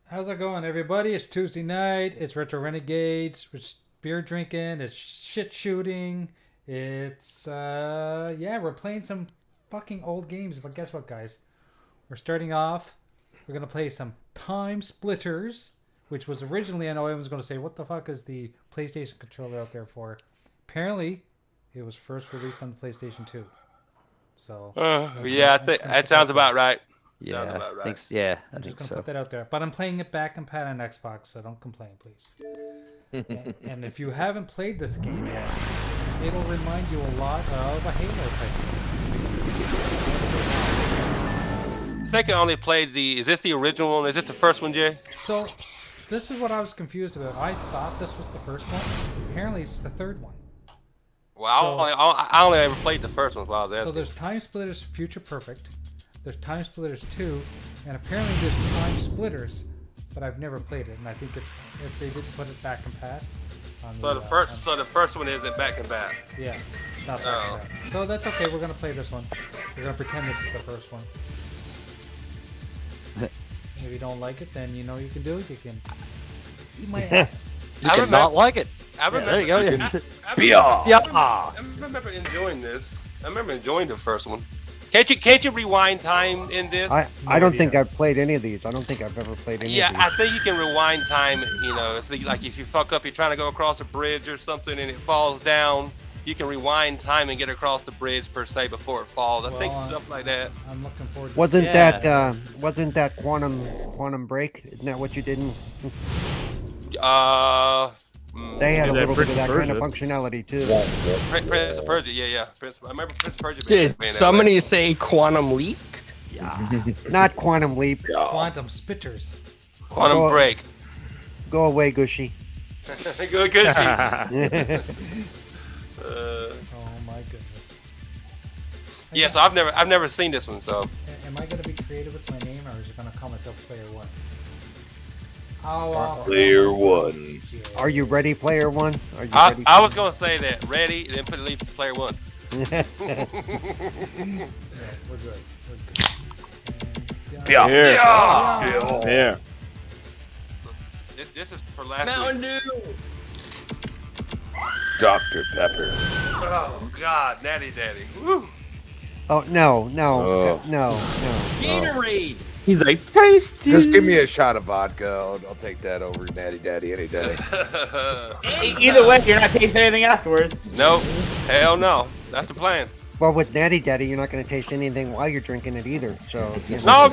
How's it going, everybody? It's Tuesday night. It's Retro Renegades. It's beer drinking. It's shit shooting. It's, yeah, we're playing some fucking old games. But guess what, guys? We're starting off. We're going to play some TimeSplitters, which was originally, I know everyone's going to say, what the fuck is the PlayStation controller out there for? Apparently, it was first released on the PlayStation 2. So, yeah, I think that sounds about right. Yeah, about right. I think, yeah, I I'm think just so. gonna put that out there. But I'm playing it back and pat on Xbox, so don't complain, please. and if you haven't played this game yet, it'll remind you a lot of a Halo type game. I think I only played is this the original one? Is this the first one, Jay? So, this is what I was confused about. I thought this was the first one. Apparently, it's the third one. Well, I only ever played the first one while I was asking. So there's TimeSplitters Future Perfect. There's TimeSplitters 2, and apparently there's TimeSplitters, but I've never played it, and I think if they did put it back and pat. So the first one isn't back and back. Yeah, not back and pat. So that's okay. We're gonna play this one. We're gonna pretend this is the first one. If you don't like it, then you know you can do it. You can eat my ass. You can not like it. I remember, there you go. I remember enjoying this. I remember enjoying the first one. Can't you rewind time in this? I don't think I've played any of these. I don't think I've ever played any of these. Yeah, I think you can rewind time. You know, it's like if you fuck up, you're trying to go across a bridge or something, and it falls down. you can rewind time and get across the bridge per se before it falls. I think stuff like that. I'm looking forward to Wasn't that Quantum Break? Isn't that what you did? They had a little bit of that kind of functionality too. Prince of Persia, yeah. I remember Prince of Persia. Did somebody say Quantum Leap? Yeah. Not Quantum Leap. Quantum Spitters. Quantum Break. Go away, Gushy. Go Gushy. Oh my goodness. Yeah, so I've never seen this one, so. Am I gonna be creative with my name, or is it gonna call myself Player One? Player One. Are you ready, Player One? Are you ready? I was gonna say that. Ready, and then put leave Player One. Yeah, we're good. Yeah. Yeah. This is for last Mountain week. Dew. Dr. Pepper. Oh God, Natty Daddy. Woo. Oh no. Gatorade. He's like, tasty. Just give me a shot of vodka. I'll take that over Natty Daddy any day. Either way, you're not tasting anything afterwards. Nope. Hell no. That's the plan. Well, with Natty Daddy, you're not going to taste anything while you're drinking it either. So. You know.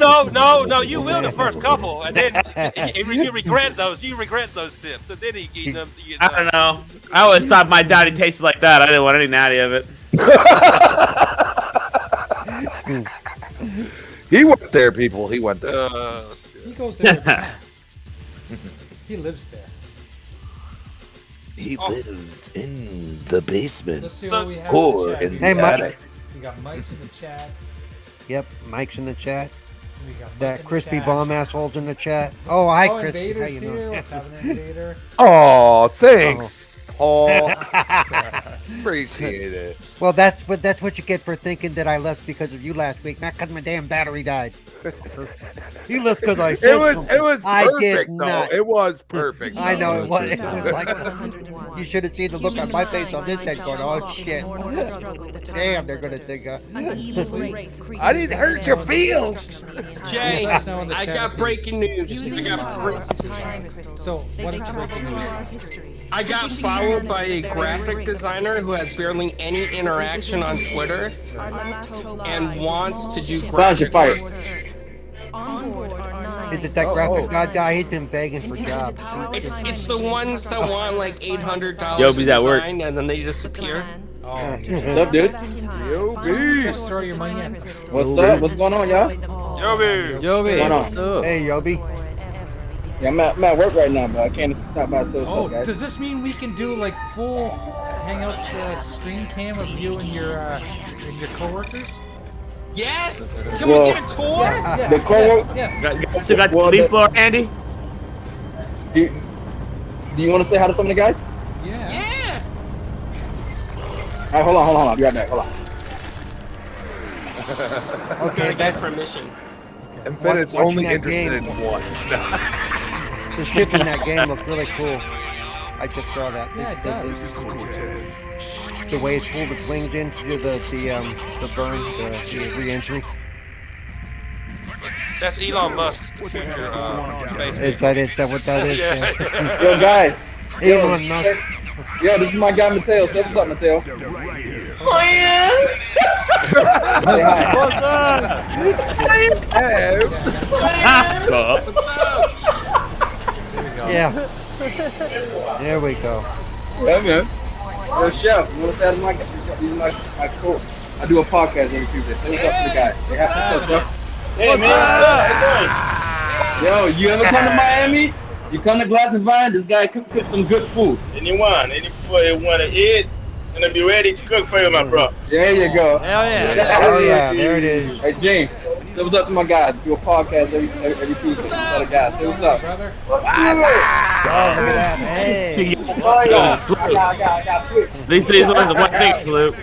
No. You will the first couple, and then you regret those. You regret those sips. So then you get them. I don't know. I always thought my daddy tasted like that. I didn't want any natty of it. He went there, people. He went there. He goes there. He lives there. He lives in the basement. Let's see what we have Or in in the the Hey, Mike. attic. We got Mike's in the chat. Yep, Mike's in the chat. We got Mike That in crispy the chat. bomb asshole's in the chat. Oh, hi, Oh, Crispy. How Invader's you here. doing? What's happening, Invader? Oh, thanks, Paul. Appreciate it. Well, that's what you get for thinking that I left because of you last week, not because my damn battery died. You left because I said It was something. I did perfect though. not. It was perfect. I know it was. It It was like you should have seen the look on my face on this end going, oh shit. Damn, they're gonna think. I didn't hurt your feelings. Jay, Let us know in the I chat got if breaking news. So, what's breaking news? I got followed by a graphic designer who has barely any interaction on Twitter and wants to do Sanjay, graphic fight. work. Is it that graphic god guy? He's been begging for jobs. It's the ones that want like $800 Yo, be that work. design and then they disappear. Oh, What's up, dude? just throw your money in. What's up? What's going on, y'all? Yobi. What's going on? Hey, Yobi. Yeah, I'm at work right now, but I can't stop by so Oh, guys. does this mean we can do like full Hangouts stream cam of you and your coworkers? Yes! Can Well, we get a tour? Yeah. The co-work. Yes. Still got the leaf floor, Andy? Do you want to say hi to some of the guys? Yeah. Yeah! All right, hold on. I'll be right back. Hold on. Okay, Gotta get that permission. Infinite's Watching only that interested game. in one. the ship in that game looks really cool. I just saw that. Yeah, it does. The way it's pulled its wings in to do the burn, the re-entry. That's Elon Musk's future space. Is that what that is? Yeah. Yo, guys. Elon Musk. Yo, this is my guy Mateo. Say what's up, Mateo. Oh yeah. Say hi. What's up? Hey. What's up? Yeah. There we go. Yeah, man. Yo, Chef, you want to say hi to my coach? I do a podcast every Tuesday. Say what's up to the guys. Say hi. What's up, bro? Hey man, what's Yo, you ever come to Miami? You come to Glass and Vine, this guy cook some good food. anyone want to eat, gonna be ready to cook for you, my bro. There you go. Hell yeah. Oh yeah, there it is. Hey, James, say what's up to my guys. Do a podcast every Tuesday. What's up, guys? Say what's up. Brother. Oh, look at that. Hey. Oh, yeah. I got switch. These ones are one thing, salute.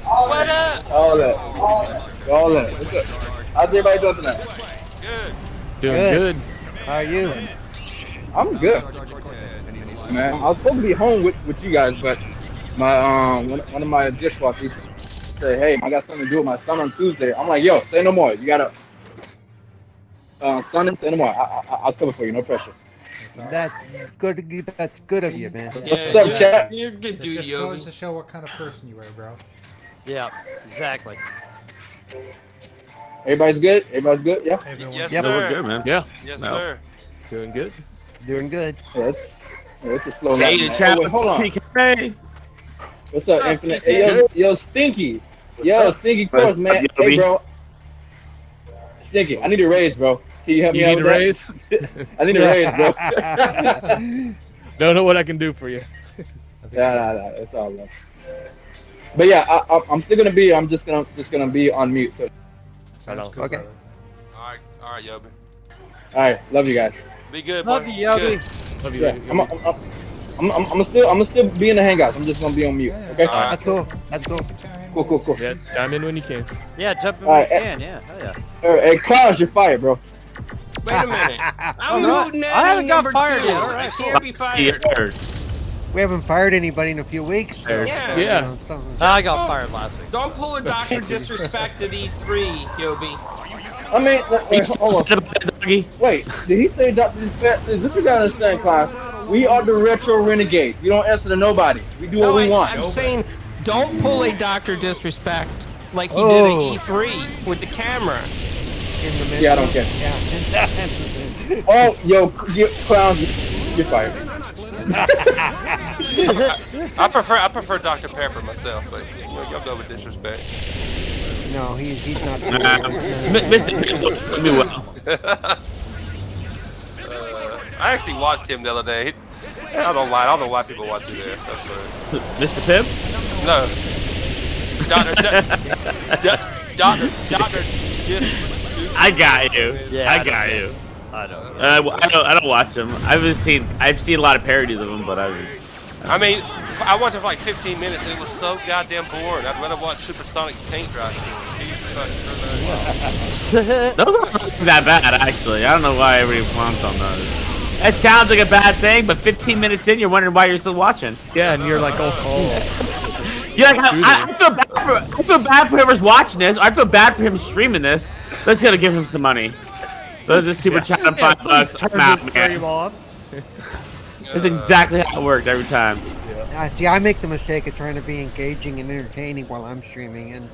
What up? All that. What's up? How's everybody doing tonight? Good. Good. How are you? I'm good. Man, I was supposed to be home with you guys, but my one of my dishwashers said, "Hey, I got something to do with my son on Tuesday." I'm like, "Yo, say no more. You gotta son, say no more. I'll cover for you, no pressure." That's good. That's good of you, man. Yeah, What's up, you're, chat? you're a good It dude, just Yogi. goes to show what kind of person you are, bro. Yeah, exactly. Everybody's good? Everybody's good? Yeah? Everyone's Yes, Yep. sir. We're good, man. Yeah. Yes, No. sir. Doing good. Doing good. Yeah, it's a slow Hey, night. the man. chat. Oh, wait, hold on. PK. What's up, What's up, Infinite? PK? Hey, yo, Stinky. Yo, Stinky Course, man. What's up, Hey, Yogi? bro. Stinky, I need a raise, bro. Can you help me You out need a with that? raise? I need a raise, bro. Don't know what I can do for you. Nah, it's all love. But yeah, I'm still gonna be. I'm just gonna be on mute. So, Sounds good, Okay. brother. All right, Yobi. all right, love you guys. Be good, Love boy. you, Yogi. Good. Love you. Yeah, I'm still be in the hangouts. I'm just gonna be on mute. Okay. All right. That's cool. That's cool. Cool. Yeah, chime in when you can. Yeah, jump in All when right, you can. Yeah, hell yeah. Hey, Klaus, you're fired, bro. Wait a minute. I'm right. hooting at I haven't got number fired 2. yet. All right, I can't be fired. Here. We haven't fired anybody in a few weeks. So, Yeah. Yeah. I got fired last week. Don't pull a Dr. Disrespect at E3, Yobi. I mean, wait, You hold said on. about that, doggy? Wait, did he say Dr. Respect? This you gotta understand, Klaus. We are the retro renegade. We don't answer to nobody. We do what we want. I'm saying don't pull a Dr. Disrespect like he Oh. did at E3 with the camera. Yeah, I don't care. Yeah. Oh, yo, Clown, you're fired. I prefer Dr. Pepper myself, but y'all go with disrespect. No, he's not. Mr. Pimp don't do well. I actually watched him the other day. I don't know why people watch it there. That's right. Mr. Pimp? No. Doctor. I got you. Yeah, I got you. I know. I don't watch them. I've seen a lot of parodies of them, but I mean, I watched it for like 15 minutes and it was so goddamn boring. I'd rather watch Supersonic paint dry. those aren't that bad actually. I don't know why everybody wants on those. It sounds like a bad thing, but 15 minutes in, you're wondering why you're still watching. Yeah, and you're like, oh. You're like, I feel bad for whoever's watching this. I feel bad for him streaming this. Let's gotta give him some money. Let's just super chat him $5. I'm out, man. Off. That's exactly how it worked every time. See, I make the mistake of trying to be engaging and entertaining while I'm streaming, and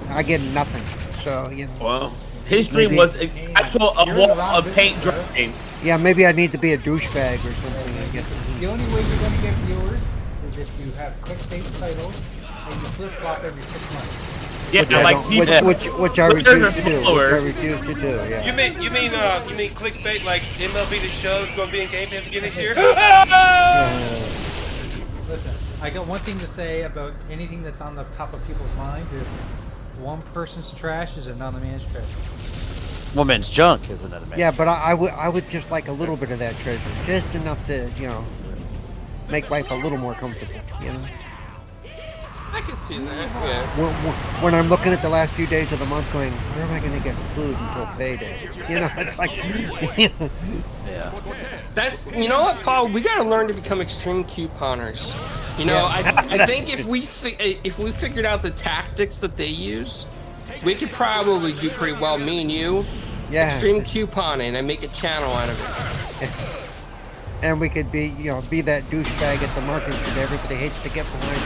I get nothing. So Well, his stream was actual a wall of paint drying. Yeah, maybe I need to be a douchebag or something. I guess. The only way you're going to get viewers is if you have clickbait titles and you flip flop every 6 months. Yeah, like people. Which I refuse to do. Yeah. You mean clickbait like MLB The Show is going to be in Game Pass again this year? Listen, I got one thing to say about anything that's on the top of people's minds is one person's trash is another man's treasure. Woman's junk is another man. Yeah, but I would just like a little bit of that treasure, just enough to make life a little more comfortable. I can see that. Yeah. When I'm looking at the last few days of the month, going, where am I going to get food until payday? It's like. Yeah. That's what, Paul. We gotta learn to become extreme couponers. I think if we figured out the tactics that they use, we could probably do pretty well. Me and you, extreme couponing, and make a channel out of it. And we could be that douchebag at the market that everybody hates to get behind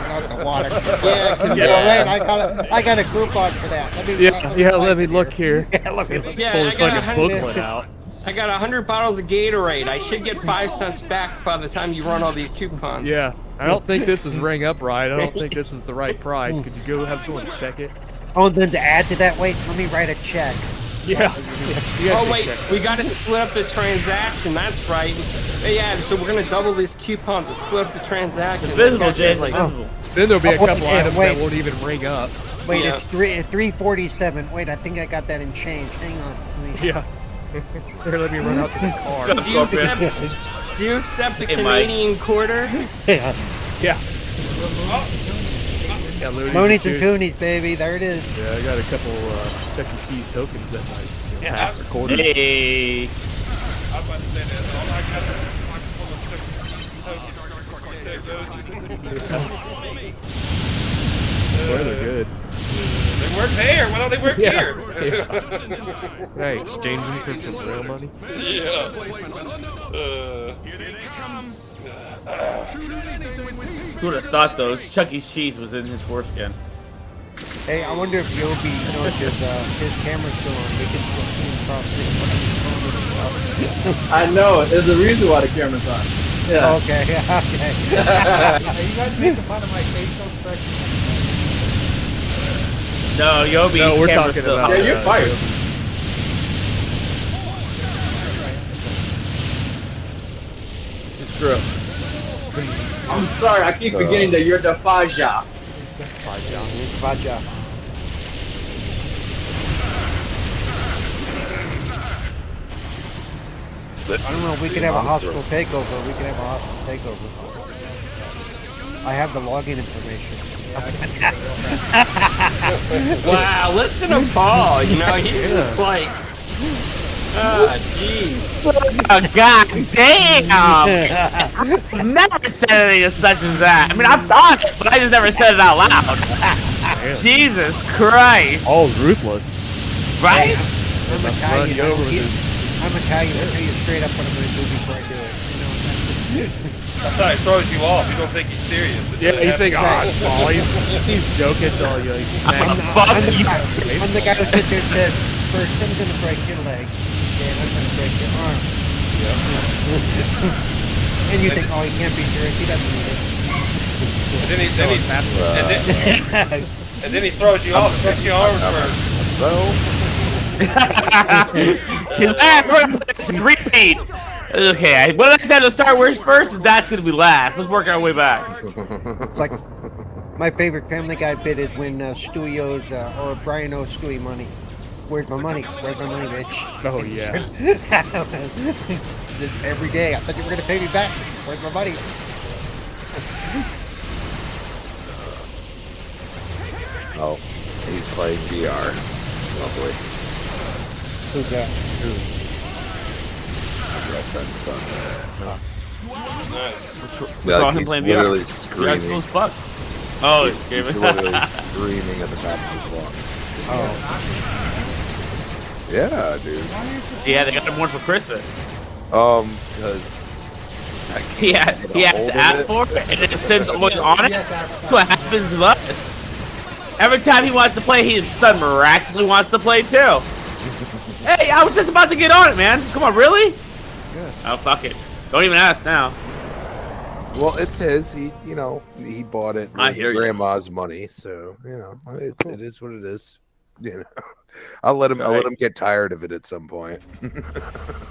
out the water. Yeah, because wait, I got a coupon for that. Let me look here. Yeah, let me look. Yeah, Pull this fucking booklet out. I got 100 bottles of Gatorade. I should get 5 cents back by the time you run all these coupons. Yeah, I don't think this was ring up right. I don't think this was the right price. Could you go have someone check it? Oh, and then to add to that, wait, let me write a check. Yeah. Oh wait, we gotta split up the transaction. That's right. Yeah, so we're gonna double these coupons and split up the transaction. Visible, Then there'll be a couple items that won't even ring up. Wait, it's 347. Wait, I think I got that in change. Hang on. Yeah. Here, let me run out to the car. Do you accept the Canadian quarter? Yeah. Yeah. Loonies and Toonies, baby. There it is. Yeah, I got a couple Chuck E. Cheese tokens that might half a quarter. Hey. I was about to say that. All I got is a pocket full of Chuck E. Cheese tokens. Boy, they're good. They work there. Why don't they work here? Hey, exchanging for some real money. Yeah. Who would have thought though? Chuck E. Cheese was in his foreskin. Hey, I wonder if Yobi knows his camera's still on. We can still see him across the I know. There's a reason why the camera's on. Yeah. Okay, yeah, okay. Are you guys making fun of my facial expression? No, Yobi. No, we're talking about. Yeah, you're fired. This is true. I'm sorry. I keep forgetting that you're the Faja. Vaja. I don't know. We could have a hostile takeover. I have the login information. Wow, listen to Paul. You know, he's just like, jeez. Oh, God damn! I've never said anything as such as that. I mean, I've thought it, but I just never said it out loud. Jesus Christ! All ruthless. Right? I'm Italian. I'm Italian. I'll tell you straight up what I'm going to do before I do it. You know, That's how he throws you off. You don't think he's serious. Yeah, you think, oh, he's joking till you I'm the guy who sits there and says, first I'm going to break your leg, then I'm going to break your arm. And you think, oh, he can't be serious. He doesn't need it. And then he throws you off and breaks your arm first. Repeat. Okay, what did I say at the start? Where's first? That's gonna be last. Let's work our way back. It's like my favorite Family Guy bit is when Stewie owes or Brian owes Stewie money. Where's my money? Where's my money, bitch? Oh yeah. Every day. I thought you were gonna pay me back. Where's my money? Oh, he's playing VR. Lovely. Who's that? My girlfriend's son. Nice. Like, him he's playing literally VR. screaming. As fuck. Oh, it's He's screaming. literally screaming at the top of his lungs. Oh. Yeah, dude. Yeah, they got him one for Christmas. Because He has to ask for it, and it sends always on it. That's what happens to us. Every time he wants to play, his son miraculously wants to play too. Hey, I was just about to get on it, man. Come on, really? Good. Oh, fuck it. Don't even ask now. well, it's his. He bought it I with hear you. grandma's money, so it is what it is. You know, I'll let him get tired of it at some point.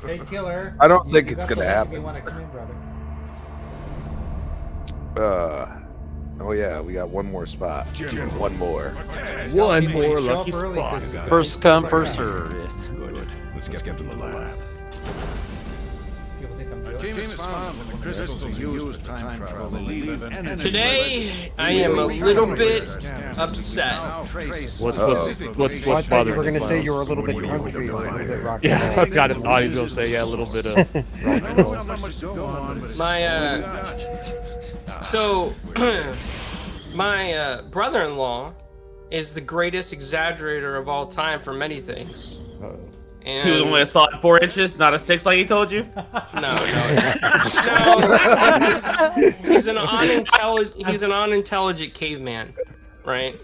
Hey, killer. I don't think you it's got gonna the link if happen. You want to come in, brother? Oh yeah, we got one more spot. One more. One People, more you show lucky up early spot. 'cause First come, first serve. Good. Let's get to the lab. people think I'm joking. Team is found when the crystals used for time travel will leave an energy. Today, I am a little bit upset. What's I thought you bothering were you? going to say you were a little bit country or a little bit rock and Yeah, roll. I kind of thought he was gonna say a little bit of. My, so, my brother-in-law is the greatest exaggerator of all time for many things. And He was only a solid 4 inches, not a 6 like he told you. No. He's an unintelligent caveman, right?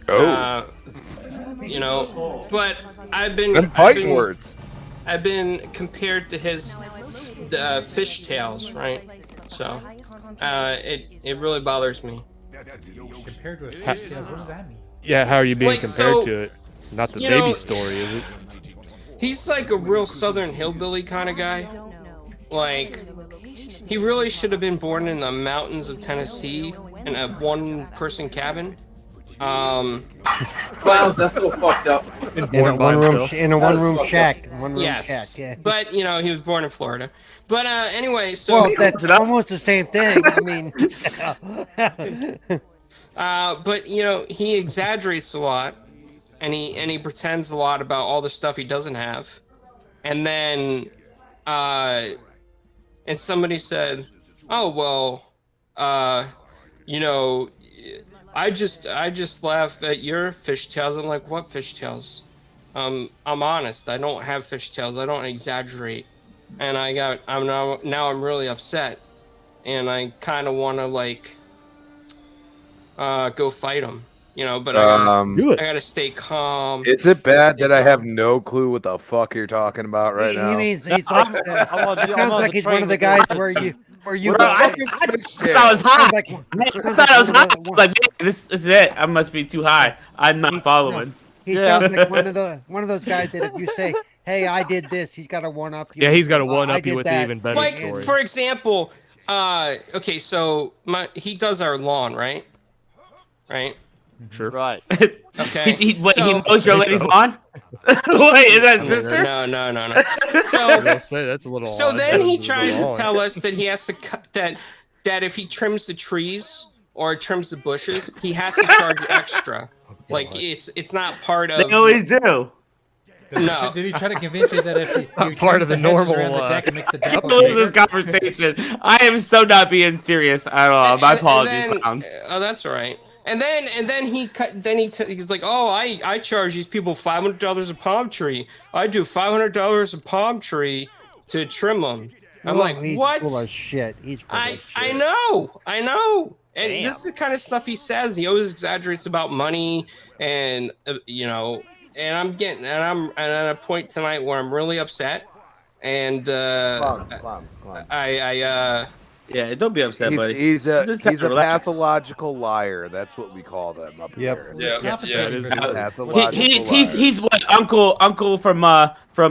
Oh. You know, but I've been Them fighting words. I've been compared to his fish tails, right? So it really bothers me. Compared with fish tails, what does that mean? Yeah, how are you being Like, compared so, to it? Not the you baby know, story, is it? He's like a real southern hillbilly kind of guy. Like, he really should have been born in the mountains of Tennessee in a one-person cabin. Wow, that's so fucked up. In a one-room shack. Yes, shack, yeah. but you know he was born in Florida. But anyway, so Well, that's almost the same thing. I mean, but you know he exaggerates a lot, and he pretends a lot about all the stuff he doesn't have, and then and somebody said, "Oh well, you know, I just laugh at your fishtails. I'm like, what fishtails? I'm honest. I don't have fishtails. I don't exaggerate. And I'm now really upset, and I kind of want to like go fight him, you know. But I gotta stay calm. Is it bad that I have no clue what the fuck you're talking about right now? He means he's like, it sounds like he's one of the guys where you. I thought I was high. I thought I was high. Like, man, this is it. I must be too high. I'm not following. He sounds like one of those guys that if you say, "Hey, I did this," he's got to one up you. Yeah, he's got to one up you with the even better like, story. For example, okay, so he does our lawn, right? Right. Sure. Right. Okay. He mows your lady's lawn? Wait, is that sister? No. So that's a little. So odd. then he tries to tell us that he has to cut that if he trims the trees or trims the bushes, he has to charge extra. Like it's not part of. They always do. No. Did he try to convince you that if you part of the normal the deck, it makes the deck look Lose bigger? this conversation. I am so not being serious at all. My apologies, Clowns. Oh, that's all right. And then he's like, oh, I charge these people $500 a palm tree. I do $500 a palm tree to trim them. I'm like, he's what? Full of shit. He's full of shit. I know. And this is the kind of stuff he says. He always exaggerates about money, and you know. And I'm at a point tonight where I'm really upset, and Yeah, don't be upset, buddy. He's a Just have to relax. pathological liar. That's what we call them up here. He's what uncle from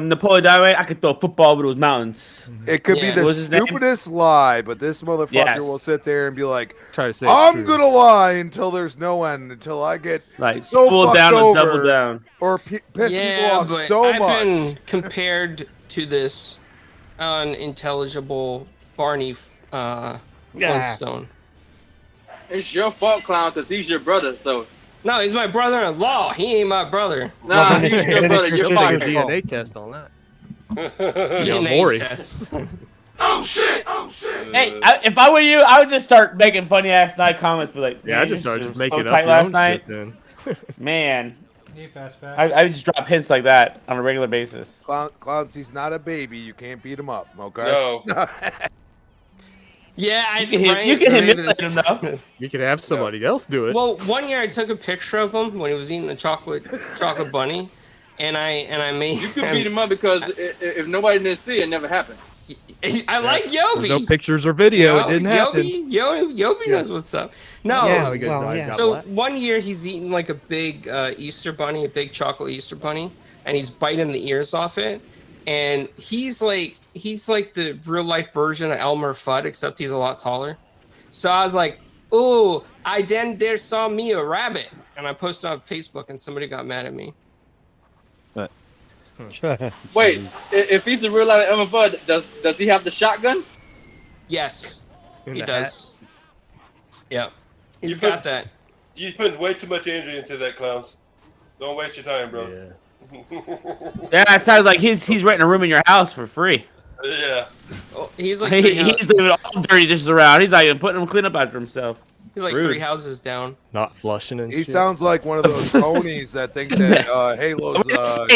Napoleon Dynamite. I could throw a football over those mountains. It could be the What's his name? stupidest lie, but this motherfucker Yes. will sit there and be like, Try to say I'm gonna lie until there's no end, until I get Like so pull fucked down over and double down. or piss people off but so I've much. been compared to this unintelligible Barney Flintstone. It's your fault, Clown, because he's your brother. So No, he's my brother-in-law. He ain't my brother. nah, he's your brother. You're Take a fine. DNA test on that. DNA Maury. test. Hey, if I were you, I would just start making funny ass night comments. Be like, Yeah, I man, just started this just was making so up tight your last own night. shit then. Can Man, you fast back? I would just drop hints like that on a regular basis. Clowns, he's not a baby. You can't beat him up, okay? No. Yeah, You can humiliate him though. You could have somebody else do it. Well, one year I took a picture of him when he was eating a chocolate bunny, and I made. You could beat him up because if nobody didn't see it, it never happened. I like Yobi. There's no pictures or video. It didn't happen. Yobi knows what's up. No, Yeah, so one year he's eating like a big Easter bunny, a big chocolate Easter bunny, and he's biting the ears off it. And he's like the real life version of Elmer Fudd, except he's a lot taller. So I was like, "Ooh, I then there saw me a rabbit," and I posted on Facebook, and somebody got mad at me. Wait, if he's the real life Elmer Fudd, does he have the shotgun? Yes, In he the does. Yeah, he's You got put- that. You put way too much energy into that, Clowns. Don't waste your time, bro. Yeah. Yeah, it sounds like he's renting a room in your house for free. Yeah. Oh, he's like He's leaving all dirty dishes around. He's not even putting them clean up after himself. he's like rude. 3 houses down. Not flushing and He shit. sounds like one of those ponies that think that Halo's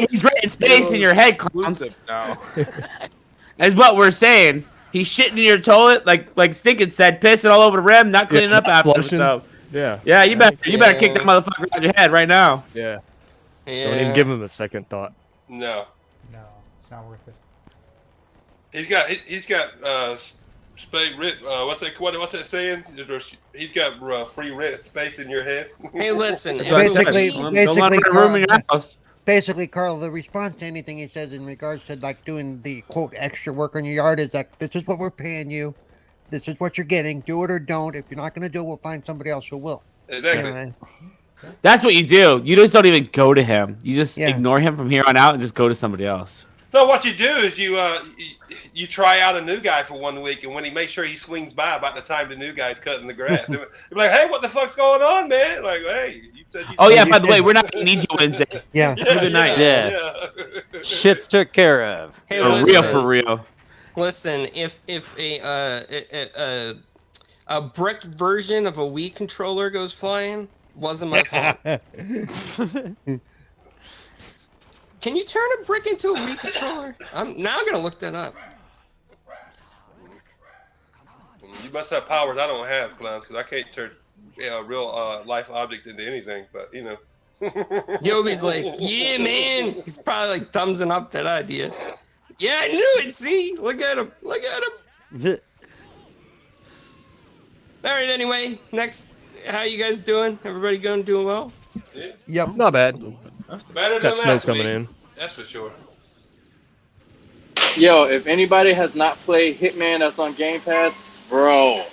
He's renting space in your head, Clowns. exclusive now. That's what we're saying. He's shitting in your toilet, like Stinkin said, pissing all over the rim, not cleaning up after flushing. himself. Yeah. Yeah, you better kick that motherfucker out of your head right now. Yeah. Yeah. Don't even give him a second thought. No. No, it's not worth it. He's got space rent. What's that saying? He's got free rent space in your head. Hey, listen. Basically, Carl, the response to anything he says in regards to like doing the quote extra work on your yard is like, this is what we're paying you. This is what you're getting. Do it or don't. If you're not going to do it, we'll find somebody else who will. Exactly. Anyway. That's what you do. You just don't even go to him. You just Yeah. ignore him from here on out and just go to somebody else. No, what you do is you try out a new guy for 1 week, and when he makes sure he swings by about the time the new guy's cutting the grass, they're like, "Hey, what the fuck's going on, man?" Like, "Hey, you said you." Oh yeah, by the way, we're not gonna need you Wednesday. Yeah. Good night. Yeah. Shit's took care of. Hey, For real. Listen, if a a brick version of a Wii controller goes flying. Wasn't my fault. Can you turn a brick into a Wii controller? I'm gonna look that up. You must have powers I don't have, clowns, because I can't turn real life objects into anything. But you know. Yobi's like, yeah, man. He's probably like thumbsing up that idea. Yeah, I knew it. See, look at him. Look at him. All right. Anyway, next, how you guys doing? Everybody doing well? Yeah. Yep. Not bad. Better Got than snow last coming week. in. That's for sure. Yo, if anybody has not played Hitman that's on Game Pass, bro,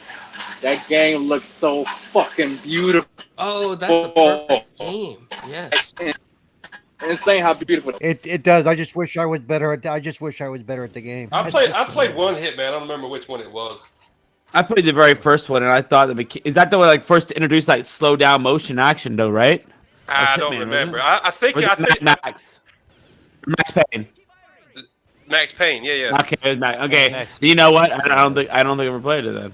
that game looks so fucking beautiful. Oh, that's a perfect game. Yes. Insane how beautiful it does. I just wish I was better at. I just wish I was better at the game. I played one Hitman. I don't remember which one it was. I played the very first one, and I thought is that the way like first to introduce like slow down motion action though, right? I don't remember. I think Max Payne. Max Payne. Yeah. Okay, it was Max. Okay. You know what? I don't think I ever played it then.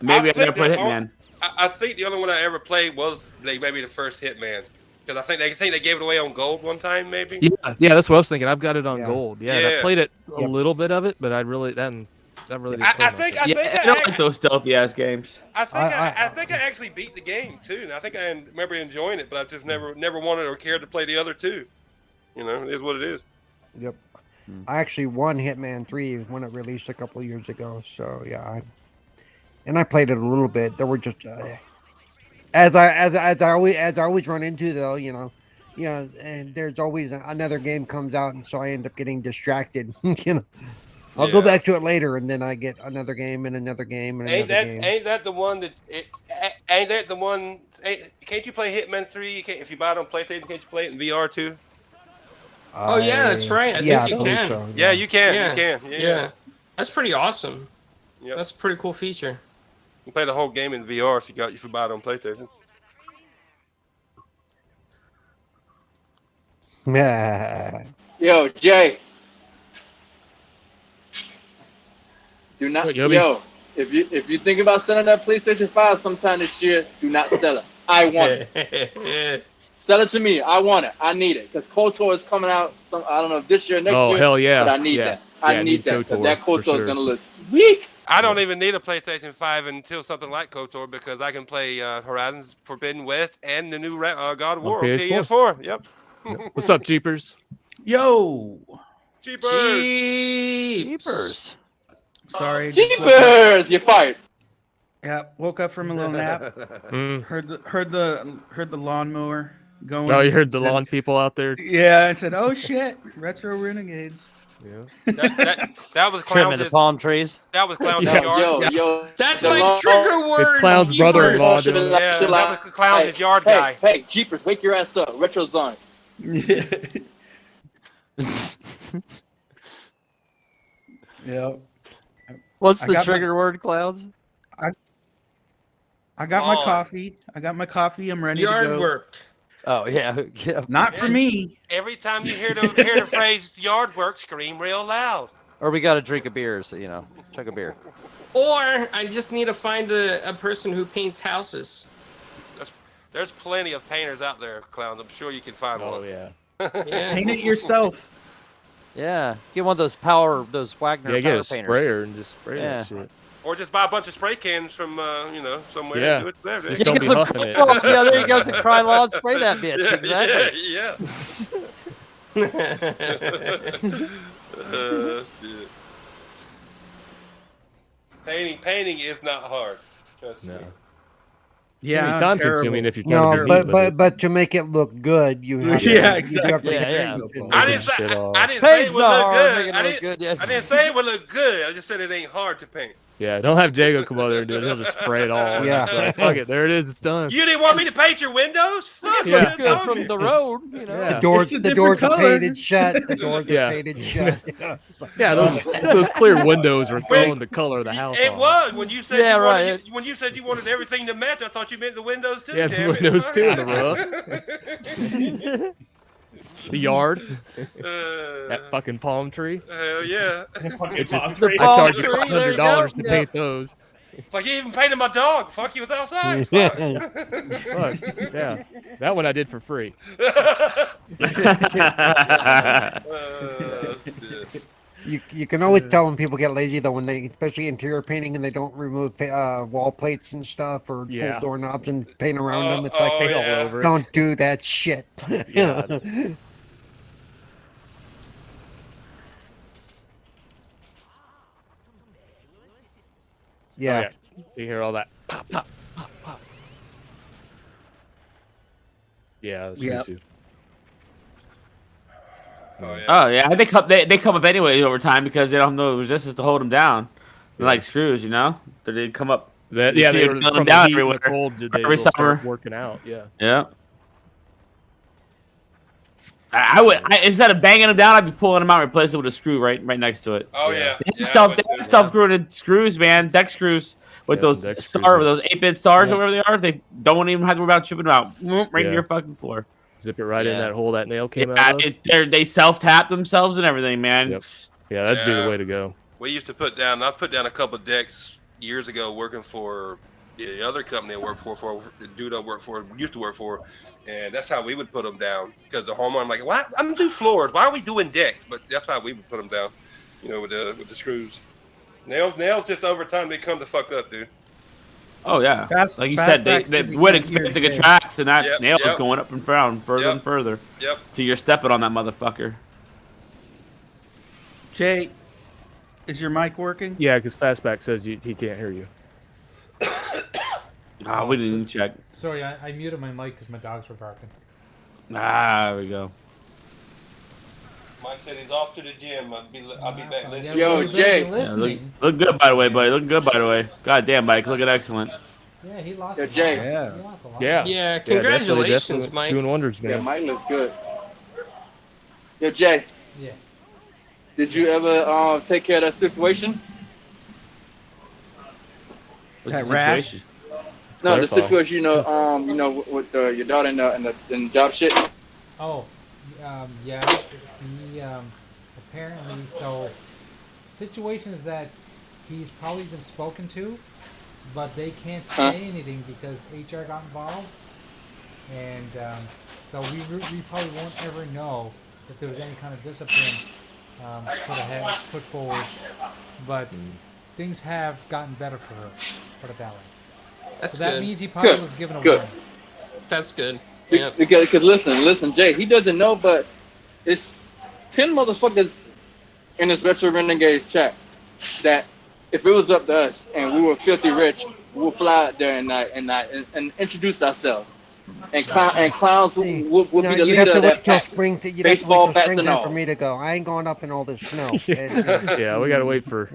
Maybe I never played Hitman. I think the only one I ever played was maybe the first Hitman, because I think they gave it away on gold one time, maybe. Yeah, that's what I was thinking. I've got it on gold. Yeah, and I Yeah. played it a little bit of it, but I really didn't. I think I don't like those stealthy ass games. I think I actually beat the game too, and I think I remember enjoying it, but I just never wanted or cared to play the other two. You know, it is what it is. Yep. I actually won Hitman 3 when it released a couple of years ago. So yeah, I played it a little bit. There were just as I always run into though, you know, and there's always another game comes out, and so I end up getting distracted. You know, I'll go back to it later, and then I get another game and another game and another game. Ain't that the one that? Ain't that the one? Can't you play Hitman 3? You can't, if you buy it on PlayStation, can't you play it in VR too? Oh yeah, that's right. I think you can. So, yeah, you can. Yeah. You can. Yeah. That's pretty awesome. Yep. That's a pretty cool feature. You can play the whole game in VR if you buy it on PlayStation. Yo, Jay. Do not, What, Yobi? yo. If you think about selling that PlayStation 5 sometime this year, do not sell it. I want it. Sell it to me. I want it. I need it. Because KOTOR is coming out. I don't know if this year or next year. Oh hell yeah! But I need yeah. that. I need that. KOTOR, That for KOTOR sure. is gonna look sweet. I don't even need a PlayStation 5 until something like KOTOR, because I can play Horizon Forbidden West and the new God of War on PS4. Yep. What's up, Jeepers? Yo. Jeepers. Sorry. Jeepers, you're fired. Yeah, woke up from a little nap. Heard the lawnmower going. Oh, you heard the lawn people out there? Yeah, I said, "Oh shit, retro renegades." Yeah. That was Trimming Clown's. the palm trees. That was Clown's yard. Yo, That's my trigger word. It's Clown's brother-in-law doing it. Yeah, that was Clown's yard guy. Hey, Jeepers, wake your ass up. Retro's on. Yep. What's I the got trigger word, Clouds? I got my coffee. I'm ready Yard to go. work. Oh yeah. Yeah. Not for me. Every time you hear the phrase yard work, scream real loud. Or we got to drink a beer, so chug a beer. Or I just need to find a person who paints houses. There's plenty of painters out there, Clowns. I'm sure you can find one. Oh yeah. Yeah. Paint it yourself. Yeah. Get one of those Wagner Yeah, get power a painters. sprayer and just spray Yeah. that shit. Or just buy a bunch of spray cans from somewhere. Yeah. And do it there. Just You don't get be some huffing it. Krylon. Yeah, there you go. Some Krylon. Spray that bitch. Exactly. Yeah. Shit. Painting is not hard. Trust me. Yeah, It's time consuming if you're trying to No, be but to make it look good, you have to. Yeah, you have exactly. to- Yeah. I didn't say shit off. I didn't say it Paint's would not look hard. good. Make it look good. Yes. I didn't say it would look good. I just said it ain't hard to paint. Yeah, don't have Jago come over there and do it. He'll just spray it all. Yeah. It's like, fuck it. There it is. It's done. You didn't want me to paint your windows? Fuck Yeah. you, It's good from the road. Yeah. The doors, It's a the doors different are color. painted shut. The doors Yeah. are painted shut. Yeah, those clear windows were throwing the color of the house It off. was when you said Yeah, you right. wanted, when you said you wanted everything to match. I thought you meant the windows too. Yeah, the damn it. windows too in the roof. The yard. That fucking palm tree. Hell yeah. It's just, The I palm charge tree, you there you $500 go. to Yeah. paint those. Like, you even painted my dog. Fuck, he was outside. Fuck. Fuck. Yeah. That one I did for free. You can always tell when people get lazy though, when they, especially interior painting, and they don't remove wall plates and stuff, or pull doorknobs and paint around them. It's like, all over it. don't do that shit. Yeah. Yeah. You hear all that pop, pop, pop, pop. Yeah, that's me too. Oh yeah, they come up anyway over time because they don't have no resistance to hold them down. They're like screws, you know. They come up. They were them down everywhere. Cold, did they every summer. start working out? Yeah. Yeah. I would instead of banging them down, I'd be pulling them out and replacing it with a screw right next to it. Oh yeah. They have self-screwed screws, man. Deck screws with those those 8-bit stars or whatever they are. They don't even have to worry about chipping them out. Right in your fucking floor. Zip it right in that hole that nail came out of. They self-tap themselves and everything, man. Yep. Yeah, that'd be the way to go. We used to put down. I put down a couple of decks years ago, working for the other company I worked for the dude I worked for, used to work for, and that's how we would put them down. Because the homeowner, I'm like, why? I'm gonna do floors. Why are we doing decks? But that's how we would put them down. You know, with the screws. Nails just over time they come to fuck up, dude. Oh yeah, like you said, they would expect to get tracks, and that nail is going up and down further and further. Yep. So you're stepping on that motherfucker. Jay, is your mic working? Yeah, because Fastback says he can't hear you. Oh, we didn't even check. Sorry, I muted my mic because my dogs were barking. There we go. Mike said he's off to the gym. I'll be back listening. Yo, Jay. Look good, by the way, buddy. Looking good, by the way. God damn, Mike. Looking excellent. Yeah, he lost. Yo, Jay. Yeah. Congratulations, Mike. Doing wonders, man. Yeah, Mike looks good. Yo, Jay. Yes. Did you ever take care of that situation? That rash? No, the situation, you know, with your daughter and the job shit. Oh, yeah. He apparently, so situations that he's probably been spoken to, but they can't say anything because HR got involved, and so we probably won't ever know if there was any kind of discipline put forward, but things have gotten better for her. Put it that way. That's so that good. means he probably was given a warning. That's good. Yeah. Because listen, Jay, he doesn't know, but it's 10 motherfuckers in this Retro Renegades chat that if it was up to us and we were filthy rich, we'll fly out there and introduce ourselves. And clowns will be the leader of that pack. Baseball bats and all. For me to go, I ain't going up in all this snow. Yeah, we gotta wait for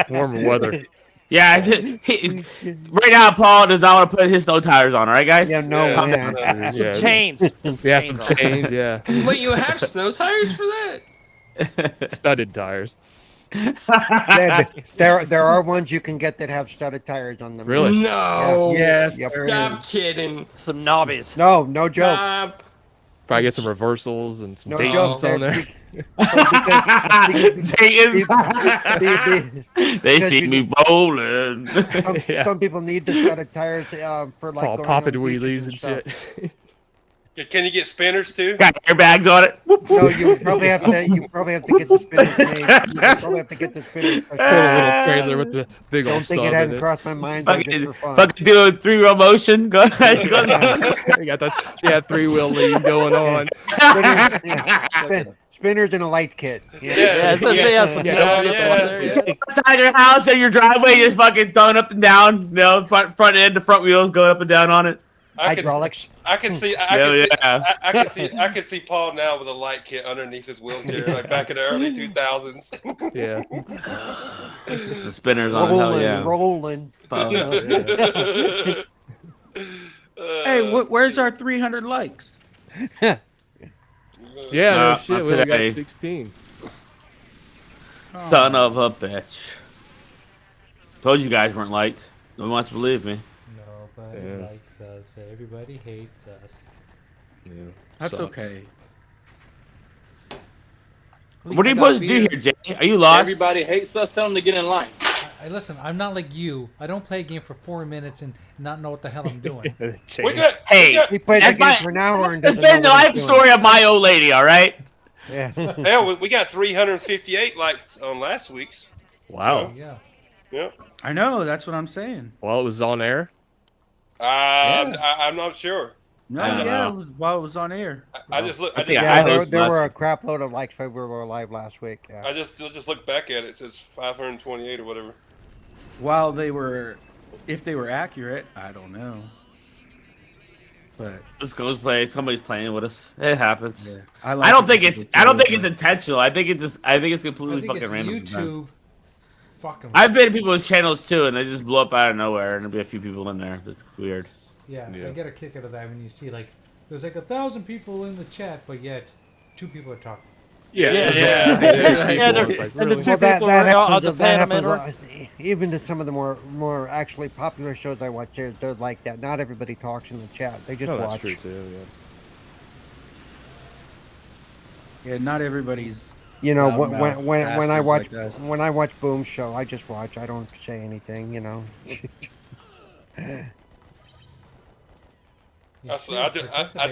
warmer weather. Yeah, right now Paul does not want to put his snow tires on. All right, guys. Yeah, no. Some chains. Yeah, some chains. Yeah. Wait, you have snow tires for that? Studded tires. There are ones you can get that have studded tires on them. Really? No. Yeah. Yes. Stop kidding. Some knobbies. No joke. Stop. Probably get some reversals and some No Dayton's joke. on there. They see me bowling. Some people need the studded tires for like all going popping on wheelies beaches and stuff. shit. Can you get spinners too? Got airbags on it. No, you probably have to get the spinners made. You probably have to get the spinners. Put a little trailer with the big Don't old think sub it in hadn't it. crossed my mind. But just for fun. Fucking do a 3-wheel motion. Go ahead. You got the 3-wheel lead going on. Spinners and a light kit. Outside your house and your driveway, just fucking throwing up and down. You know, front end, the front wheels going up and down on it. Hydraulics. I can see Paul now with a light kit underneath his wheelchair, like back in the early 2000s. Yeah. It's the spinners on it. Rolling. Hey, where's our 300 likes? Yeah, no shit. We only got 16. Son of a bitch. Told you guys weren't liked. No one wants to believe me. Nobody likes us. Everybody hates us. Yeah. That's okay. What are you supposed to do here, Jay? Are you lost? Everybody hates us. Tell them to get in line. listen, I'm not like you. I don't play a game for 4 minutes and not know what the hell I'm doing. Hey, He played the game for an hour and it's doesn't been the know what life he's story doing. of my old lady. All right. Yeah. Hell, we got 358 likes on last week's. Wow. Yeah. Yeah. I know. That's what I'm saying. Well, it was on air. I'm not sure. No, I don't yeah, know. it was while it was on air. I just look. Yeah, there were a crap load of likes when we were live last week. Yeah. I just look back at it. It says 528 or whatever. While they were, if they were accurate, I don't know. But This goes play. Somebody's playing with us. It happens. Yeah. I don't think it's intentional. I think it's completely I think fucking it's random. YouTube. sometimes. Fucking. I've been to people's channels too, and they just blow up out of nowhere, and there'll be a few people in there. It's weird. Yeah, I get a kick out of that when you see like there's like 1,000 people in the chat, but yet 2 people are talking. And the two Well, people on the panel. Even to some of the more actually popular shows I watch, they're like that. Not everybody talks in the chat; they just watch. That's true too. Yeah, not everybody's. You know, loudmouth when I watch bastards like us. when I watch Boom's show, I just watch. I don't say anything. You know. That's what I do.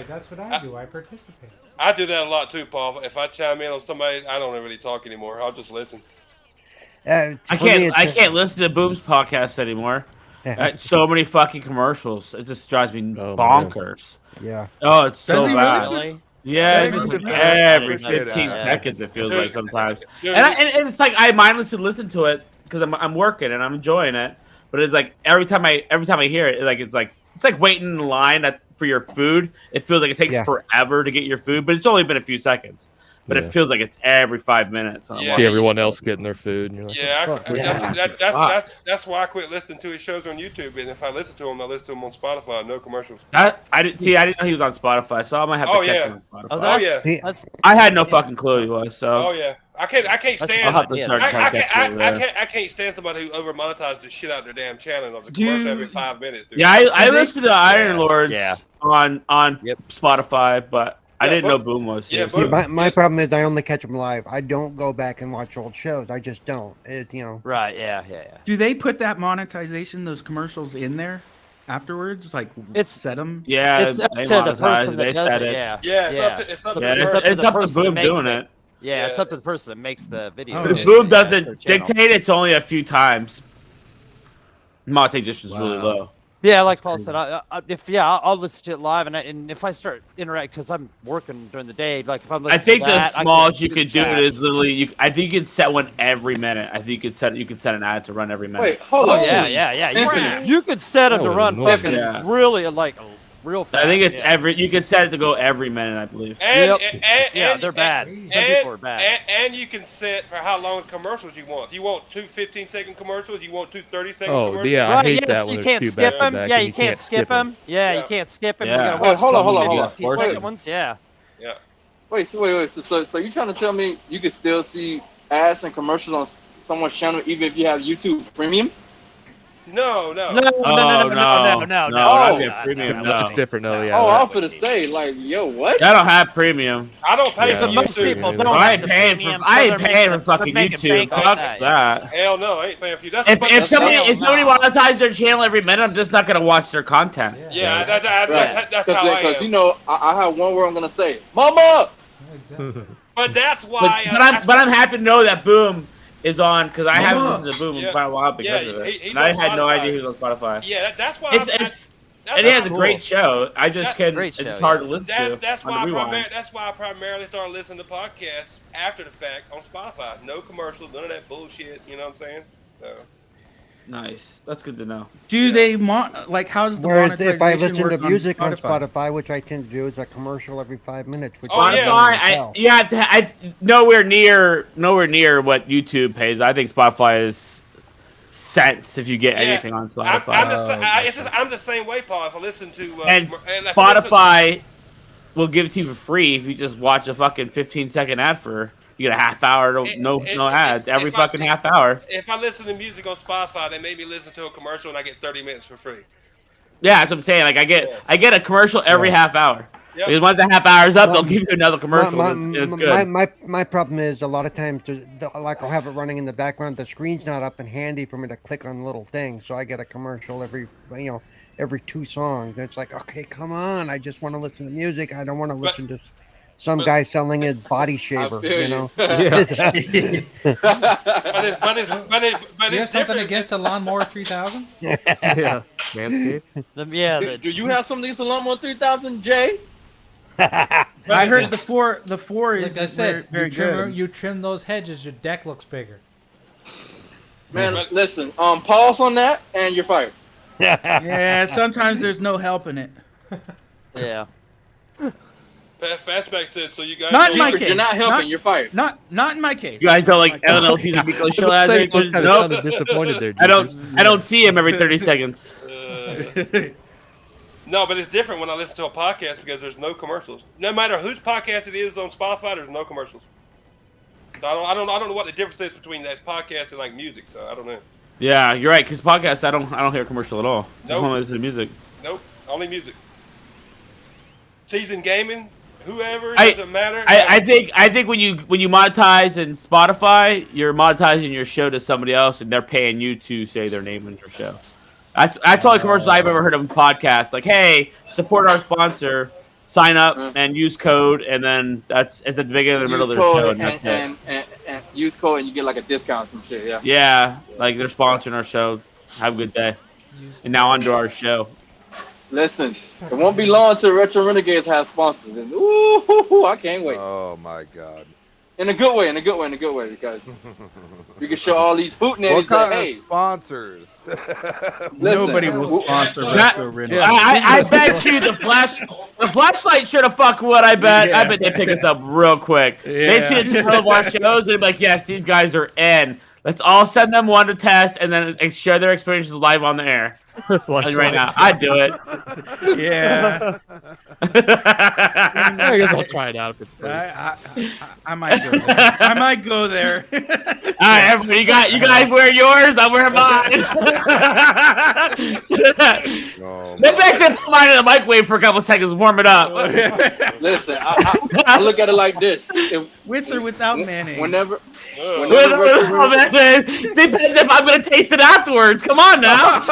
That's what I do. I participate. I do that a lot too, Paul. If I chime in on somebody, I don't really talk anymore. I'll just listen. I can't listen to Boom's podcast anymore. So many fucking commercials. It just drives me bonkers. Yeah. Oh, it's so Does he bad. really? Yeah, Yeah, just he like really every does. 15 seconds it feels like sometimes. Yeah. And it's like I mindlessly listen to it because I'm working and I'm enjoying it. But it's like every time I hear it, it's like waiting in line for your food. It feels like it takes forever to get your food, but it's only been a few seconds. But it feels like it's every 5 minutes. And I'm See everyone else getting their food, and you're like, that's why I quit listening to his shows on YouTube. And if I listen to him, I listen to him on Spotify. No commercials. I didn't know he was on Spotify, so I might have to catch him on Spotify. I had no fucking clue he was. So. Oh yeah, I can't stand. I'll have to start I can't stand somebody who over monetizes the shit out of their damn channel of the commercial every 5 minutes. Dude. Yeah, I listened to Iron Lords on Spotify, but I didn't know Boom was. Yeah, my problem is I only catch them live. I don't go back and watch old shows. I just don't. It's, you know. Right. Yeah. Do they put that monetization, those commercials, in there afterwards? Like, set them? Yeah, it's up to the person that does it. Yeah, it's up to Boom doing it. Yeah, it's up to the person that makes the video. If Boom doesn't dictate, it's only a few times. Monetization is really low. Yeah, like Paul said, I'll listen to it live, and if I start interacting, because I'm working during the day, like if I'm listening, I think to that, the smallest you could do it is literally. I think you could set one every minute. I think you could set an ad to run every minute. Wait, hold on. Yeah. You could set them to run fucking really like real fast. I think it's you could set it to go every minute, I believe. And they're bad. Some people are bad. And you can set for how long commercials you want. If you want 2 15-second commercials, you want 2 30-second commercials. Yeah, I hate that when you there's can't two skip them. back-to-back Yeah, and you can't skip them. Yeah, you can't skip them. Yeah. You gotta watch Hold on. 15-second ones. Yeah. Yeah. Wait. So you're trying to tell me you can still see ads and commercials on someone's channel even if you have YouTube Premium? No. No. Premium. That's different. No, yeah. Oh, I was gonna say like, yo, what? I don't have premium. I don't pay for Most people YouTube. don't. I have ain't the paying premium, for. I ain't so they're paying for making- fucking they're making YouTube. bank on Fuck that. that. Hell no, I ain't paying for you. If somebody monetizes their channel every minute, I'm just not gonna watch their content. Yeah, that's how I Because am. you know, I have one word I'm gonna say, Mama. But that's why. But I'm happy to know that Boom is on because I haven't listened to Boom in quite a while because of it. he's And I on had no Spotify. idea he was on Spotify. Yeah, that's why. And he has a great show. I just can't. Great It's show, hard to listen to. That's on why the rewind. I primarily started listening to podcasts after the fact on Spotify. No commercials, none of that bullshit. You know what I'm saying? So. Nice. That's good to know. Do they like? How's the Whereas monetization if I listen work to music on Spotify? Spotify, which I tend to do, is a commercial every 5 minutes. Which You have to. Nowhere near what YouTube pays. I think Spotify is cents if you get anything on Spotify. I'm the same way, Paul. If I listen to and Spotify will give it to you for free if you just watch a fucking 15-second ad for. You get a half hour, no ads every fucking half hour. If I listen to music on Spotify, they make me listen to a commercial and I get 30 minutes for free. Yeah, that's what I'm saying. Like I get a commercial every half hour. Yep. Because once the half hour's up, they'll give you another commercial. And it's good. My problem is a lot of times, like I'll have it running in the background. The screen's not up and handy for me to click on little things, so I get a commercial every 2 songs. It's like, okay, come on! I just want to listen to music. I don't want to listen to some guy selling his body shaver. You know. But you have something against the Lawnmower 3000? Yeah, Manscaped. Do you have something against the Lawnmower 3000, Jay? I heard the four is Like I said, very good. you trim those hedges, your deck looks bigger. Man, listen. Pause on that, and you're fired. Yeah, sometimes there's no helping it. Yeah. Fastback said, so you guys. Not in my case. You're not helping. You're fired. Not in my case. You guys don't like LLP's Nico show as Kind of nope. sounded disappointed there. I don't see him every 30 seconds. No, but it's different when I listen to a podcast because there's no commercials. No matter whose podcast it is on Spotify, there's no commercials. So I don't know what the difference is between that podcast and like music. So I don't know. Yeah, you're right. Because podcasts, I don't hear a commercial at all. Just want to listen to music. Nope, only music. Season gaming, whoever, it doesn't matter. I think when you monetize in Spotify, you're monetizing your show to somebody else, and they're paying you to say their name in your show. That's all the commercials I've ever heard of in podcasts. Like, hey, support our sponsor, sign up and use code, and then it's at the beginning and the middle of their show, and that's it. And use code, and you get like a discount, some shit. Yeah. Yeah, like they're sponsoring our show. Have a good day. And now onto our show. Listen, it won't be long until Retro Renegades have sponsors. And ooh, I can't wait. Oh my god. In a good way, because we can show all these hootenannies What kind that, of hey, sponsors? Nobody will sponsor Retro Renegades. I bet you the flashlight should have fucked what I bet. Yeah. I bet they pick us up real quick. They'd see the title of our shows and they'd be like, yes, these guys are in. Let's all send them one to test and then share their experiences live on the air. Like right now, I'd do it. Yeah. I guess I'll try it out if it's free. I might go there. I might go there. All right, everybody, you guys wear yours. I'll wear mine. Maybe I should put mine in the microwave for a couple seconds, warm it up. listen, I look at it like this: with or without mayonnaise. Whenever depends if I'm gonna taste it afterwards. Come on now.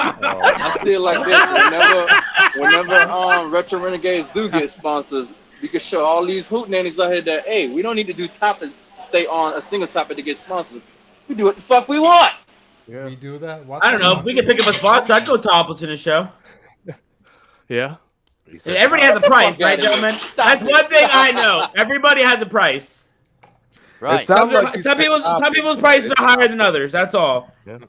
I feel like this. Whenever Retro Renegades do get sponsors, we can show all these hootenannies out here that, hey, we don't need to do topic, stay on a single topic to get sponsors. We do what the fuck we want. Yeah. We do that. I don't know. If we could pick up a sponsor, I'd go topless in a show. Yeah. Everybody has a price, right, gentlemen? That's one thing I know. Everybody has a price. Right. Some people's prices are higher than others. That's all. Yeah.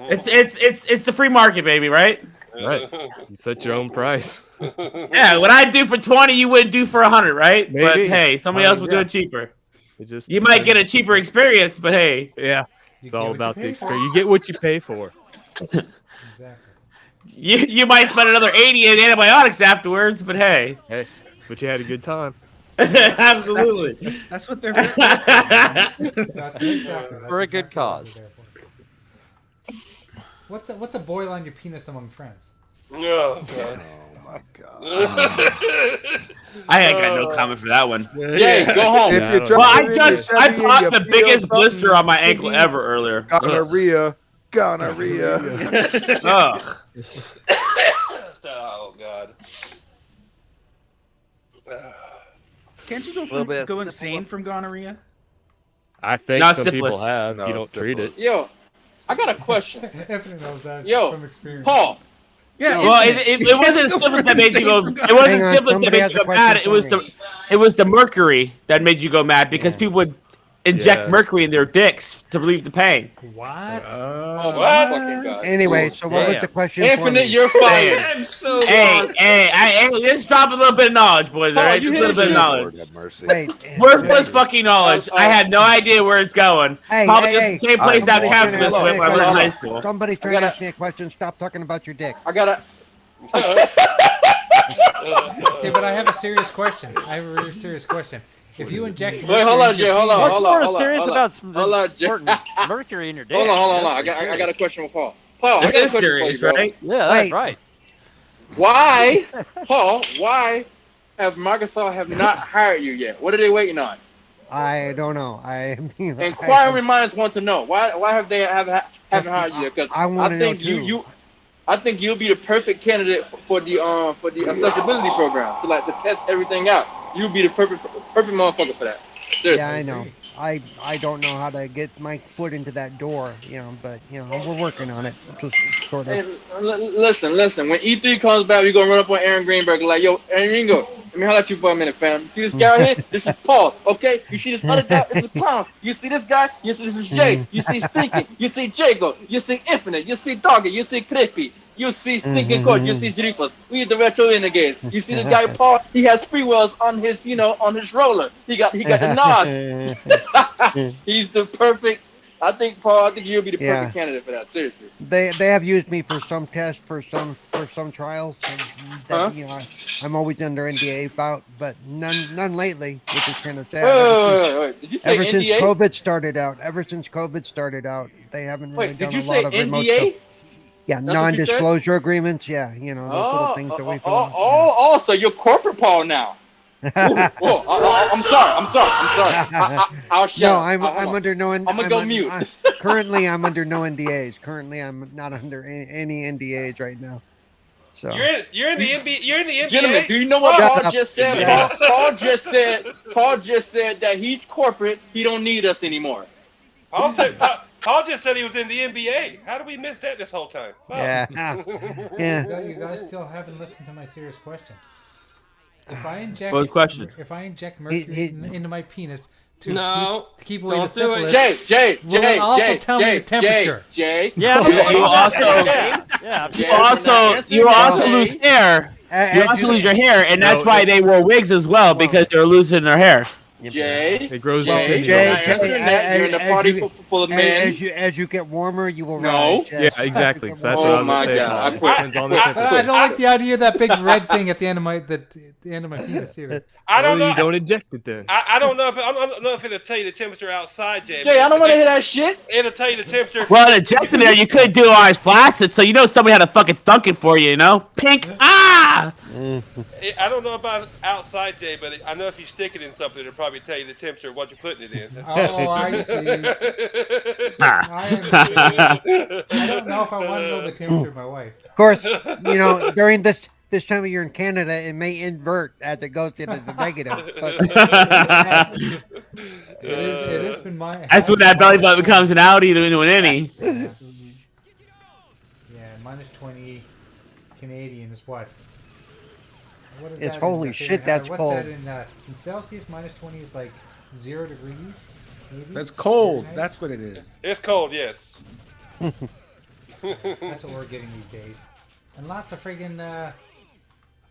It's the free market, baby, right? Right. You set your own price. Yeah, what I do for 20, you wouldn't do for 100, right? Maybe. But hey, somebody else would do it cheaper. It You might get a cheaper experience, but hey. Yeah. It's all about the experience. You get what you pay for. Exactly. You might spend another 80 in antibiotics afterwards, but hey. Hey, but you had a good time. Absolutely. That's what they're For a good cause. What's a boil on your penis among friends? Oh, God. Oh my god. I ain't got no comment for that one. Jay, go home. I popped the biggest blister on my ankle ever earlier. Gonorrhea. Ugh. Oh god. Can't you go insane from gonorrhea? I think Not some syphilis. people have. No, you don't treat it. Yo, I got a question. Infinite knows that Yo, from experience. Paul. Yeah. Well, it wasn't syphilis that made you go. It wasn't syphilis that made you go mad. It was the mercury that made you go mad because people would inject mercury in their dicks to relieve the pain. What? Oh my fucking god. Anyway, so what was the question? Infinite, you're fired. I'm so lost. Hey, let's drop a little bit of knowledge, boys. All right, just a little bit of knowledge. Worthless fucking knowledge. I had no idea where it's going. Probably just the same place that Capitals went when I was in high school. Somebody's trying to ask me a question. Stop talking about your dick. I gotta. Okay, but I have a serious question. I have a really serious question. If you inject Wait, hold on, Jay. Hold on. What's Hold more on, serious hold about on, squirting mercury in your dick? Hold on. I got a question for Paul. Paul, I got a question serious, for you, bro. right? Yeah, that's right. Why, Paul? Why Microsoft have not hired you yet? What are they waiting on? I don't know. Inquiring minds want to know why have they haven't hired you yet? Because I want to know think too. I think you'll be the perfect candidate for the accessibility program to like to test everything out. You'll be the perfect motherfucker for that. Seriously. Yeah, I know. I don't know how to get my foot into that door, but we're working on it. Just sort of. Hey, listen. When E3 comes back, we're gonna run up on Aaron Greenberg like, yo, Aaron Ringo, let me holler at you for a minute, fam. You see this guy right here? This is Paul, okay? You see this other guy? This is Clown. You see this guy? You see this is Jay. You see Stinky. You see Jago. You see Infinite. You see Doggy. You see Creepy. You see Stinking Court. You see Jeepers. We the Retro Renegades. You see this guy Paul? He has free wells on his, on his roller. He got the nods. He's the perfect. I think you'll be the perfect candidate for that. Seriously. They have used me for some tests, for some trials that I'm always under NDA about, but none lately, which is kind of sad. Wait. Did you say ever NDA? since COVID started out, they haven't really done a lot of remote NDA? stuff. Yeah, non-disclosure agreements. Yeah, those little things that we fill out. So you're corporate Paul now. I'm sorry. I'll shut No, up. I'm under no. I'm gonna go mute. Currently, I'm under no NDAs. Currently, I'm not under any NDAs right now. So you're in the NBA. Gentlemen, do you know what Paul just said? Paul just said that he's corporate. He don't need us anymore. Paul just said he was in the NBA. How did we miss that this whole time? Oh. Yeah. You guys still haven't listened to my serious question. If I inject mercury into my penis to keep away the syphilis, will it also tell me the temperature? You also lose hair. You also lose your hair, and that's why they wore wigs as well, because they're losing their hair. It grows up. You're in the party full of men. As you get warmer, you will rise. Yeah, exactly. That's what I was saying. I don't like the idea of that big red thing at the end of my penis either. I don't know. You don't inject it then. I don't know if it'll tell you the temperature outside, Jay. Jay, I don't want to hear that shit. It'll tell you the temperature. Well, injecting there, you could do eyes flaccid, so somebody had to fucking thunk it for you, Pink. Ah! I don't know about outside, Jay, but I know if you stick it in something, it'll probably tell you the temperature of what you're putting it in. Oh, I see. I don't know if I want to know the temperature of my wife. Of course, during this time of year in Canada, it may invert as it goes into the negative. It has been my. That's when that belly button becomes an Audi into an innie. Yeah, minus 20 Canadian is what? What is it's that holy shit, that's what's cold. That in Celsius, minus 20 is like 0 degrees. Maybe? That's cold. That's what it is. It's cold, yes. That's what we're getting these days. And lots of friggin',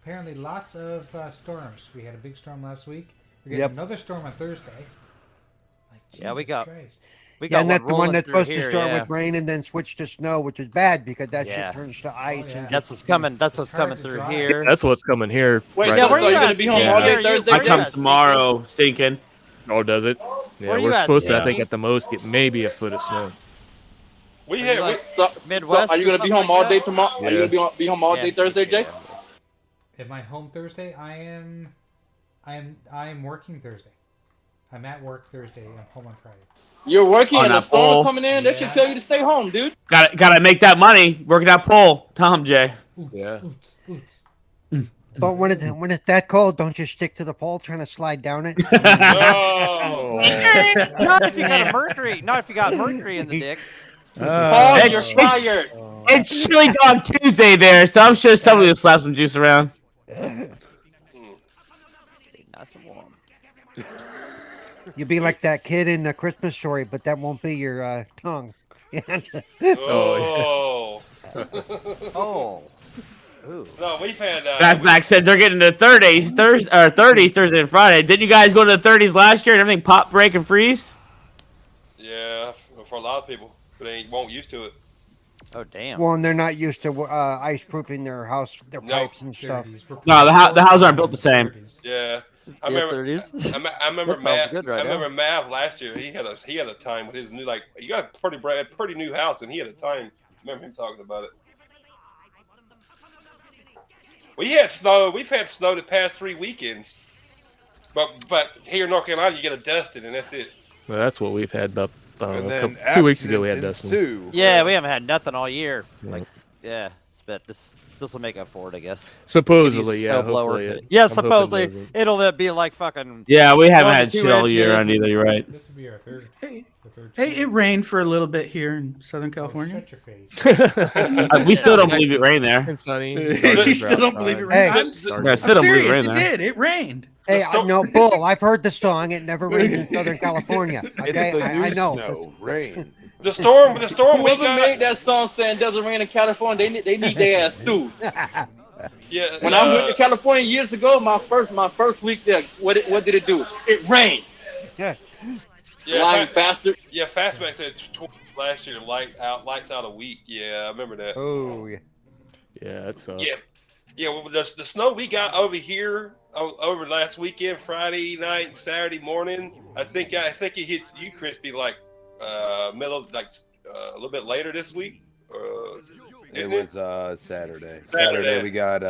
apparently lots of storms. We had a big storm last week. We're getting another storm on Thursday. Yeah, we got Christ. And that's the one that's supposed to start with rain and then switch to snow, which is bad because that shit turns to ice. And that's what's coming. That's what's coming through here. That's what's coming here. Wait, right so you're gonna be home all day Thursday? I come tomorrow, stinking. Oh, does it? Yeah, we're supposed to. I think at the most get maybe a foot of snow. Midwest. Are you gonna be home all day tomorrow? Are you gonna be home all day Thursday, Jay? Am I home Thursday? I am working Thursday. I'm at work Thursday. I'm home on Friday. You're working and the storm's coming in. They should tell you to stay home, dude. Gotta make that money. Working that pole, Tom J. But when it's that cold, don't you stick to the pole trying to slide down it? Not if you got a mercury. Not if you got mercury in the dick. Paul, you're fired. It's Chili Dog Tuesday there, so I'm sure somebody will slap some juice around. Stay nice and warm. You'll be like that kid in the Christmas Story, but that won't be your tongue. Oh. Oh. Ooh. No, we've had. Back said they're getting to 30s Thursday and Friday. Didn't you guys go to the 30s last year and everything pop, break, and freeze? Yeah, for a lot of people, but they won't used to it. Oh damn. Well, and they're not used to ice proofing their house, their pipes and stuff. No, the houses aren't built the same. Yeah, I remember. I remember Mav. I remember Mav last year. He had a time with his new he got a pretty new house, and he had a time. I remember him talking about it. We had snow. We've had snow the past 3 weekends. But here in North Carolina, you get a dusting, and that's it. Well, that's what we've had about And then 2 weeks ago. We had accidents dusting. ensue. Yeah, we haven't had nothing all year. Yeah. Like, yeah, but this will make up for it, I guess. Supposedly, yeah. Snowblower. Hopefully it- Yeah, I'm hoping it supposedly doesn't. it'll be like fucking. Yeah, we haven't 1 to had 2 shit all year inches. on either. You're right. This would be our third. Hey, the third hey, season. it rained for a little bit here in Southern California. Shut your face. We still don't believe it rained there. And sunny. You still don't believe it Hey. rained? I'm Yeah, I still don't believe it serious. rained It there. did. It rained. Hey, no, Bull. I've heard the song. It never rains in Southern California. It's Okay, the new I know. snow, rain. The storm we Whoever got. made that song saying doesn't rain in California, they need their ass sued. Yeah. When I went to California years ago, my first week there, what did it do? It rained. Yeah, Lying bastard. Yeah, Fastback said last year lights out a week. Yeah, I remember that. Oh yeah. Yeah, that sucks. Yeah. Well, the snow we got over here over last weekend, Friday night, and Saturday morning. I think it hit you, Crispy, like middle, like a little bit later this week. It was Saturday. Saturday. We got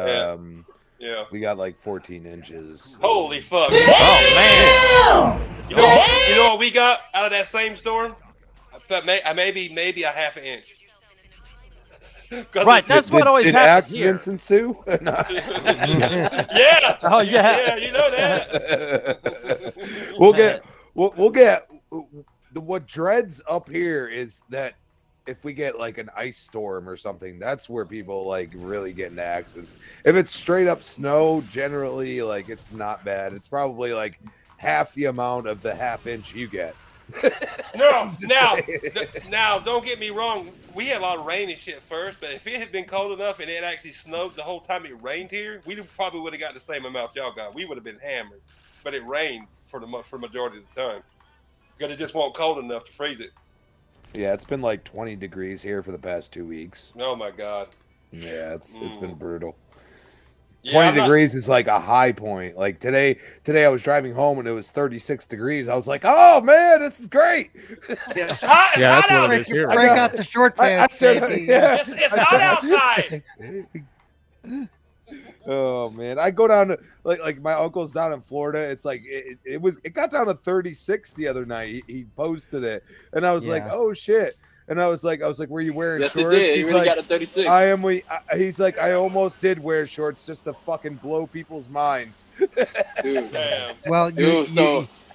Yeah. we got like 14 inches. Holy fuck! Oh man! You know what we got out of that same storm? I thought maybe a half an inch. Right, that's what always Did happens here. accidents ensue? No. Yeah. Oh yeah. Yeah, you know that. We'll get what dreads up here is that if we get like an ice storm or something, that's where people like really get into accidents. If it's straight up snow, generally like it's not bad. It's probably like half the amount of the half inch you get. No, now, don't get me wrong. We had a lot of rain and shit first, but if it had been cold enough and it actually snowed the whole time it rained here, we probably would have got the same amount y'all got. We would have been hammered, but it rained for majority of the time because it just wasn't cold enough to freeze it. Yeah, it's been like 20 degrees here for the past 2 weeks. Oh my god. Yeah, it's been brutal. Yeah, 20 degrees is like a high point. Like today I was driving home and it was 36 degrees. I was like, oh man, this is great. It's hot, Yeah, it's that's hot what out. it is here. Break out the short I pants. said, baby. yeah. It's hot outside. Oh man, I go down to like my uncle's down in Florida. It's like it got down to 36 the other night. He posted it, and I was like, oh shit. And I was like, were you wearing Yes, shorts? it did. He's He really like, got to 36. he's like, I almost did wear shorts just to fucking blow people's minds. Dude. Damn. Well, Dude,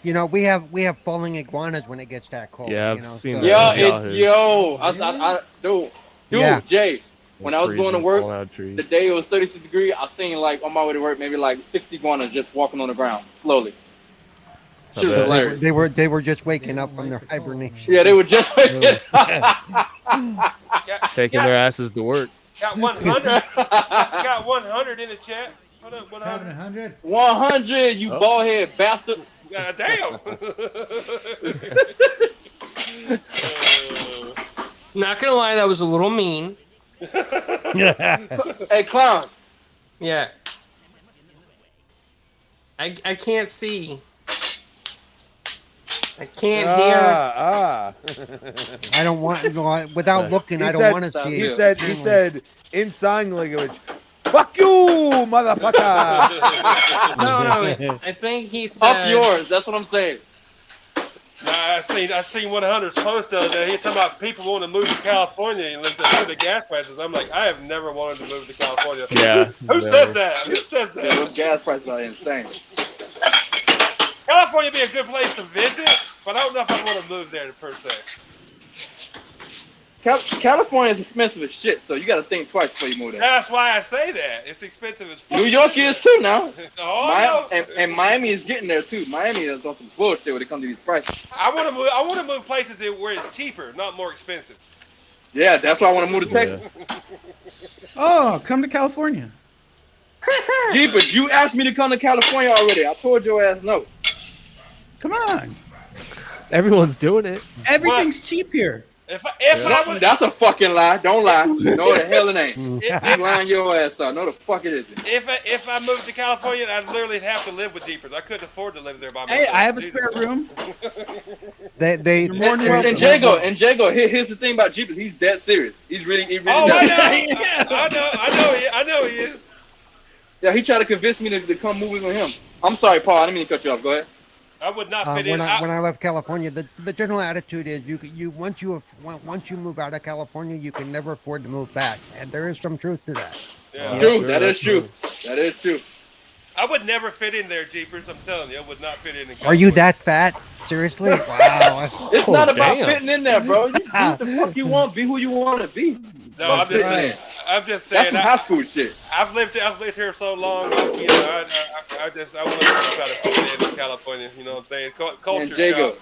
you know, we have falling iguanas when it gets that cold. Yeah, you I've know, seen so- that. Dude, Yeah. Jay, when I was going to work, Fallout trees. the day it was 36 degrees, I seen like on my way to work, maybe like 60 iguanas just walking on the ground slowly. Shit was bet. hilarious. They were just waking up from their hibernation. Yeah, they were just Taking their asses to work. Got 100. Got 100 in the chat. What up? 100. 100, you bald head bastard. God damn. Not gonna lie, that was a little mean. Hey, clown. Yeah. I can't see. I can't hear. I don't want without looking. I don't want to see. He said in sign language, "Fuck you, motherfucker." No. I think he said. Up yours. That's what I'm saying. Nah, I seen 100's post the other day. He talking about people want to move to California and live through the gas prices. I'm like, I have never wanted to move to California. Yeah. Who says that? Who says Yeah, that? those gas prices are insane. California be a good place to visit, but I don't know if I want to move there per se. California is expensive as shit, so you got to think twice before you move there. That's why I say that. It's expensive as fuck. New York is too now. Oh, no. And Miami is getting there too. Miami is on some bullshit when it comes to these prices. I want to move places where it's cheaper, not more expensive. Yeah, that's why I want to move to Texas. Oh, come to California. Jeepers, you asked me to come to California already. I told your ass no. Come on. Everyone's doing it. Everything's cheap here. If I would, That's a fucking lie. Don't lie. No, the hell it ain't. You lying your ass out. No, the fuck it isn't. if I moved to California, I'd literally have to live with Jeepers. I couldn't afford to live there by myself. Hey, I have a spare room. They And Jago, here's the thing about Jeepers. He's dead serious. He really Oh, does. I know he is. Yeah, he tried to convince me to come movie with him. I'm sorry, Paul. I didn't mean to cut you off. Go ahead. I would not fit When in. I left California, the general attitude is once you move out of California, you can never afford to move back, and there is some truth to that. Yeah. True. That is true. That is true. I would never fit in there, Jeepers. I'm telling you, I would not fit in. Are you that fat? Seriously? Wow. It's not about fitting in there, bro. You do what the fuck you want. Be who you want to be. No, I'm just saying. That's some high school shit. I've lived here so long. You know, I want to try to fit in California. You know what I'm saying? Culture shock.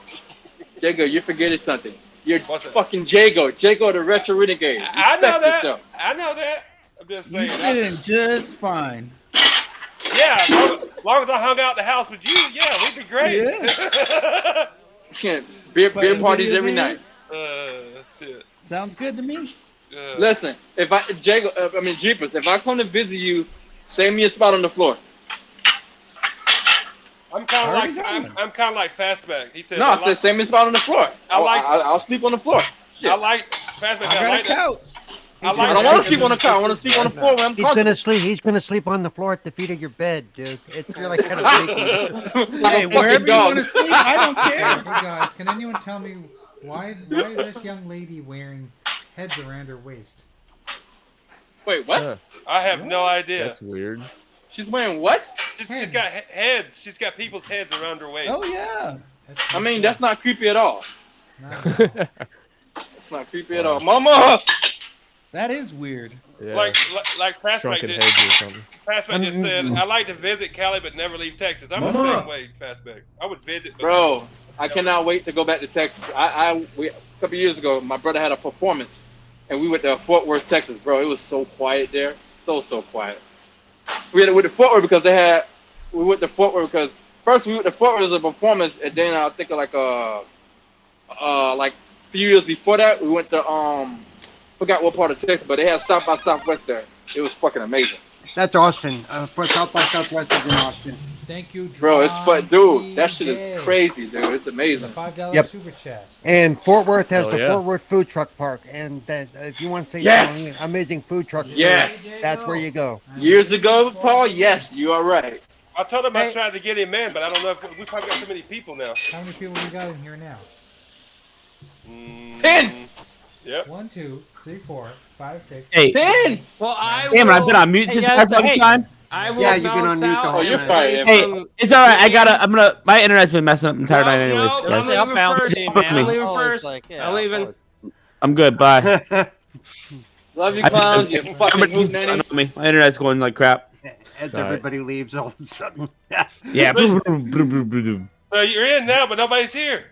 Jago, you're forgetting something. You're fucking Jago the retro renegade. I know that. Yourself. I know that. I'm just saying. You fit in just fine. Yeah, as long as I hung out the house with you, yeah, we'd be great. Yeah. beer parties every night. Shit. Sounds good to me. Listen, Jeepers, if I come to visit you, save me a spot on the floor. I'm kind of like Fastback. He said. No, I said save me a spot on the floor. I'll sleep on the floor. Shit. I like Fastback. I got a couch. I don't want to sleep on the couch. I want to sleep on the floor where I'm comfortable. He's gonna sleep on the floor at the feet of your bed, dude. You're like kind of Hey, wherever you want to sleep, I don't care. Hey guys, can anyone tell me why is this young lady wearing heads around her waist? Wait, what? I have no idea. That's weird. She's wearing what? She's got heads. She's got people's heads around her waist. Oh yeah. I mean, that's not creepy at all. No. It's not creepy at all, Mama. That is weird. Yeah. Like Fastback Shrunken did. heads or something. Fastback just said, "I like to visit Cali, but never leave Texas." I'm the same way, Fastback. I would visit. But Bro, I cannot wait to go back to Texas. A couple years ago, my brother had a performance, and we went to Fort Worth, Texas. Bro, it was so quiet there, so quiet. We went to Fort Worth because we went to Fort Worth because first we went to Fort Worth as a performance, and then I think like a few years before that, we went to forgot what part of Texas, but they had South by Southwest there. It was fucking amazing. That's Austin. For South by Southwest is in Austin. Thank you, bro. It's fun, dude. That shit is crazy, dude. It's amazing. $5 super chat. And Fort Worth has Fort Worth Food Truck Park, and that if you want to see amazing food trucks, that's where you go. Years ago, Paul. Yes, you are right. I told him I tried to get him in, but I don't know if we probably got too many people now. How many people we got in here now? 10. Yep. 1, 2, 3, 4, 5, 6. 10. Well, Damn, I've been on mute since that time. I will bounce you've been out. on mute. You're fine. Hey, it's all right. My internet's been messing up the entire night anyways. No, guys. I'm leaving first. I'm leaving Oh, first. it's like, yeah, I'm leaving. I'm good. Bye. Love you, clowns. You fucking hoot nanny. My internet's going like crap. As everybody leaves all of a sudden. Yeah. You're in now, but nobody's here.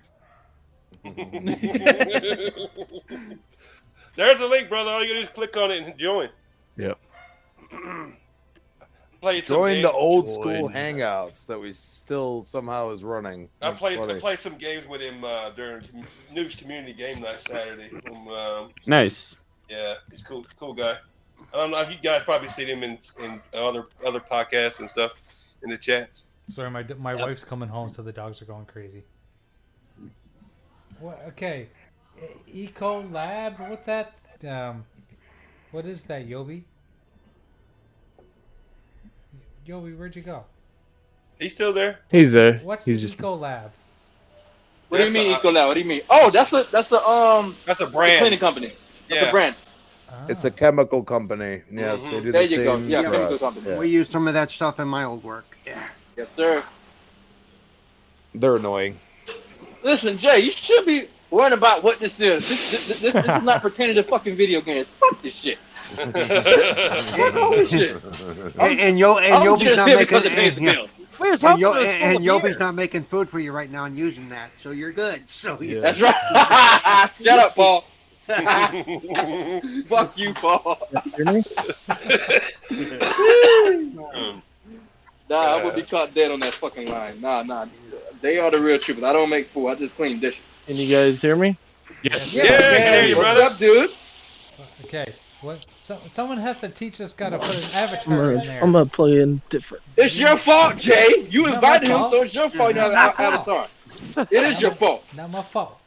There's a link, brother. All you gotta do is click on it and join. Yep. Join the old school hangouts that we still somehow is running. I played some games with him during News Community Game Night Saturday. Nice. Yeah, he's cool guy. I don't know if you guys probably seen him in other podcasts and stuff in the chats. Sorry, my wife's coming home, so the dogs are going crazy. What? Okay, Eco Lab. What's that? What is that, Yobi? Yobi, where'd you go? He's still there. He's there. What's He's the just... Eco Lab? What do you mean Eco Lab? What do you mean? Oh, that's a brand. Cleaning company. That's a brand. It's a chemical company. Yes, they do the same. There you go. Yeah, for chemical us. company. Yeah. We use some of that stuff in my old work. Yeah. Yes, sir. They're annoying. Listen, Jay, you should be worrying about what this is. This is not pertaining to fucking video games. Fuck this shit. Holy shit. And Yobi's not making and Yobi's Yobi's not making food for you right now and using that, so you're good. So that's right. Shut up, Paul. Fuck you, Paul. Nah, I would be caught dead on that fucking line. Nah. They are the real troopers. I don't make food. I just clean dishes. Can you guys hear me? Yes. Yeah, I can hear you, brother. What's up, dude? Okay. What? Someone has to teach us how to put an avatar in there. I'm gonna play in different. It's your fault, Jay. You invited him, fault. so it's your fault. You have an avatar. It is your fault. Not my fault.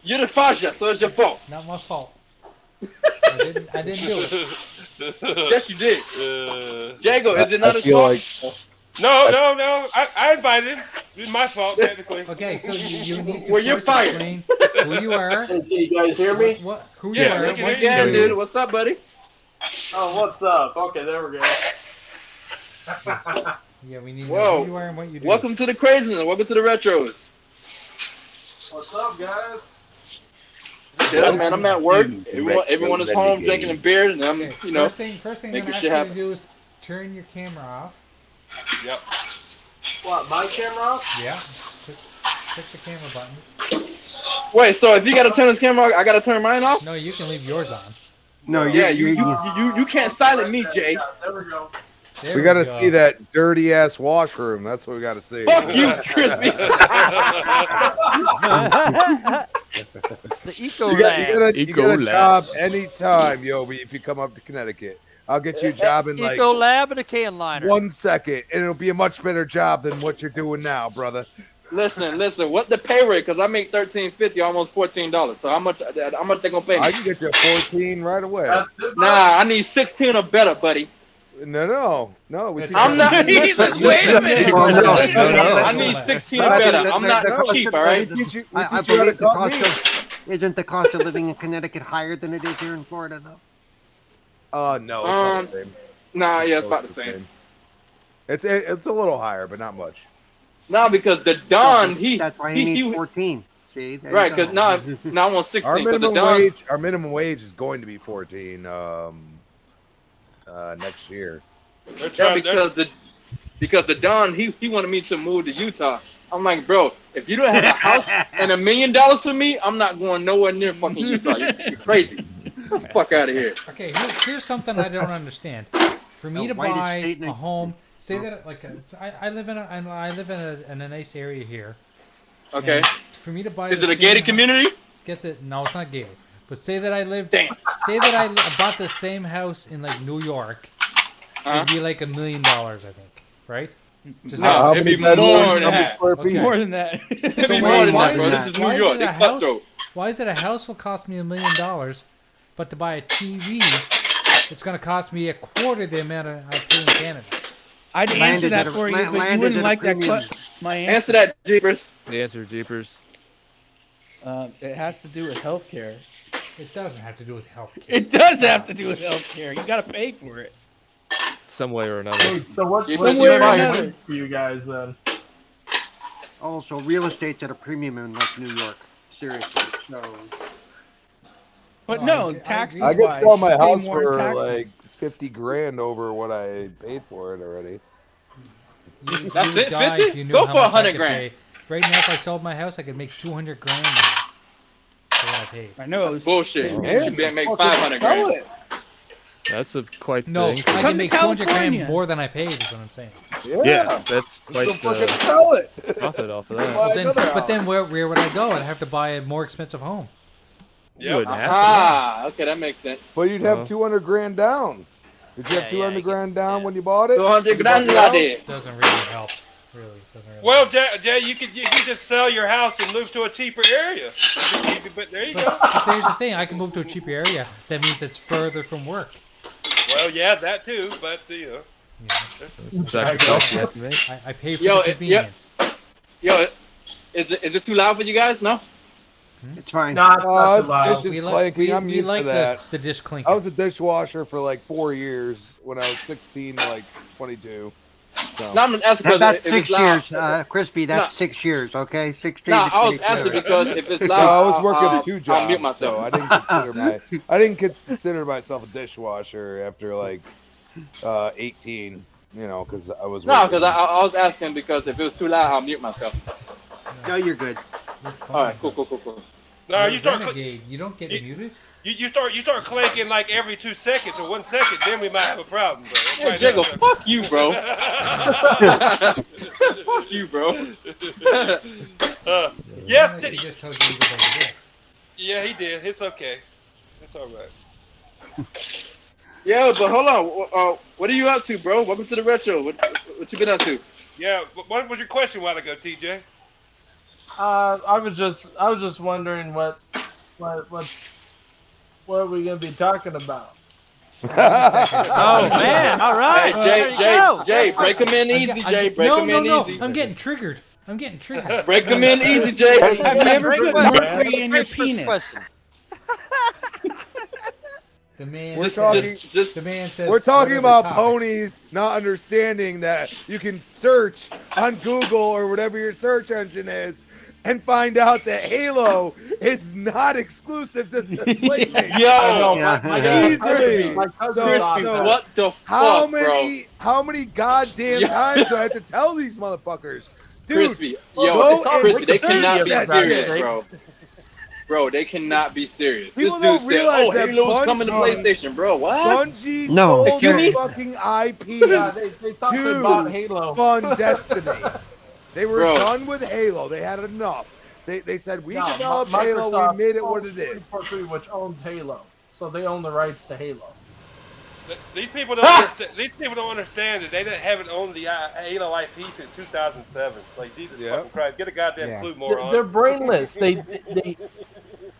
You're the Faja, so it's your fault. Not my fault. I didn't do it. Yes, you did. Jago, is it not I his feel fault? No. I invited him. It's my fault, technically. Okay, so you need to Well, you're first fired. explain who you are. Hey, can you guys hear me? Who Yeah, you we are. can What hear you Yeah, do. dude. What's up, buddy? Oh, what's up? Okay, there we go. Yeah, we need to know Whoa. who you are and what you do. Welcome to the craziness. Welcome to the retros. What's up, guys? Yeah, man, I'm at work. Everyone is home drinking a beer, and I'm, Okay, you know, first thing I'm making gonna ask shit you to happen. do is turn your camera off. Yep. What, my camera off? Yeah. Click the camera button. Wait, so if you gotta turn this camera off, I gotta turn mine off? No, you can leave yours on. No, Yeah, you can't silent me, Jay. Yeah, there we go. There We got to go. see that dirty ass washroom. That's what we got to see. Fuck you, Crispy. The Eco You Lab. get a job anytime, Yobi, if you come up to Connecticut. I'll get you a job in like Eco Lab and a can liner. 1 second, and it'll be a much better job than what you're doing now, brother. Listen. What the pay rate? Because I make $13.50, almost $14. So how much they gonna pay me? I can get you a 14 right away. That's it, bro. Nah, I need 16 or better, buddy. No. We teach I'm you- not. Jesus, wait a minute. I need 16 or better. I'm not cheap, all right? We teach you I how to believe cut meat. isn't the cost of living in Connecticut higher than it is here in Florida, though? No, it's not the same. Nah, yeah, it's about the same. It's a little higher, but not much. No, because the Don, That's why he needs 14. See? There you right? go. Because now I want 16. Our 'cause the minimum Don, wage is going to be 14 next year. yeah, because the Don, he wanted me to move to Utah. I'm like, bro, if you don't have a house and $1 million for me, I'm not going nowhere near fucking Utah. You're crazy. Get the fuck out of here. Okay, here's something I don't understand. For me The to whitest buy state in a the- home, say that like I live in a nice area here. Okay. And for me to buy, Is the it a same gated house- community? No, it's not gated. But say that I lived. Damn. Say that I bought the same house in like New York. It'd be like $1 million, I think, right? Just No, it'd be more than How many that. square feet? Okay. More than that. It'd So be why- more than why that, bro. is This it- is New why York. is it They a house? cutthroat. Why is it a house will cost me $1 million, but to buy a TV, it's going to cost me a quarter the amount I pay in Canada? I'd Land answer is that at a- for you, land but you is wouldn't at a like that. premium. My Answer that, Jeepers. The answer, Jeepers. It has to do with healthcare. It doesn't have to do with health care. It does have to do with healthcare. You got to pay for it. Some way or another. So what's Some the way or price another. for you guys then? Also, real estate's at a premium in like New York. Seriously. So, But No, no, I taxes. I could sell my wise, you pay house more for taxes. like 50 grand over what I paid for it already. You That's would it, die 50? if you knew Go how for much I 100 could grand. pay. Right now, if I sold my house, I could make 200 grand now for what I paid. I know. It's Bullshit. You Man, better make fucking 500 sell grand. it. That's a quite No, the I increase. Come can to make 200 grand California. more than I paid. Is what I'm saying. Yeah. That's So quite fucking the sell it. profit off of Buy that. But then, another but then house. where would I go? I'd have to buy a more expensive home. You Yep. wouldn't have Ah, okay, that makes sense. But you'd have Uh-huh. 200 grand down. Did you Yeah, have 200 yeah, grand down when you bought it? 200 You bought grand, the house? laddie. Doesn't really help. Really doesn't really. Well, help. Jay, you could just sell your house and move to a cheaper area. But there you go. But there's the thing. I can move to a cheaper area. That means it's further from work. Well, yeah, that too. But you know, It's a sacrifice you have to make. I pay for Yo, the convenience. Yo, is it too loud for you guys? No? it's fine. Nah, it's not too it's loud. just clanking. I'm used like to that. the dish clinking. I was a dishwasher for like 4 years when I was 16 to like 22. So. No, I'm asking because That's if 6 it's loud. years, Crispy. That's No. 6 years, okay? 16 No, to I was 22. asking because if it's No, loud, I was working 2 jobs, I'll mute so myself. I didn't consider myself a dishwasher after like 18. You know, because I was. No, working- because I was asking because if it was too loud, I'll mute myself. No, you're good. You're fine. All right, cool. no, You're you a start renegade. You don't get muted. you start clanking like every 2 seconds or 1 second, then we might have a problem. Bro. Yeah, Right Jago, now. fuck you, bro. Fuck you, bro. Yes, He just told you to go like this. yeah, he did. It's okay. It's all right. Yeah, but hold on. What are you up to, bro? Welcome to the retro. What you been up to? Yeah, what was your question a while ago, TJ? I was just wondering what's What are we gonna be talking about? Oh man! All right. Jay, break them in easy, Jay. Break them in easy. I'm getting triggered. Break them in easy, Jay. Have you ever put mercury in your penis? The man We're says, talking. the man says, We're talking what are the about topics? ponies not understanding that you can search on Google or whatever your search engine is and find out that Halo is not exclusive to the PlayStation. Easily. So what the fuck, how bro? many goddamn times do I have to tell these motherfuckers? Dude, Crispy, go Crispy, and they cannot be search that serious, shit. bro. Bro, they cannot be serious. People this dude don't said, realize "Oh, that Halo's coming to Bungie- PlayStation, bro." What? Bungie No. sold their fucking IP Yeah, they thought they bought Halo. to fund Destiny. They were Bro. done with Halo. They had enough. They said, we No, developed Halo, Microsoft we made it what owns it is. 343, which owns Halo, so they own the rights to Halo. These people don't understand. These people don't understand that they haven't owned the Halo IP since 2007. Like Jesus fucking Christ, get a goddamn clue, moron. They're brainless.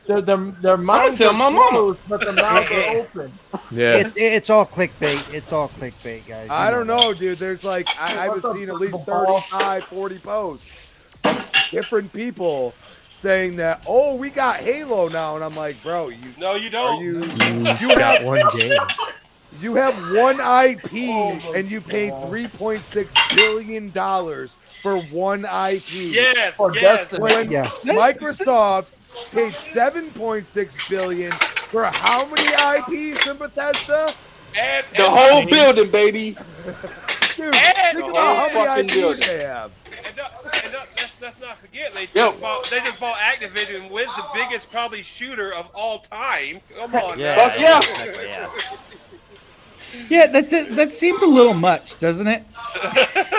Their minds tell are my mama. closed, but their mouths are open. Yeah. It's all clickbait. It's all clickbait, guys. I don't know, dude. There's like, I haven't seen at least 35, 40 posts of different people saying that, oh, we got Halo now. And I'm like, bro, No, you don't. you Got one game. You have one IP and you paid $3.6 billion for one IP. Yes, For yes. Destiny. When Yeah. Microsoft paid $7.6 billion for how many IPs from Bethesda? And, The whole building, baby. Dude, And think the about how whole many fucking IPs building. they have. let's not forget they Yo. just bought Activision with the biggest probably shooter of all time. Come on, Yeah. Fuck yeah. Exactly, yeah. Yeah, that seems a little much, doesn't it?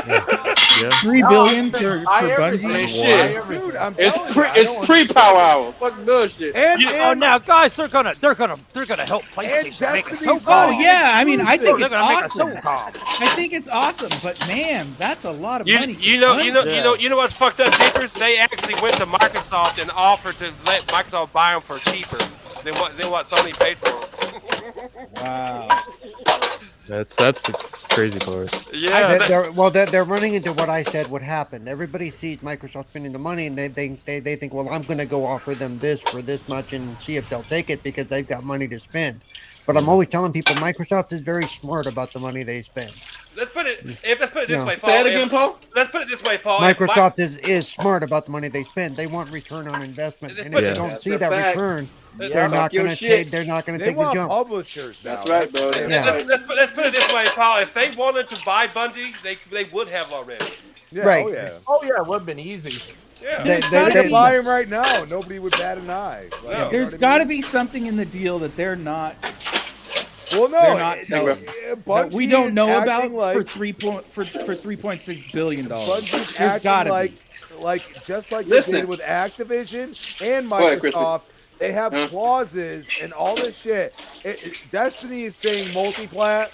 Yeah. $3 billion for everything. Bungie. Shit. Dude, I'm It's telling you, I don't it's pre-power hour. Fuck bullshit. And, Oh, now guys, they're gonna help PlayStation make it so Destiny's Oh calm. yeah, I mean, I think They're it's gonna make it awesome. so calm. I think it's awesome, but man, that's a lot of money. You know what's fucked up, Jeepers? They actually went to Microsoft and offered to let Microsoft buy them for cheaper than what Sony paid for them. Wow. That's the crazy part. Yeah. They're running into what I said would happen. Everybody sees Microsoft spending the money, and they think, well, I'm going to go offer them this for this much and see if they'll take it because they've got money to spend. But I'm always telling people Microsoft is very smart about the money they spend. Let's put it this way, Paul. Say it again, Paul. Let's put it this way, Paul. Microsoft is smart about the money they spend. They want return on investment, and if Yeah. they don't That's see a that fact. return, Yeah, they're not talk your going to shit. take. They're not going to they take the want jump. publishers now. That's right, bro. Yeah. Let's put it this way, Paul. If they wanted to buy Bungie, they would have already. Yeah, Right. Oh, yeah. Oh yeah, it would have been easy. Yeah. They- They could buy him right now. Nobody would bat an eye. Like, No. you know There's what I got to mean? be something in the deal that they're not Well, no, they're not telling you. that Bungie we don't is know about acting like, for $3.6 billion. Bungee's There's got acting to be. like just like Listen. they did with Activision and Go ahead, Christian. Microsoft. They have clauses and all this shit. Destiny is staying multi-plat.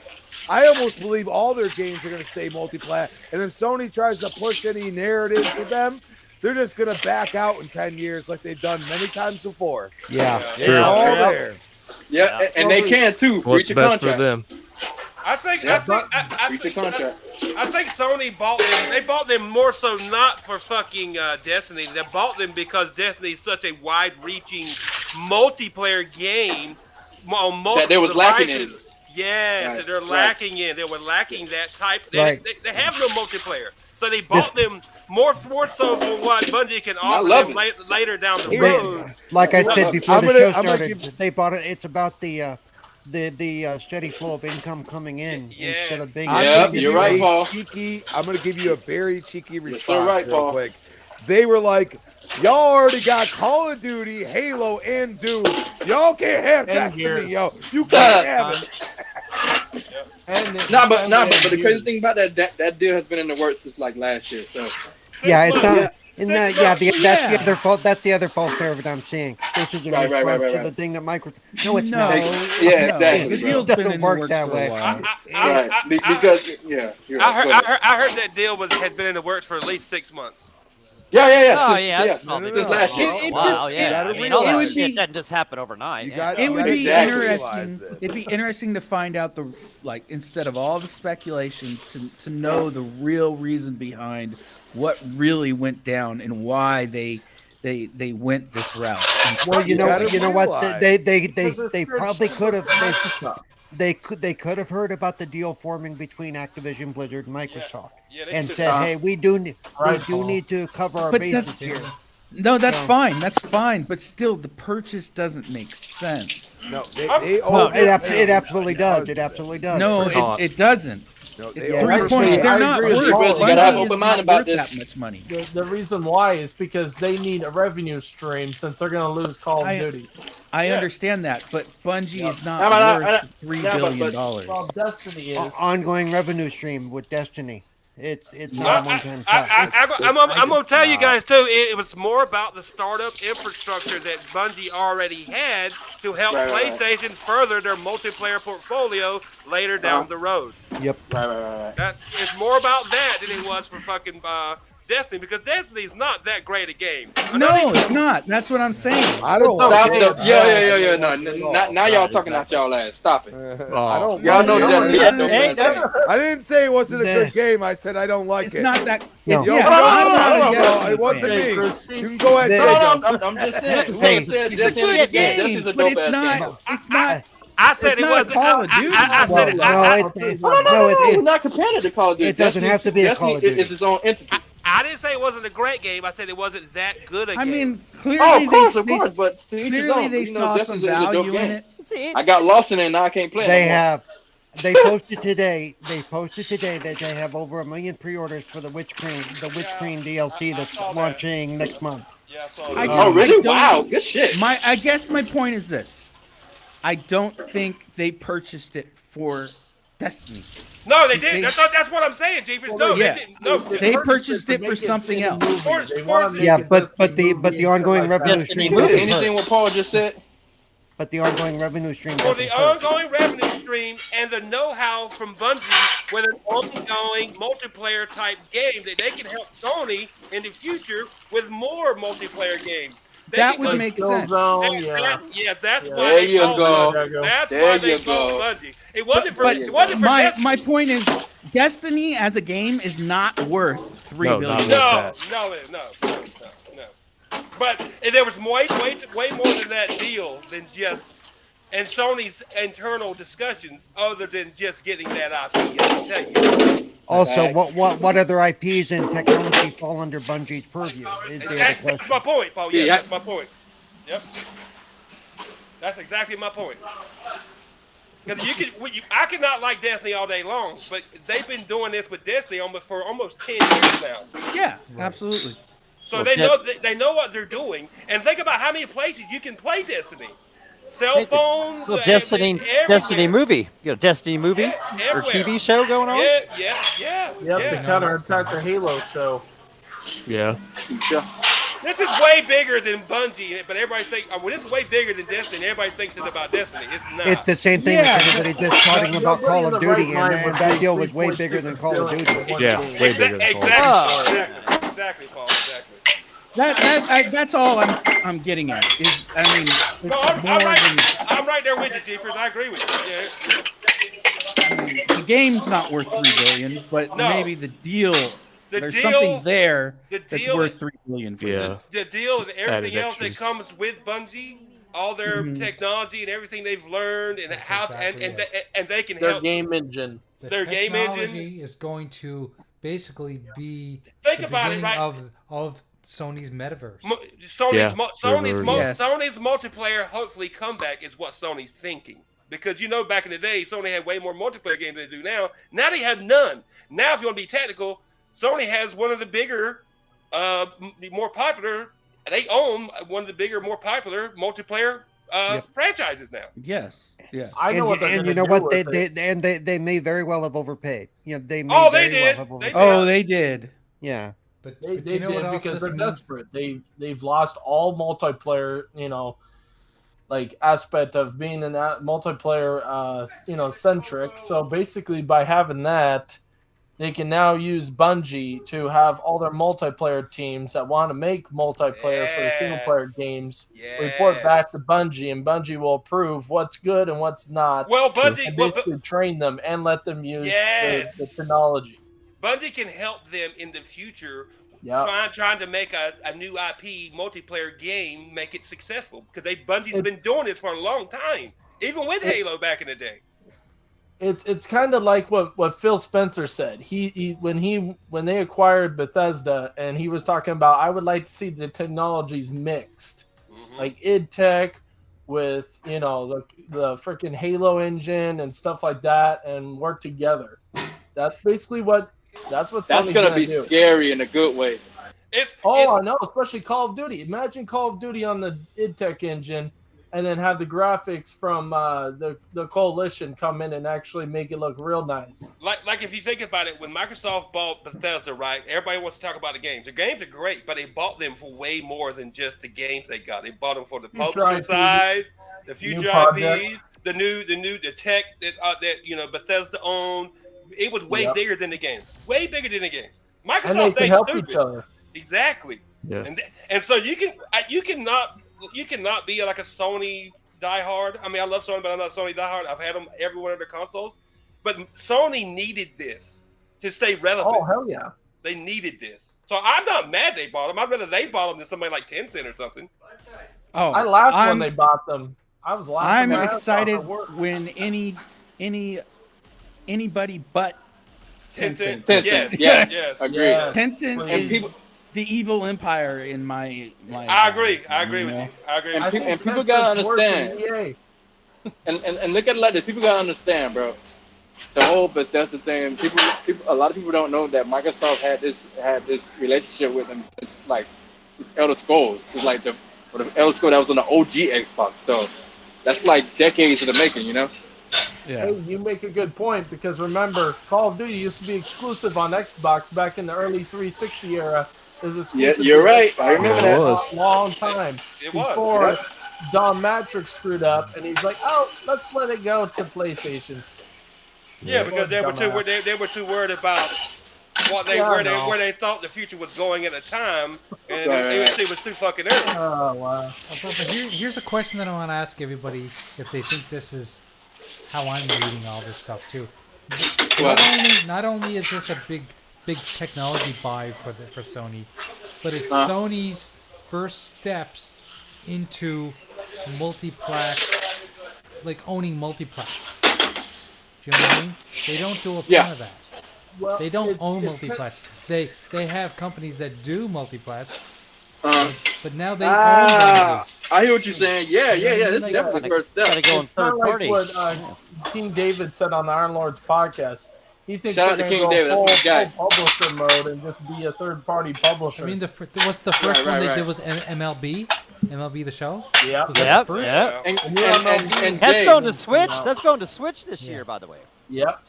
I almost believe all their games are going to stay multi-plat. And if Sony tries to push any narratives with them, they're just going to back out in 10 years like they've done many times before. Yeah. It's True. all Yeah. there. Yeah, and they can too. What's Breach of best for contract. them? I think Breach of contract. I think Sony bought them. They bought them more so not for fucking Destiny. They bought them because Destiny is such a wide-reaching multiplayer game on multiple That they was lacking in. devices. Yes, Right, that they're right. lacking in. They were lacking that type. Right. They have no multiplayer, so they bought them more so for what Bungie can offer love them it. later down the They- road. like I said before I'm the gonna- show I'm gonna started, they bought it. It's about the steady flow of income coming in instead of being. I'm Yeah, gonna give you're you right, a Paul. I'm going to give you a very cheeky Yes, response sir, right, real Paul. quick. They were like, y'all already got Call of Duty, Halo, and Doom. Y'all can't have And Destiny, Gears. yo. You can't have it. But the crazy thing about that deal has been in the works since like last year. So Yeah, it's not. Yeah. That's the other fault. That's the other false narrative I'm seeing. This is a Right, response right, to right. the thing that Microsoft. No, it's No, not. Yeah, exactly, The bro. deal's It been doesn't in the work works that for way. a while. because yeah, you're right. Go ahead. I heard that deal had been in the works for at least 6 months. Yeah. Oh yeah, that's probably Since last year. Wow, yeah. I mean, all that shit doesn't just happen overnight. It would be Exactly. interesting. It'd be interesting to find out instead of all the speculation, to know the real reason behind what really went down and why they went this route. Well, you know what? They probably could have. They could have heard about the deal forming between Activision Blizzard and Microsoft, and said, "Hey, we do need to cover our bases here." No, that's fine. That's fine. But still, the purchase doesn't make sense. No, it absolutely does. It absolutely does. No, it doesn't. No, They're not worth. You gotta have open mind about this. That much money. The reason why is because they need a revenue stream since they're going to lose Call of Duty. I understand that, but Bungie is not worth $3 billion. Well, Destiny is. Ongoing revenue stream with Destiny. It's not a one-time shot. I'm going to tell you guys too. It was more about the startup infrastructure that Bungie already had to help PlayStation further their multiplayer portfolio later down the road. Yep. That it's more about that than it was for fucking Destiny, because Destiny's not that great a game. No, it's not. That's what I'm saying. I don't. Yeah. No, now y'all talking out y'all ass. Stop it. I don't. Y'all know I didn't say it wasn't a good game. I said I don't like it. It's not that. No. It wasn't me. You can go ahead. I'm just saying. It's a good game, but it's not. It's not. I said it wasn't Call of Duty. I said it. No, we're not comparing it to Call of Duty. It doesn't have to be a Call of Duty. It's its own entity. I didn't say it wasn't a great game. I said it wasn't that good a game. I mean, clearly, of course, but to each his clearly own. they saw some value in it. I got lost in it and now I can't play it. They have. They posted today. That they have over 1 million pre-orders for the Witch Queen DLC that's launching next month. Yeah, oh, really? Wow, good shit. I guess my point is this: I don't think they purchased it for Destiny. No, they didn't. That's what I'm saying, Jeepers. No, yeah. they didn't. No, they purchased it for something else. But the ongoing revenue stream. Anything what Paul just said. But the ongoing revenue stream. For the ongoing revenue stream and the know-how from Bungie with an ongoing multiplayer type game that they can help Sony in the future with more multiplayer games. That would make sense. That's why there you go. That's why they called Bungie. It wasn't for my point is, Destiny as a game is not worth $3 billion. No. But there was way more than that deal than just, and Sony's internal discussions other than just getting that IP. I can tell you. Also, what other IPs and technology fall under Bungie's purview? That's my point, Paul. Yeah, that's my point. Yep. That's exactly my point. Because I cannot like Destiny all day long, but they've been doing this with Destiny for almost 10 years now. Yeah, absolutely. So they know what they're doing, and think about how many places you can play Destiny. Cell phones. Well, Destiny movie. Destiny movie or TV show going on. Yeah. The Counter-Attack the Halo show. Yeah. This is way bigger than Bungie, but everybody thinks, this is way bigger than Destiny. Everybody thinks it's about Destiny. It's not. It's the same thing as everybody just talking about Call of Duty, and that deal was way bigger than Call of Duty. Yeah, way bigger than Call of Duty. Exactly, Paul. Exactly. That's all I'm getting at. Is I'm right there with you, Jeepers. I agree with you. Yeah. The game's not worth $3 billion, but maybe the deal. There's something there that's worth $3 billion. The deal and everything else that comes with Bungie, all their technology and everything they've learned, and and they can help. Their game engine. Their game engine is going to basically be the beginning of Sony's metaverse. Sony's multiplayer hopefully comeback is what Sony's thinking. Because back in the day, Sony had way more multiplayer games than they do now. Now they have none. Now, if you want to be technical, Sony has one of the bigger, more popular. They own one of the bigger, more popular multiplayer franchises now. Yes. I know and you know what? They may very well have overpaid. They did. Yeah. But they did because they're desperate. They've lost all multiplayer, aspect of being in that multiplayer, centric. So basically, by having that, they can now use Bungie to have all their multiplayer teams that want to make multiplayer for the single player games report back to Bungie, and Bungie will approve what's good and what's not. Well, Bungie and basically train them and let them use the technology. Bungie can help them in the future. Yep. Trying to make a new IP multiplayer game, make it successful, because Bungie's been doing it for a long time, even with Halo back in the day. It's kind of like what Phil Spencer said. When they acquired Bethesda, and he was talking about, I would like to see the technologies mixed, like id Tech with the freaking Halo engine and stuff like that, and work together. That's basically that's gonna be scary in a good way. I know, especially Call of Duty. Imagine Call of Duty on the id Tech engine, and then have the graphics from the Coalition come in and actually make it look real nice. Like if you think about it, when Microsoft bought Bethesda, right? Everybody wants to talk about the games. The games are great, but they bought them for way more than just the games they got. They bought them for the publishing side, the future IPs, the tech that Bethesda owned. It was way bigger than the games. Way bigger than the games. Microsoft and they can help each other. Exactly. Yeah. And so you cannot be like a Sony diehard. I mean, I love Sony, but I'm not a Sony diehard. I've had them every one of their consoles. But Sony needed this to stay relevant. Oh, hell yeah. They needed this. So I'm not mad they bought them. I'd rather they bought them than somebody like Tencent or something. Oh, I laughed when they bought them. I was laughing. I'm excited when anybody but Tencent. Yes. Agreed. Tencent is the evil empire in my I agree with you. I agree with you. And people gotta understand. And look at it like this. People gotta understand, bro. The whole Bethesda thing. A lot of people don't know that Microsoft had this relationship with them since Elder Scrolls. It's like the Elder Scrolls that was on the OG Xbox. So that's like decades in the making, Yeah. Hey, you make a good point, because remember, Call of Duty used to be exclusive on Xbox back in the early 360 era. Yeah, you're right. I remember that. A long time before Don Matrix screwed up, and he's like, "Oh, let's let it go to PlayStation." Yeah, because they were too worried about where they thought the future was going at the time, and it was too fucking early. Oh wow! But here's a question that I want to ask everybody, if they think this is how I'm reading all this stuff too. Not only is this a big technology buy for Sony, but it's Sony's first steps into multiplat, like owning multiplats. Do you know what I mean? They don't do a ton of that. Well, they don't own multiplats. They have companies that do multiplats, but now they own them. I hear what you're saying. Yeah. This is definitely the first step. Gotta go in third party. Like what King David said on the Iron Lords podcast. He thinks Shout out they're to going King to David. That's my guy. full publisher mode and just be a third-party publisher. I mean, what's the first one they did was MLB? MLB the Show? Yeah. Was that the first? And that's Jay, going to Switch. That's going to Switch this year, by the way. Yep.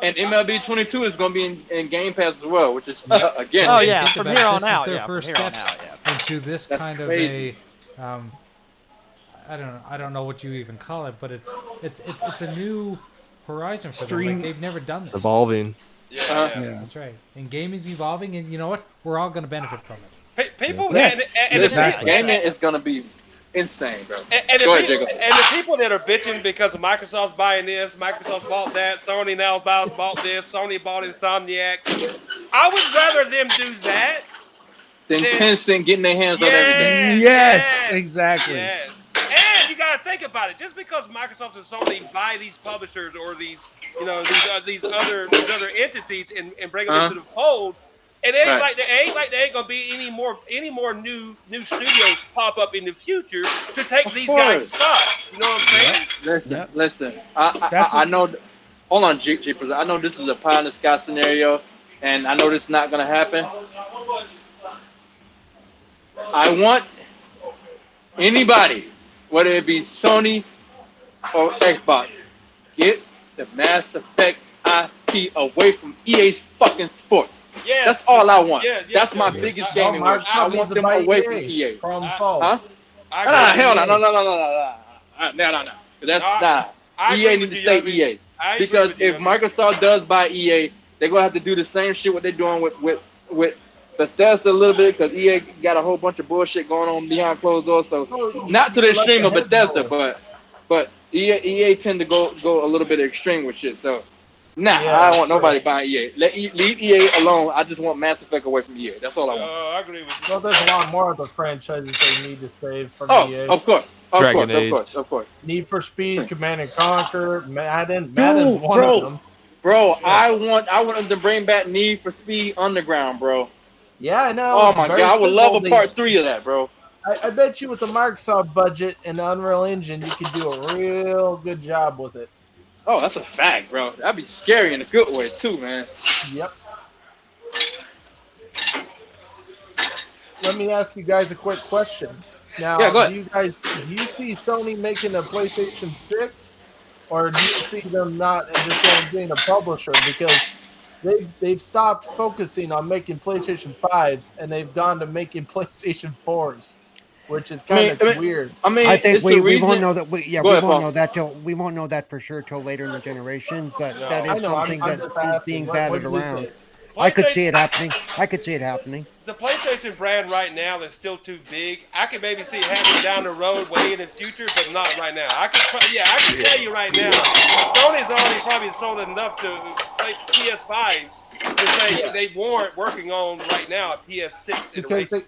And MLB 22 is going to be in Game Pass as well, which is again. Oh yeah, from here on out. This is their first steps into this kind of crazy. I don't know what you even call it, but it's a new horizon for them. Like, they've never done this. Evolving. Yeah. That's right. And gaming's evolving, and you know what? We're all going to benefit from it. People, gaming is going to be insane, bro. Go ahead, Jacob. And the people that are bitching because Microsoft's buying this, Microsoft bought that, Sony now bought this, Sony bought Insomniac. I would rather them do that than Tencent getting their hands on everything. Yes, exactly. Yes. And you gotta think about it. Just because Microsoft and Sony buy these publishers or these other entities and bring them into the fold, it ain't like there ain't gonna be any more new studios pop up in the future to take these guys' spots. You know what I'm saying? Listen. I know. Hold on, Jeepers. I know this is a pie in the sky scenario, and I know this is not gonna happen. I want anybody, whether it be Sony or Xbox, get the Mass Effect IP away from EA's fucking sports. Yes. That's all I want. That's my yes. biggest gaming wish. I want them away from EA. Huh? Hell no. No. That's not. EA need to stay EA. Because if Microsoft does buy EA, they're gonna have to do the same shit what they're doing with Bethesda a little bit, because EA got a whole bunch of bullshit going on behind closed doors. So not to the extreme of Bethesda, but EA tend to go a little bit extreme with shit. So I don't want nobody buying EA. Leave EA alone. I just want Mass Effect away from EA. That's all I want. I agree with you. Well, there's a lot more of the franchises they need to save from EA. Of course. Of course. Need for Speed, Command and Conquer, Madden's one of them. Bro, I want them to bring back Need for Speed Underground, bro. Yeah, I know. Oh my god, I would love a part 3 of that, bro. I bet you with the Microsoft budget and the Unreal Engine, you could do a real good job with it. Oh, that's a fact, bro. That'd be scary in a good way too, man. Yep. Let me ask you guys a quick question. Now, go ahead. do you see Sony making a PlayStation 6, or do you see them not and just going being a publisher, because they've stopped focusing on making PlayStation 5s and they've gone to making PlayStation 4s, which is kind of weird. I think we won't know that. We won't know that we won't know that for sure till later in the generation. But that is something that is being batted around. I could see it happening. The PlayStation brand right now is still too big. I could maybe see it happening down the road, way in the future, but not right now. I can tell you right now, Sony's already probably sold enough to play PS5s to say they weren't working on right now a PS6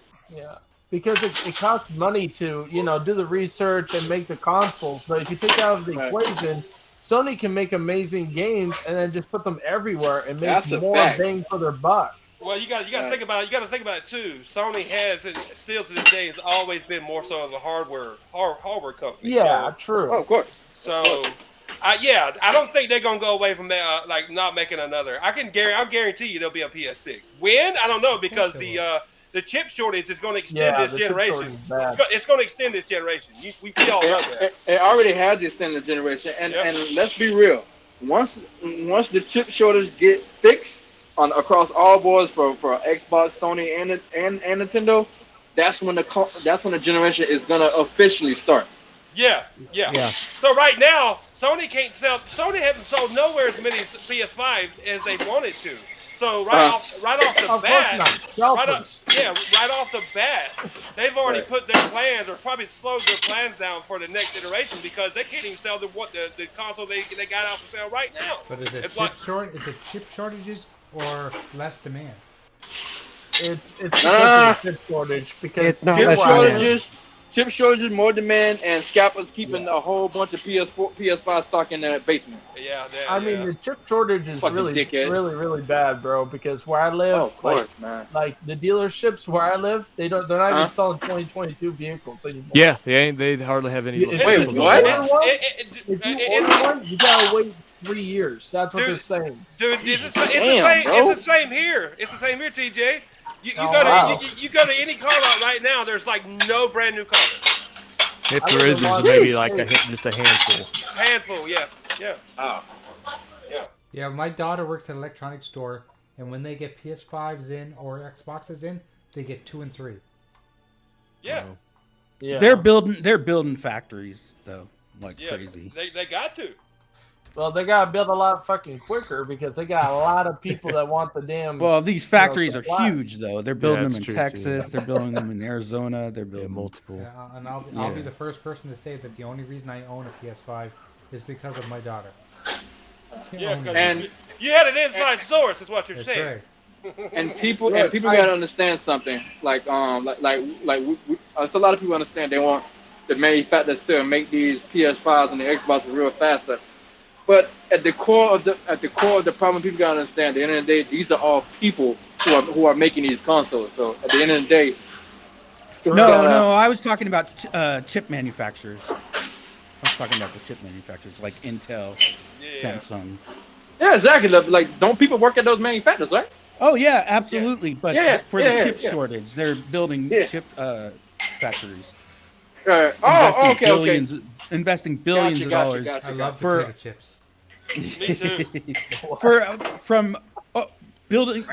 because it costs money to do the research and make the consoles. But if you take out of the equation, Sony can make amazing games and then just put them everywhere and make more bang for their buck. Well, you got to think about it. You got to think about it too. Sony has, and still to this day, has always been more so of a hardware company. Yeah, true. Oh, of course. So, I don't think they're gonna go away from that. Like not making another. I'll guarantee you there'll be a PS6. When? I don't know, because the chip shortage is going to extend this generation. It's going to extend this generation. We all know that. It already has extended generation, and let's be real. Once the chip shortage get fixed across all boards for Xbox, Sony, and Nintendo, that's when the generation is going to officially start. Yeah. So right now, Sony hasn't sold nowhere as many PS5s as they wanted to. So right off the bat, they've already put their plans, or probably slowed their plans down for the next iteration, because they can't even sell the console they got out for sale right now. But is it chip shortages or less demand? It's because of chip shortage, because it's not less demand. Chip shortages, more demand, and scalpers keeping a whole bunch of PS5 stock in their basement. I mean, the chip shortage is really bad, bro. Because where I live, like the dealerships where I live, they're not even selling 2022 vehicles anymore. Yeah, they hardly have any. Wait, what? If you order one, you gotta wait 3 years. That's what they're saying. Dude, it's the same here. It's the same here, TJ. You go to any car lot right now, there's like no brand new car. If there is, it's maybe like just a handful. Yeah. Oh. Yeah, my daughter works at an electronics store, and when they get PS5s in or Xboxes in, they get 2 and 3. Yeah. Yeah. They're building factories though, crazy. They got to. Well, they gotta build a lot fucking quicker, because they got a lot of people that want the damn. Well, these factories are huge, though. They're building them in Texas. They're building them in Arizona. They're building multiple. Yeah, and I'll be the first person to say that the only reason I own a PS5 is because of my daughter. And you had an inside source, is what you're saying. Right. And people gotta understand something. It's a lot of people understand they want the manufacturers to make these PS5s and the Xboxes real faster. But at the core of the problem, people gotta understand. At the end of the day, these are all people who are making these consoles. So at the end of the day, no, I was talking about chip manufacturers. I was talking about the chip manufacturers like Intel, Samsung. Yeah, exactly. Like, don't people work at those manufacturers, right? Oh yeah, absolutely. But for the chip shortage, they're building chip factories. Investing billions of dollars I love potato chips. Me too.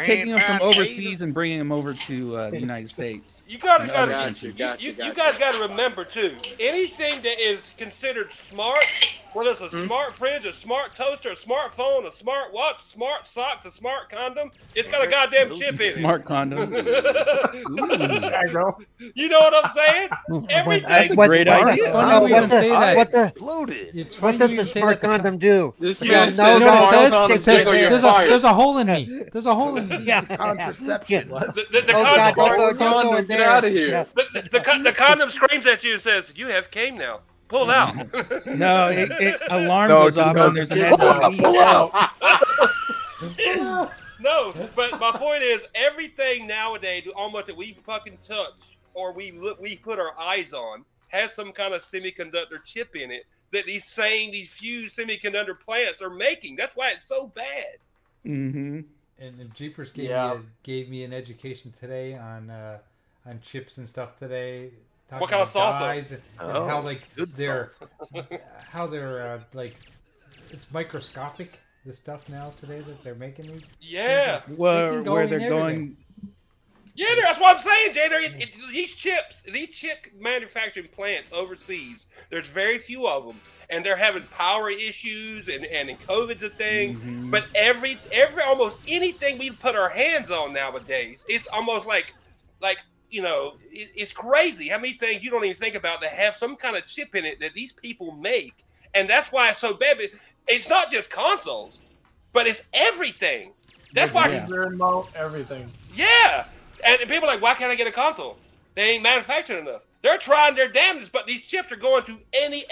Taking them from overseas and bringing them over to the United States. You guys got to remember too. Anything that is considered smart Whether it's a smart fridge, a smart toaster, a smartphone, a smart watch, smart socks, a smart condom, it's got a goddamn chip in it. Smart condom. You know what I'm saying? Everything. That's a great idea. Funny you even say that. What does the smart condom do? This You man know said what it smart says? It says condom, you're there's fired. a hole in me. There's a hole in me. Yeah. Contraception. The Oh God, don't go in Get there. out of here. Yeah. the condom screams at you and says, "You have came now. Pull out." No, it alarm No, it goes just off goes, when there's an "Pull out, SOS. pull out." No, but my point is, everything nowadays, almost that we fucking touch or we put our eyes on, has some kind of semiconductor chip in it that these few semiconductor plants are making. That's why it's so bad. Mm-hmm. And Jeepers Yeah. gave me an education today on chips and stuff today. What kind of salsa? Dyes and Oh, how like good they're salsa. how they're like it's microscopic, the stuff now today that they're making these. Yeah. Where go where in they're everything. going. Yeah, that's what I'm saying, Jay. These chip manufacturing plants overseas, there's very few of them, and they're having power issues, and COVID's a thing. Mhm. But every almost anything we put our hands on nowadays, it's almost like it's crazy how many things you don't even think about that have some kind of chip in it that these people make, and that's why it's so bad. But it's not just consoles, but it's everything. That's why. Yeah. Remote, everything. Yeah. And people are like, why can't I get a console? They ain't manufacturing enough. They're trying their damnedest, but these chips are going to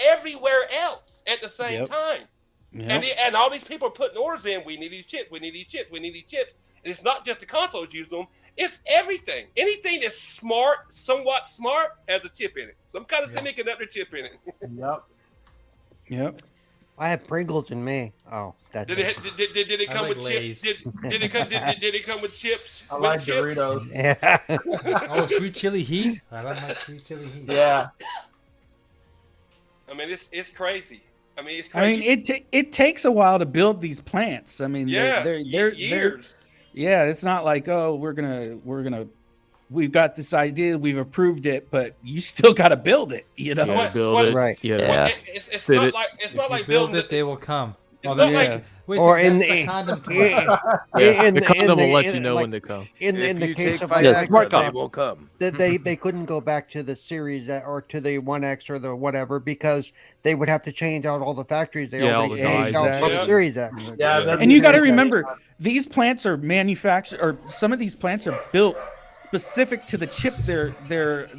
everywhere else at the same Yep. time. Yep. And all these people are putting orders in. We need these chips. We need these chips. We need these chips. And it's not just the consoles use them. It's everything. Anything that's smart, somewhat smart, has a chip in it. Some kind of semiconductor chip in it. Yep. Yep. I have Pringles in May. Oh, that's Did it come like with Lay's. chips? Did it come with chips? I With like chips? Doritos. yeah. Oh, sweet chili heat. I love my sweet chili heat. Yeah. I mean, it's crazy. I mean, it's I crazy. mean, it takes a while to build these plants. I mean, Yeah, they're years. yeah, it's not like, oh, we've got this idea, we've approved it, but you still got to build it. You know, What- Build what- it. Right. Yeah. Well, it's Fit not it. like it's If not you like build building it, they will come. It's Oh, not that's like wait, Or that's in the the- condom In The condom will let in you know like, when they come. In If the you case take of Viagra, like, smart they condom. will come. that they couldn't go back to the series or to the 1X or the whatever because they would have to change out all the factories they Yeah, all already the changed dyes. out for Yeah. the Series X. Yeah. Yeah. and you got to remember, these plants are manufactured, or some of these plants are built specific to the chip that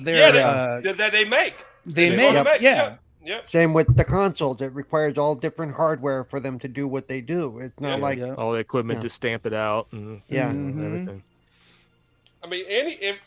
they make. they They make. wanna make, Yeah. Yep. Same with the consoles. It requires all different hardware for them to do what they do. It's not like Yeah. All the equipment Yeah. to stamp it out and Yeah. everything. I mean, if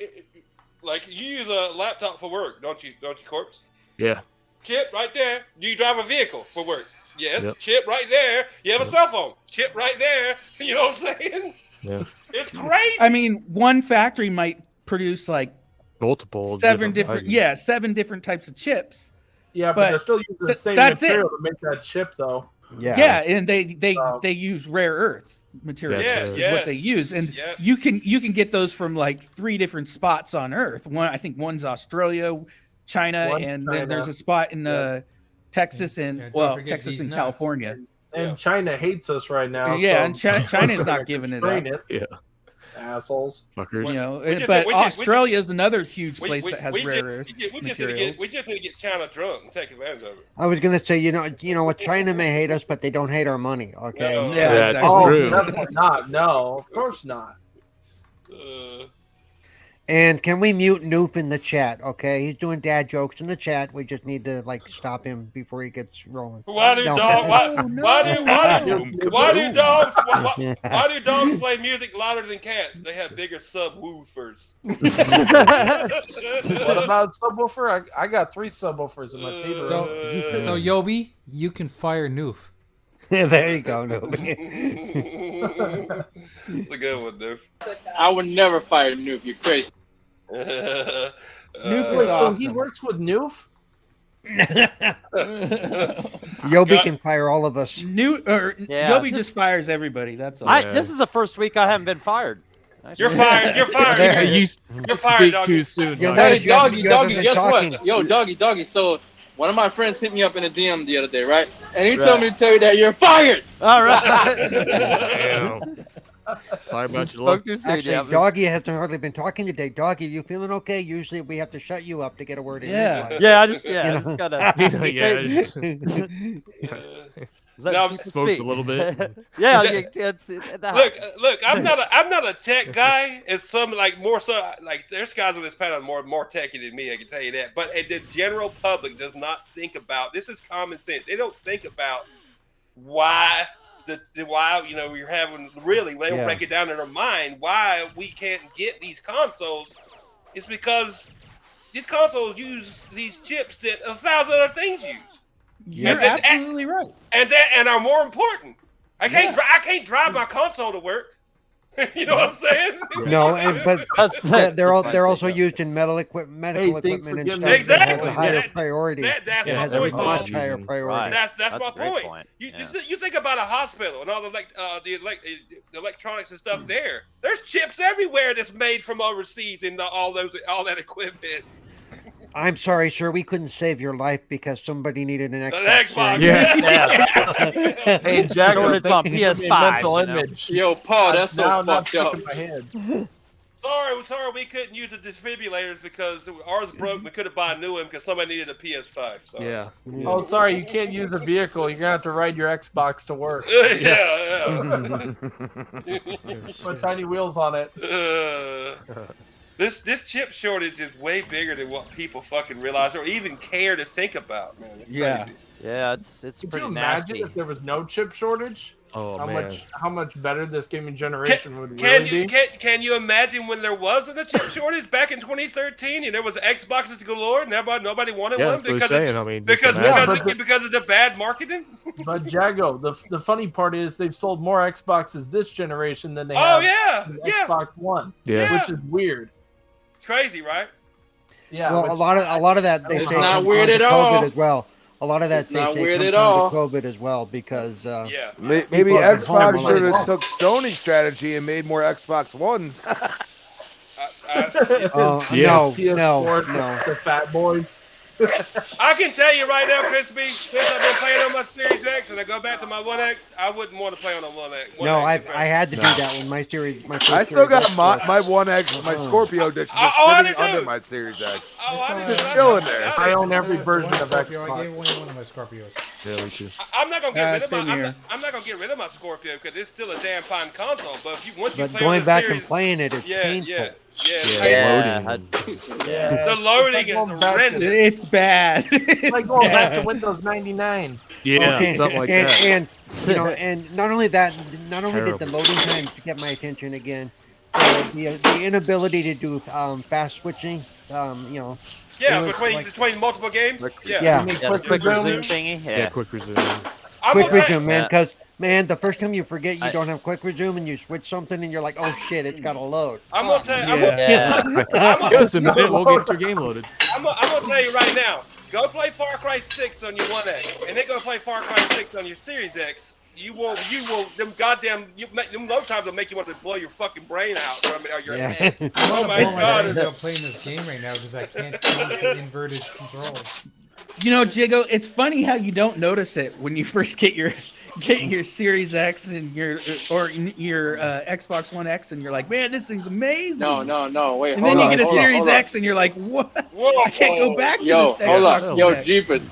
like you use a laptop for work, don't you, Corpse? Yeah. Chip right there. You drive a vehicle for work. Yes. Yep. Chip right there. You have a cell phone. Chip right there. You know what I'm saying? Yeah. It's crazy. I mean, one factory might produce like Multiple seven different types of chips. Yeah, but But they're still using the same that's it. material to make that chip, though. Yeah, and they use rare earth materials. Yeah, is what they use, and yeah. you can get those from like 3 different spots on Earth. I think one's Australia, China, One's and China. then there's a spot in Texas and Yeah, don't forget Texas these and nuts. California. And China hates us right now. Yeah, so and China's not giving it train up. Yeah. Assholes. Fuckers. You know, We just- but we just- Australia is another huge place we- that has we rare just- earth we just materials. we just need to get China drunk and take advantage of it. I was gonna say, you know what? China may hate us, but they don't hate our money. Okay. No. Yeah, That's exactly. Oh, true. definitely not. No, of course not. And can we mute Noof in the chat? Okay, he's doing dad jokes in the chat. We just need to like stop him before he gets rolling. Why do No. dogs play music louder than cats? They have bigger subwoofers. What about subwoofer? I got 3 subwoofers in my paper. So Yobi, you can fire Noof. There you go, Noof. It's a good one, Noof. I would never fire Noof. You're crazy. Noof is so awesome. he works with Noof? Yobi can fire all of us. Yeah, Yobi just fires everybody. That's all. This is the first week I haven't been fired. You're fired. You're fired. There. You You're fired, speak doggy. too soon. You'll Mike. notice Hey, doggy, you haven't been guess talking. what? Yo, doggy. So One of my friends hit me up in a DM the other day, right? And he told me to tell you that you're fired. All right. Damn. Sorry about your luck. Actually, Doggy hasn't hardly been talking today. Doggy, you feeling okay? Usually we have to shut you up to get a word in. Yeah, I just gotta. Smoked a little bit. Yeah, it's look. I'm not a tech guy. It's some like more so like there's guys on this panel more techy than me. I can tell you that. But the general public does not think about this. Is common sense. They don't think about why why you're having really. They don't break it down in their mind why we can't get these consoles. It's because these consoles use these chips that 1,000 other things use. You're absolutely right. And are more important. I can't drive my console to work. You know what I'm saying? No, but they're also used in medical equipment and stuff that has a higher priority. That's my point. Much higher priority. That's my point. You think about a hospital and all the electronics and stuff there. There's chips everywhere that's made from overseas and all that equipment. I'm sorry, sir. We couldn't save your life because somebody needed an Xbox. Yeah. Hey, Jack, it's on PS5. Mental image. Yo, Paul, that's so fucked up. In my head. Sorry, we couldn't use the defibrillators because ours broke. We couldn't buy a new one because somebody needed a PS5. So. Yeah. Oh, sorry, you can't use a vehicle. You're gonna have to ride your Xbox to work. Yeah. Put tiny wheels on it. This chip shortage is way bigger than what people fucking realize or even care to think about, man. It's Could pretty you nasty. imagine if there was no chip shortage? Oh, how much better this gaming generation would really be? Can you imagine when there wasn't a chip shortage back in 2013 and there was Xboxes galore and nobody wanted one because of the bad marketing? But Jago, the funny part is they've sold more Xboxes this generation than they have Xbox One, which is weird. It's crazy, right? Yeah. Well, a lot of that they say not comes weird down to at all. COVID as well. A lot of that they Not say weird comes at down all. to COVID as well because maybe Xbox should have took Sony's strategy and made more Xbox Ones. No. The fat boys. I can tell you right now, Crispy, since I've been playing on my Series X and I go back to my 1X, I wouldn't want to play on a 1X. No, I had to do that when my series. I still got my 1X, my Scorpio edition, just sitting under my Series X. Just chilling there. I own every version of Xbox. I gave away one of my Scorpios. Yeah, me too. I'm not gonna get rid of my. I'm not gonna get rid of my Scorpio because it's still a damn fine console. But once you play going on back series, and playing it is painful. The loading is horrendous. It's bad. It's like going back to Windows 99. Yeah, something like that. And and not only that, did the loading time get my attention again, the inability to do fast switching, between multiple games. Quick resume thingy. Yeah, quick resume. Quick resume, man, because the first time you forget you don't have quick resume and you switch something and you're like, oh shit, it's got to load. I'm gonna tell you. Give us a minute, we'll get your game loaded. I'm gonna tell you right now. Go play Far Cry 6 on your 1X, and then go play Far Cry 6 on your Series X. You will. Them load times will make you want to blow your fucking brain out or your head. Oh my god! I'm playing this game right now because I can't change the inverted controls. You know, Jigo, it's funny how you don't notice it when you first get your Series X and your Xbox One X, and you're like, man, this thing's amazing. No, wait. And then you get a Series X, and you're like, what? I can't go back to this Xbox One X. Jeepers.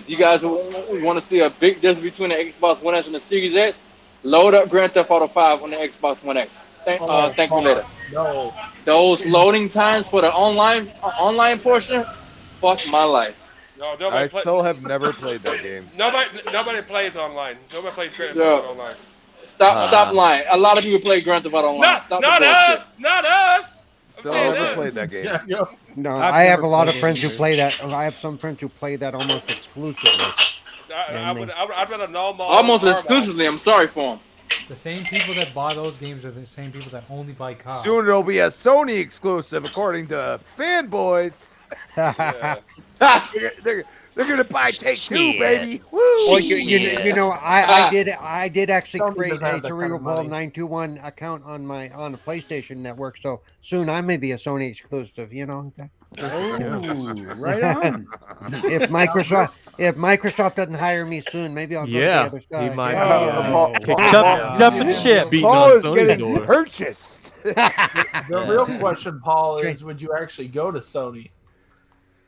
You guys want to see a big difference between the Xbox One X and the Series X? Load up Grand Theft Auto 5 on the Xbox One X. Thank you later. No. Those loading times for the online portion, fuck my life. No, I still have never played that game. Nobody plays online. Nobody plays Grand Theft Auto online. Stop lying. A lot of people play Grand Theft Auto online. Not us. Still never played that game. No, I have a lot of friends who play that. I have some friends who play that almost exclusively. I'd rather know more. Almost exclusively. I'm sorry for them. The same people that buy those games are the same people that only buy COD. Soon it'll be a Sony exclusive, according to fanboys. They're gonna buy Take-Two, baby. Woo! Well, I did actually create a Cerebral Ball 921 account on the PlayStation Network, so soon I may be a Sony exclusive. Oh, right on. If Microsoft doesn't hire me soon, maybe I'll go to the other side. he might Jumping ship. beating Paul on is Sony's getting door. purchased. The real question, Paul, is would you actually go to Sony?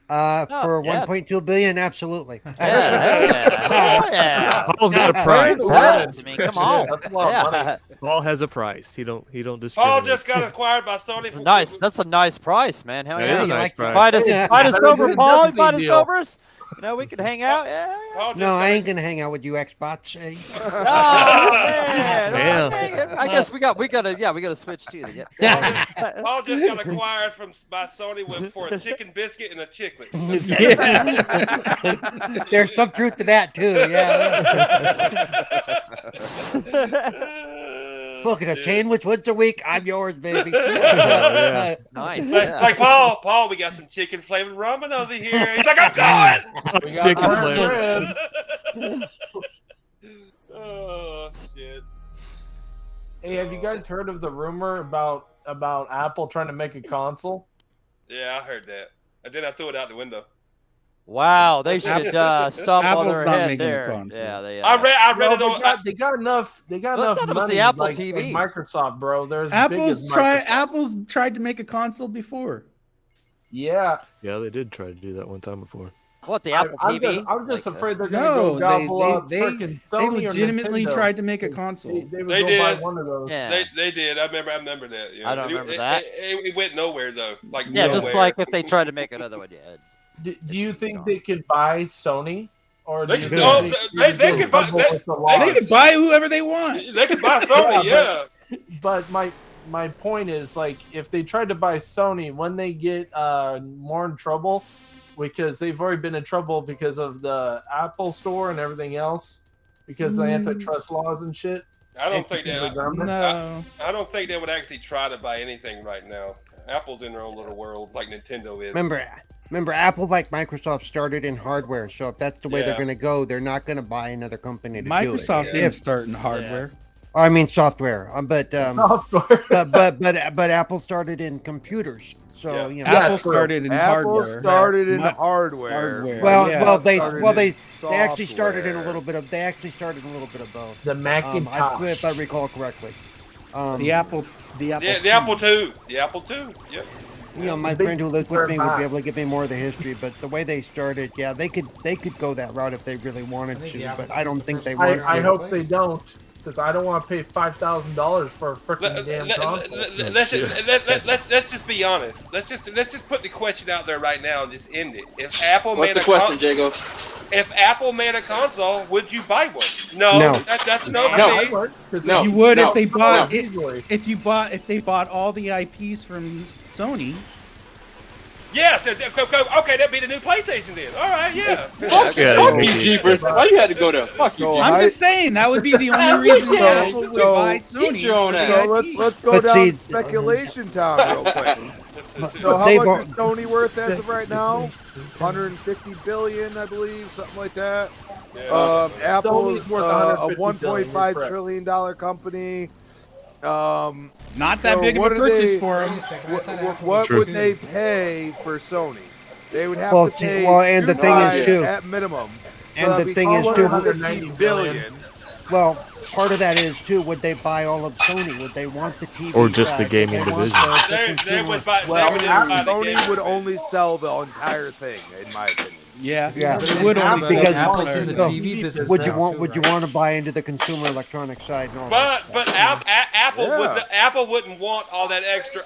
For 1.2 billion, absolutely. Paul's got a price. I mean, come on. That's a lot of money. Paul has a price. He don't discriminate. Paul just got acquired by Sony. That's a nice price, man. Hell That yeah. is a nice price. Invite us Better over, than Paul. Destiny Invite us deal. over. You know, we can hang out. Yeah. No, I ain't gonna hang out with you, Xbox. Oh, man. Yeah. I guess we gotta switch too. Yeah. Paul just got acquired by Sony for a chicken biscuit and a chiclet. There's some truth to that too. Yeah. Look at a sandwich once a week. I'm yours, baby. Nice. Like Paul, we got some chicken flavored ramen over here. He's like, I'm going. Chicken flavor. Oh shit. Hey, have you guys heard of the rumor about Apple trying to make a console? Yeah, I heard that. And then I threw it out the window. Wow, they should stop on Apple's their not head making a there. console. Yeah, they. I read it on. They got enough. They got Well, enough that was money. the Apple like TV. Microsoft, bro. They're as big as Apple's tried to make a console before. Yeah. Yeah, they did try to do that one time before. What, the Apple TV? I'm just Like, afraid they're gonna No, go gobble up they frickin' Sony they or legitimately Nintendo. tried to make a console. They would They go did. buy one of those. Yeah. They did. I remember that. Yeah. I don't remember that. It went nowhere though. Like Yeah, nowhere. just like if they tried to make another one. Yeah. Do you think they could buy Sony? Or They do you could- think oh, they they could could buy- double they- with the they loss? They can buy whoever they want. They could buy Sony. Yeah, Yeah. But my point is, like, if they tried to buy Sony, when they get more in trouble, because they've already been in trouble because of the Apple Store and everything else, because of the antitrust laws and shit. I don't think that. No. I don't think they would actually try to buy anything right now. Apple's in their own little world, like Nintendo is. Remember, Apple, like Microsoft, started in hardware. So if that's the way they're Yeah. going to go, they're not going to buy another company to Microsoft do it. didn't start in hardware. I mean software, but Software. but Apple started in computers. So Yeah. you know, Apple started in Apple hardware. started in Mi- hardware. well, they started actually in started in a software. little bit of both. The Macintosh. If I recall correctly. The Apple. The Apple. The Apple II. The Apple II. Yep. You know, my big friend who lives with me would back. be able to give me more of the history, but the way they started, yeah, they could go that route if they really wanted to, but I don't think they want to. I hope they don't, because I don't want to pay $5,000 for a freaking damn console. Let's just be honest. Let's just put the question out there right now and just end it. If Apple What's made the a question, Jago? if Apple made a console, would you buy one? No. No. That's no for No. me. No. You would No. if they bought No. it. If they bought all the IPs from Sony. Yes. Okay, that'd be the new PlayStation then. All right. Yeah. Fuck you, Jeepers. Why you had to go there? Fuck you. I'm just saying that would be the only reason Apple would buy Sony. Get your own for ass. the So IPs. let's go But down see- speculation time real quick. So how They much won't- is Sony worth as of right now? 150 billion, I believe, something like that. Apple's Sony's worth a 150 1.5 billion, you're trillion dollar company. Not that So big of what a are purchase they- for them. What True. would they pay for Sony? They would have Well, to see- pay well, and the thing is, 2 too- at minimum. and that'd the be thing is, too- 150 billion. Well, part of that is too. Would they buy all of Sony? Would they want the TV? Or just the side? gaming Would they want division. the They consumer- would buy. Well, they would just buy the Sony game. would only sell the entire thing, in my opinion. Yeah, Yeah. But it would only Apple- sell Because- Apple's Apple in the No. TV business. Would you now, want? too, Would you right? want to buy into the consumer electronic side and all that? But stuff? Apple Yeah. Apple wouldn't want all that extra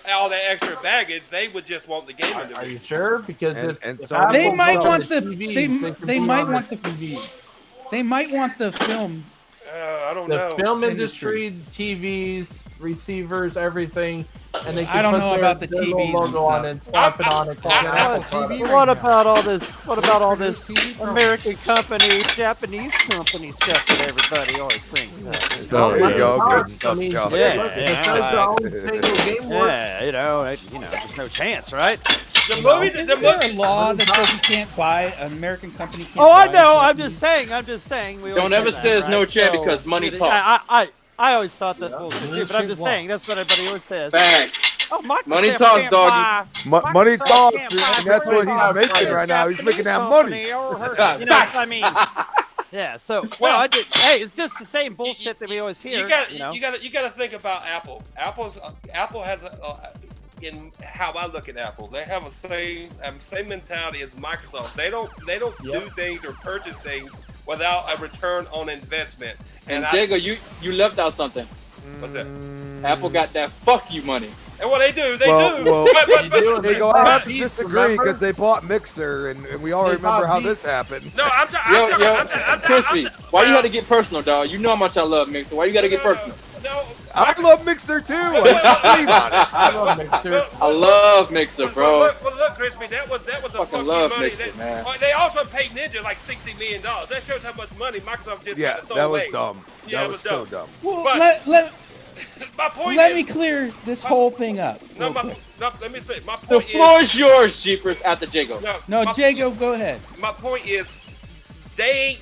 baggage. They would just want the gaming Are division. you sure? Because And if so- Apple They might sells want the TVs, they, can they be might on want their the TVs. they might want the film. I don't The know. film Industry. industry, TVs, receivers, everything, and they can I don't put know their, about the their TVs little and logo on stuff. it and slap it on and call it an Apple TV product. What about all this? What about all this American company, Japanese company stuff that everybody always brings up? Oh, There you yeah. go. I Good stuff, mean, John. Yeah, Bethesda always paying the game work. Yeah, there's no chance, right? The movie, Isn't the there a movie, law that says you can't buy an American company? Can't Oh, I buy know. a I'm Japanese- just saying. We Don't always say ever that, say there's no right? chance So, because money I, talks. I always thought that's bullshit too, but I'm just saying that's what everybody always says. Facts. Oh, Microsoft Money talks, can't doggy. buy- Money Microsoft talks, can't dude, buy and that's what he's Microsoft making or right now. He's Japanese making that company money. or her, you know, so I mean, yeah. So well, hey, it's just the same bullshit that we always hear. You got you know? you got to think about Apple. Apple has in how I look at Apple, they have a same mentality as Microsoft. They don't do things or purchase things without a return on investment. And Jago, you left out something. What's that? Apple got that fuck you money. And what they do, they do. Well, But they go, I have to disagree because they bought Mixer, and we all remember how this happened. No, I'm Crispy, why you had to get personal, dog? You know how much I love Mixer. Why you got to get personal? No, I love Mixer too. I love Mixer. I love Mixer, bro. Well, look, Crispy, that was a fucking love money. Mixer, man. They also paid Ninja like $60 million. That shows how much money Microsoft just Yeah, had to throw that was away. dumb. Yeah, That was so dumb. Well, But- My point let is, me clear this whole thing up. no, let me say. My The point floor is yours, Jeepers, after Jago. No, Jago, go ahead. My point is, they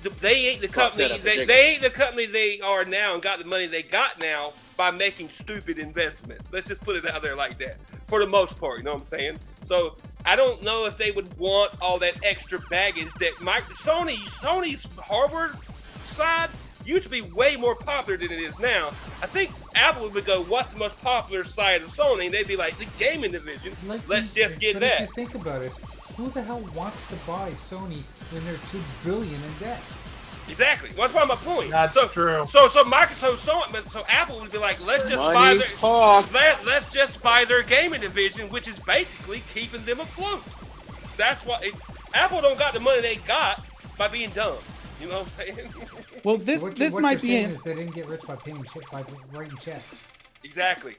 ain't the company. They ain't the company they are now and got the money they got now by making stupid investments. Let's just put it out there like that. For the most part, you know what I'm saying? So I don't know if they would want all that extra baggage that Sony's hardware side used to be way more popular than it is now. I think Apple would go, what's the most popular side of Sony? And they'd be like, the gaming division. Let's just get that. If you think about it, who the hell wants to buy Sony when they're $2 billion in debt? Exactly. Well, that's my point. That's true. So Apple would be like, let's just buy their gaming division, which is basically keeping them afloat. That's what Apple don't got the money they got by being dumb. You know what I'm saying? Well, this might be is they didn't get rich by by writing checks. Exactly.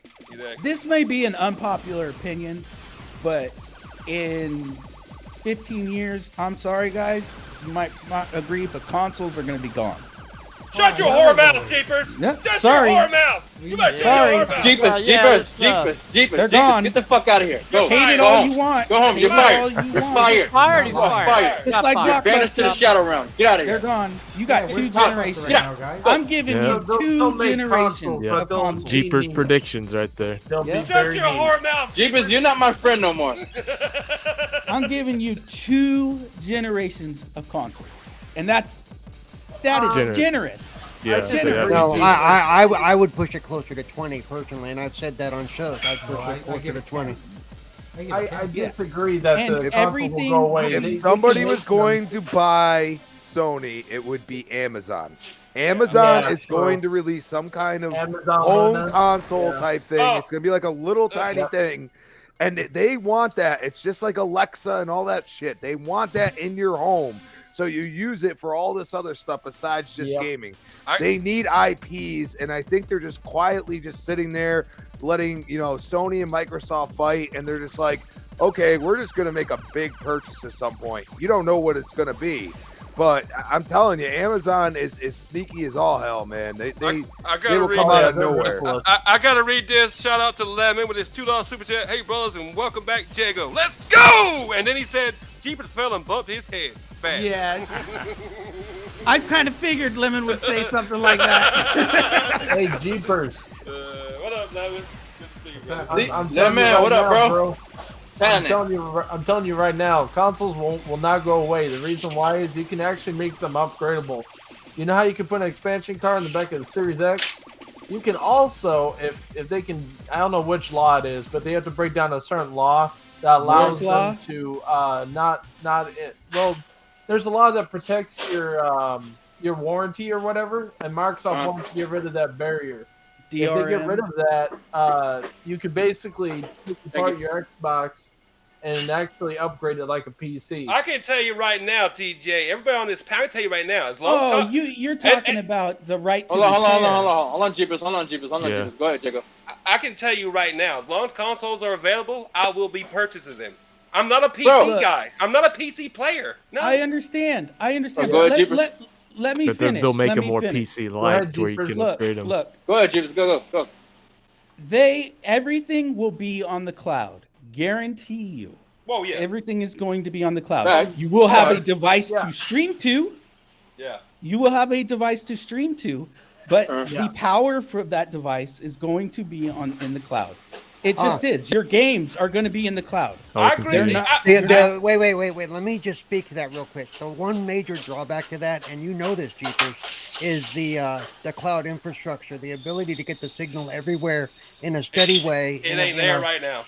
This may be an unpopular opinion, but in 15 years, I'm sorry, guys, you might not agree, but consoles are going to be gone. Shut your whore mouth, Jeepers! Yeah, Shut sorry. your whore mouth! You better shut your whore mouth! Jeepers, they're gone. get the fuck out of here. Go. Hate it Go all home. you want. Go home. You're fired. You're fired. Fired, he's fired. It's like You're banished to the Blockbuster. shadow realm. Get out of here. They're gone. You got two generations. I'm giving you two generations of consoles. Jeepers predictions right there. Shut your whore mouth! Jeepers, you're not my friend no more. I'm giving you 2 generations of consoles, and that is generous. Yeah. No, I would push it closer to 20 personally, and I've said that on shows. I'd push it closer to 20. I disagree that And the console will go away. If somebody was going to buy Sony, it would be Amazon. Amazon is going to release some kind of home console type thing. It's going to be like a little tiny thing. And they want that. It's just like Alexa and all that shit. They want that in your home. So you use it for all this other stuff besides just gaming. They need IPs, and I think they're just quietly just sitting there letting, Sony and Microsoft fight, and they're just like, okay, we're just going to make a big purchase at some point. You don't know what it's going to be. But I'm telling you, Amazon is sneaky as all hell, man. They will come out of nowhere. I gotta read this. Shout out to Lemon with his $2 super chat. Hey, brothers, and welcome back, Jago. Let's go! And then he said, Jeepers fell and bumped his head. Fast. Yeah. I kind of figured Lemon would say something like that. Hey, Jeepers. What up, Lemon? Good to see you, bro. Lemon, what up, bro? I'm telling you right now, consoles will not go away. The reason why is you can actually make them upgradable. You know how you can put an expansion card in the back of the Series X? You can also, if they can, I don't know which law it is, but they have to break down a certain law that allows them to well, there's a law that protects your warranty or whatever, and Microsoft wants to get rid of that barrier. DRM. If they get rid of that, you could basically part your Xbox and actually upgrade it like a PC. I can tell you right now, TJ, everybody on this panel, I can tell you right now, as long as you're talking about the right to hold on, Jeepers. Go ahead, Jacob. I can tell you right now, as long as consoles are available, I will be purchasing them. I'm not a PC guy. I'm not a PC player. No. I understand. Go ahead, Jeepers. Let me but finish. They'll make Let them me more finish. PC-like where you can upgrade them. Look. Go ahead, Jeepers. Go. Everything will be on the cloud. Guarantee you. Whoa, yeah. Everything is going to be on the cloud. Right. You will have a device to stream to. Yeah. You will have a device to stream to, but the power for that device is going to be in the cloud. It just is. Your games are going to be in the cloud. I agree. Wait. Let me just speak to that real quick. The one major drawback to that, and you know this, Jeepers, is the cloud infrastructure, the ability to get the signal everywhere in a steady way. It ain't there right now.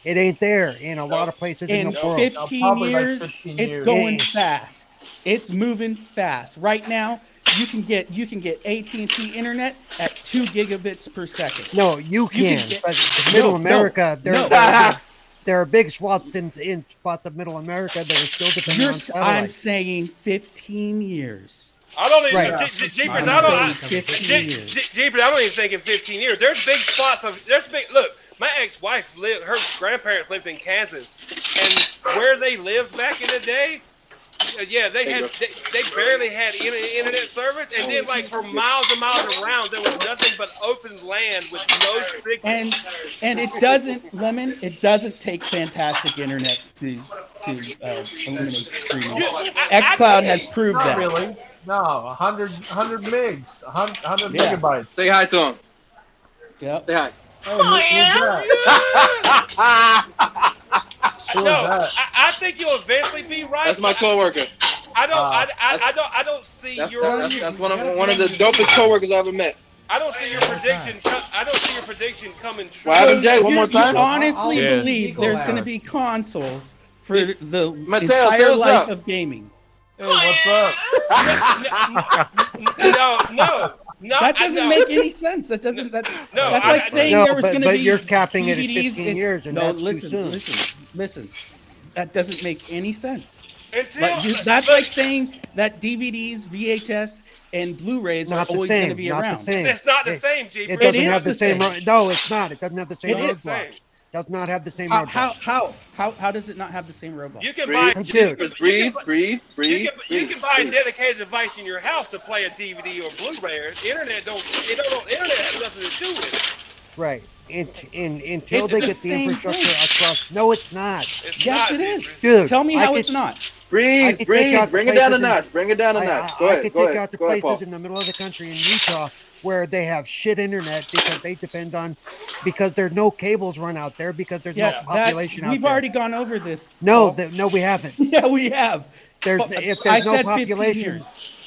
It ain't there in a lot of places in the world. 15 years, it's going fast. It's moving fast. Right now, you can get AT&T internet at 2 gigabits per second. No, you can. But Middle America, there are big swaths in spots of Middle America that are still depending on satellite. I'm saying 15 years. I don't even, Right. Jeepers, I don't even think in 15 years. There's big spots look, my ex-wife her grandparents lived in Kansas, and where they lived back in the day, yeah, they barely had internet service, and then like for miles and miles around, there was nothing but open land with no signal. And it doesn't take fantastic internet to eliminate streaming. XCloud has proved Not that. really. No, 100 megs, 100 megabytes. Say hi to him. Yep. Say hi. I think you'll eventually be right. That's my coworker. I don't see That's one of the dopest coworkers I ever met. I don't see your prediction. I don't see your prediction coming true. What happened, Jay? One more time. You honestly believe there's going to be consoles for the entire life of gaming? Hey, what's up? No. That doesn't make any sense. That's like saying there was going to be. But you're capping it at DVDs 15 years, and that's listen, too soon. listen. That doesn't make any sense. Until, that's like saying that DVDs, VHS, and Blu-rays are always going to be around. It's not the same, G. It doesn't have the same. No, it's not. It doesn't have the same roadblocks. Does not have the same roadblocks. How does it not have the same roadblocks? You can buy breathe. You can buy a dedicated device in your house to play a DVD or Blu-ray. Internet has nothing to do with it. Right. Until they get the infrastructure across. No, it's not. Yes, it is. Dude, tell me how it's not. Breathe. Bring it down a notch. Go ahead. I could take out the places in the middle of the country in Utah where they have shit internet because they depend on, because there's no cables run out there because there's no population out there. We've already gone over this. No, we haven't. Yeah, we have. If there's no population.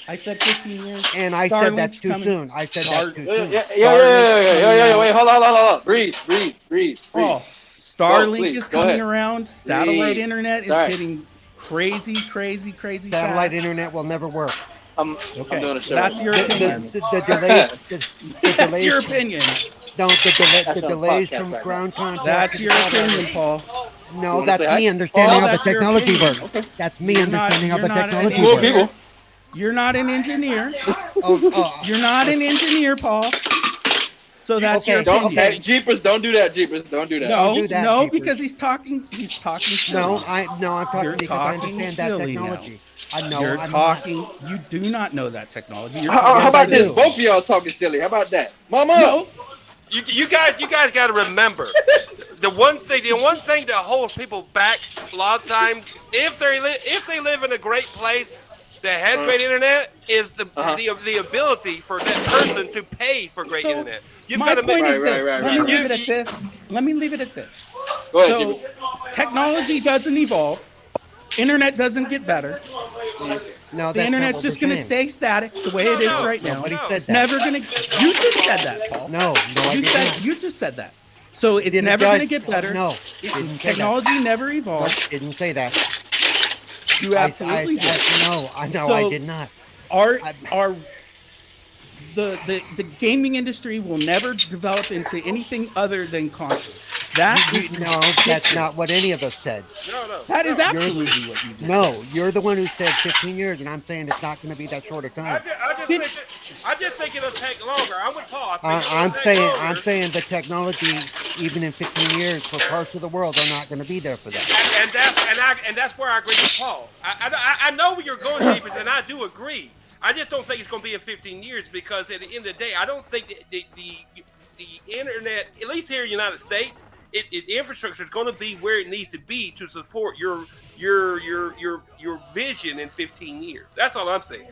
I said 15 years. And I said that's too soon. I said that's too soon. Yeah. Wait, hold on. Breathe. Oh, Starlink is coming around. Satellite internet is getting crazy Satellite internet will never work. I'm doing a show. That's your opinion. The delays. That's your opinion. The delays from ground contact. That's your opinion, Paul. No, that's me understanding how the technology works. That's me understanding how the technology works. You're not an engineer. You're not an engineer, Paul. So that's your opinion. Jeepers, don't do that. No, because he's talking. Silly. I'm talking because I understand that technology. I know. You're talking. You do not know that technology. How about this? Both of y'all talking silly. How about that, Mama? No. You guys got to remember the one thing that holds people back a lot of times, if they live in a great place that has great internet, is the ability for that person to pay for great internet. My point is this. Let me leave it at this. Go ahead, so technology doesn't evolve. Internet doesn't get better. No, the internet's just going to stay static the way it is right now. Nobody said it's that. never going to. You just said that, Paul. No, I did not. You just said that. So it's never going to get better. No, technology never evolves. No, didn't say that. You absolutely did. I know. I did not. The gaming industry will never develop into anything other than consoles. That's not what any of us said. No. That is absolutely what you just said. No, you're the one who said 15 years, and I'm saying it's not going to be that short of time. I just think it'll take longer. I'm with Paul. I'm saying the technology, even in 15 years, for parts of the world, are not going to be there for that. And that's where I agree with Paul. I know where you're going, David, and I do agree. I just don't think it's going to be in 15 years because at the end of the day, I don't think the internet, at least here in the United States, the infrastructure is going to be where it needs to be to support your vision in 15 years. That's all I'm saying.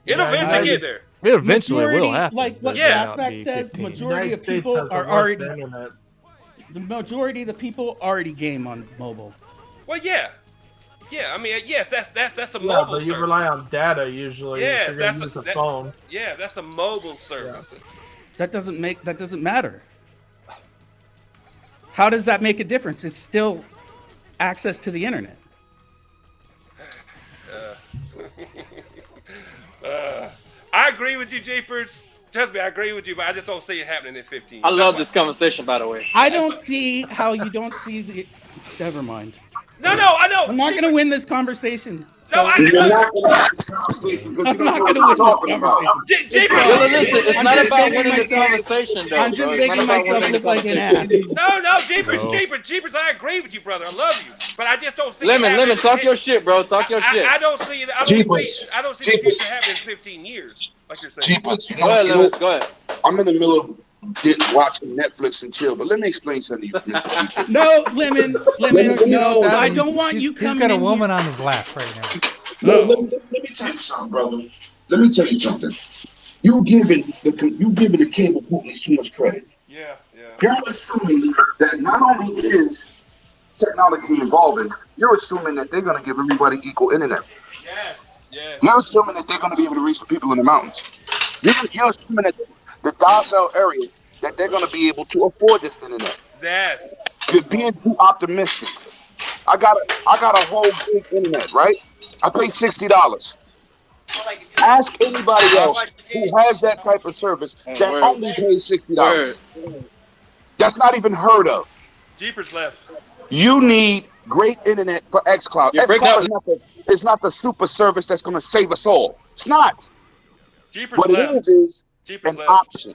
It'll eventually get there. It eventually will happen. Like what Fastback says, majority of people are already. The majority of the people already game on mobile. Well, yeah. I mean, yes, that's a Yeah, mobile but you service. rely on data usually. Yes, if you're gonna that's use a phone. Yeah, that's a mobile service. That doesn't matter. How does that make a difference? It's still access to the internet. I agree with you, Jeepers. Trust me, I agree with you, but I just don't see it happening in 15 years. I love this conversation, by the way. I don't see how you don't see the. Never mind. No, I know. I'm not going to win this conversation. No, I'm not going to win this conversation. Listen, it's I'm not just about making winning this myself- conversation, though. I'm just bro. It's making not about myself winning look the like an ass. conversation. No, Jeepers, I agree with you, brother. I love you, but I just don't see Lemon, talk your shit, bro. Talk your shit. I don't see it. I don't see the future happening in 15 years, like you're saying. Jeepers, Go ahead. I'm in the middle of watching Netflix and chill, but let me explain something to you. No, Lemon, no, I don't want you coming in. He's got a woman on his lap right now. No, let me tell you something, brother. Let me tell you something. You giving the cable companies too much credit. Yeah. You're assuming that not only is technology evolving, you're assuming that they're going to give everybody equal internet. Yes. You're assuming that they're going to be able to reach the people in the mountains. You're assuming that the docile area, that they're going to be able to afford this internet. Yes. You're being too optimistic. I got a whole big internet, right? I pay $60. Ask anybody else who has that type of service that only pays $60. That's not even heard of. Jeepers left. You need great internet for xCloud. xCloud is not the super service that's going to save us all. It's not. Jeepers what left. it is Jeepers an left. option.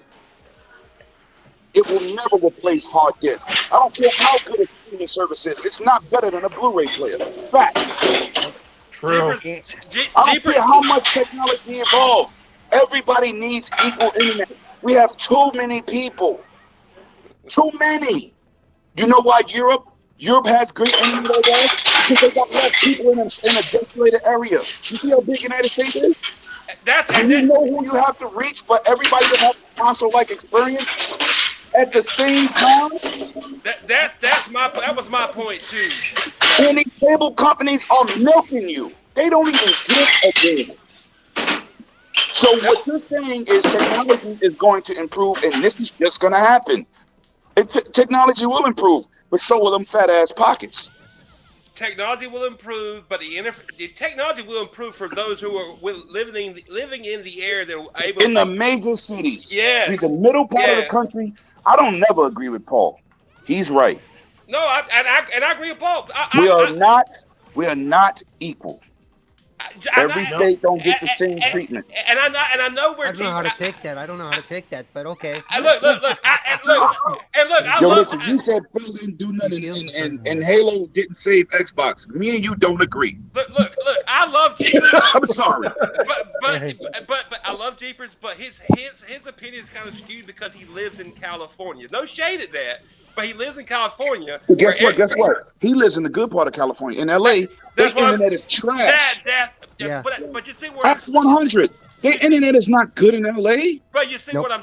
It will never replace hard disk. I don't care how good a streaming service is. It's not better than a Blu-ray player. Fact. True. I don't care how much technology evolves. Everybody needs equal internet. We have too many people. Too many. You know why Europe has great internet over there? Because they got less people in a desolated area. You see how big the United States is? Do you know who you have to reach for everybody to have a console-like experience at the same time? That was my point too. And these cable companies are milking you. They don't even get a deal. So what you're saying is technology is going to improve, and this is just going to happen. Technology will improve, but so will them fat-ass pockets. Technology will improve, but the technology will improve for those who are living in the area that are able in the major cities. Yes. The middle part of the country. I don't never agree with Paul. He's right. No, I agree with Paul. We are not equal. Every state don't get the same treatment. And I know where I don't know how to take that. I don't know how to take that, but okay. Listen, you said Phil didn't do nothing, and Halo didn't save Xbox. Me and you don't agree. Look, I love Jeepers. I'm sorry. But I love Jeepers, but his opinion is kind of skewed because he lives in California. No shade at that, but he lives in California. Well, guess what? He lives in the good part of California. In LA, their internet is trash. But you see where That's 100. Their internet is not good in LA. Bro, you see what I'm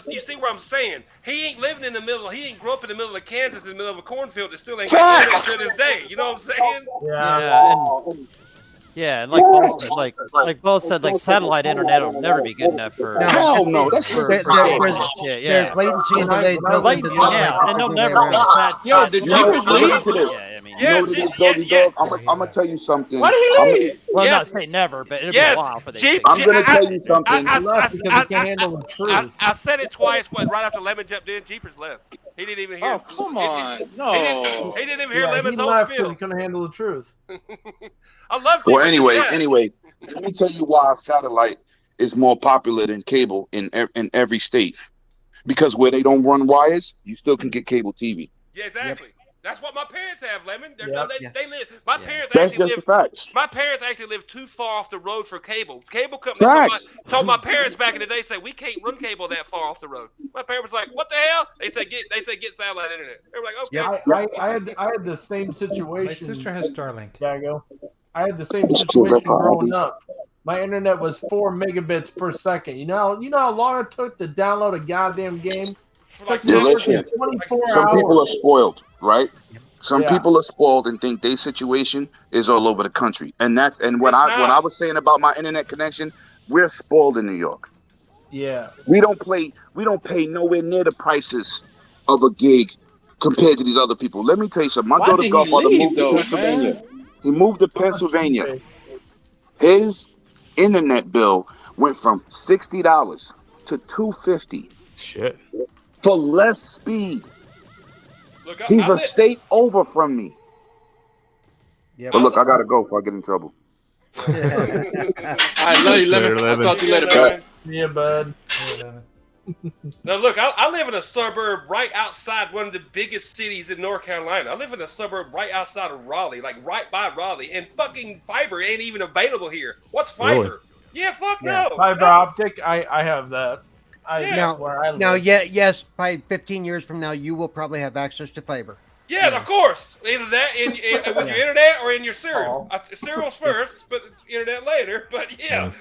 saying? He ain't living in the middle. He ain't grew up in the middle of Kansas, in the middle of a cornfield that still ain't got internet to this day. You know what I'm saying? Yeah, and like both said, like satellite internet will never be good enough for. Hell no, that's there's latency in the latency, and they'll never. Yo, did Jeepers leave? I'm gonna tell you something. Why did he leave? Well, not say never, but it'll be a while for they. I'm gonna tell you something. I said it twice. Right after Lemon jumped in, Jeepers left. He didn't even hear. Oh, come on, no. He didn't even hear Lemon's whole spiel. He couldn't handle the truth. I love Jeepers. Well, anyway, let me tell you why satellite is more popular than cable in every state. Because where they don't run wires, you still can get cable TV. Yeah, exactly. That's what my parents have, Lemon. They live. My parents That's actually just live. the facts. My parents actually live too far off the road for cable. Cable company told my parents back in the day, say we can't run cable that far off the road. My parents was like, "What the hell?" They said get satellite internet. They were like, "Okay." I had the same situation. My sister has Starlink. Dago. I had the same situation growing up. My internet was 4 megabits per second. You know how long it took to download a goddamn game? It took me 24 Some hours. people are spoiled. right? Some Yeah. people are spoiled and think their situation is all over the country, and what I was saying about my internet connection. We're spoiled in New York. Yeah. We don't pay nowhere near the prices of a gig compared to these other people. Let me tell you something. My Why daughter's did he godfather leave moved to though, Pennsylvania. man? He moved to How much did he Pennsylvania. pay? His internet bill went from $60 to $250 Shit. for less speed. Look, He's a state over from me. Yep. But look, I gotta go before I get in trouble. All right, love you, Lemon. I'll talk to you later, man. man. Yeah, bud. Now look, I live in a suburb right outside one of the biggest cities in North Carolina. I live in a suburb right outside of Raleigh, like right by Raleigh, and fucking fiber ain't even available here. What's fiber? Really? Yeah, fuck Yeah. no. Fiber optic. I have that. Yeah. Where I live. Now, yes, by 15 years from now, you will probably have access to fiber. Yeah, of course. Either that with your internet or in your cereal. Cereal's first, but internet later. But yeah.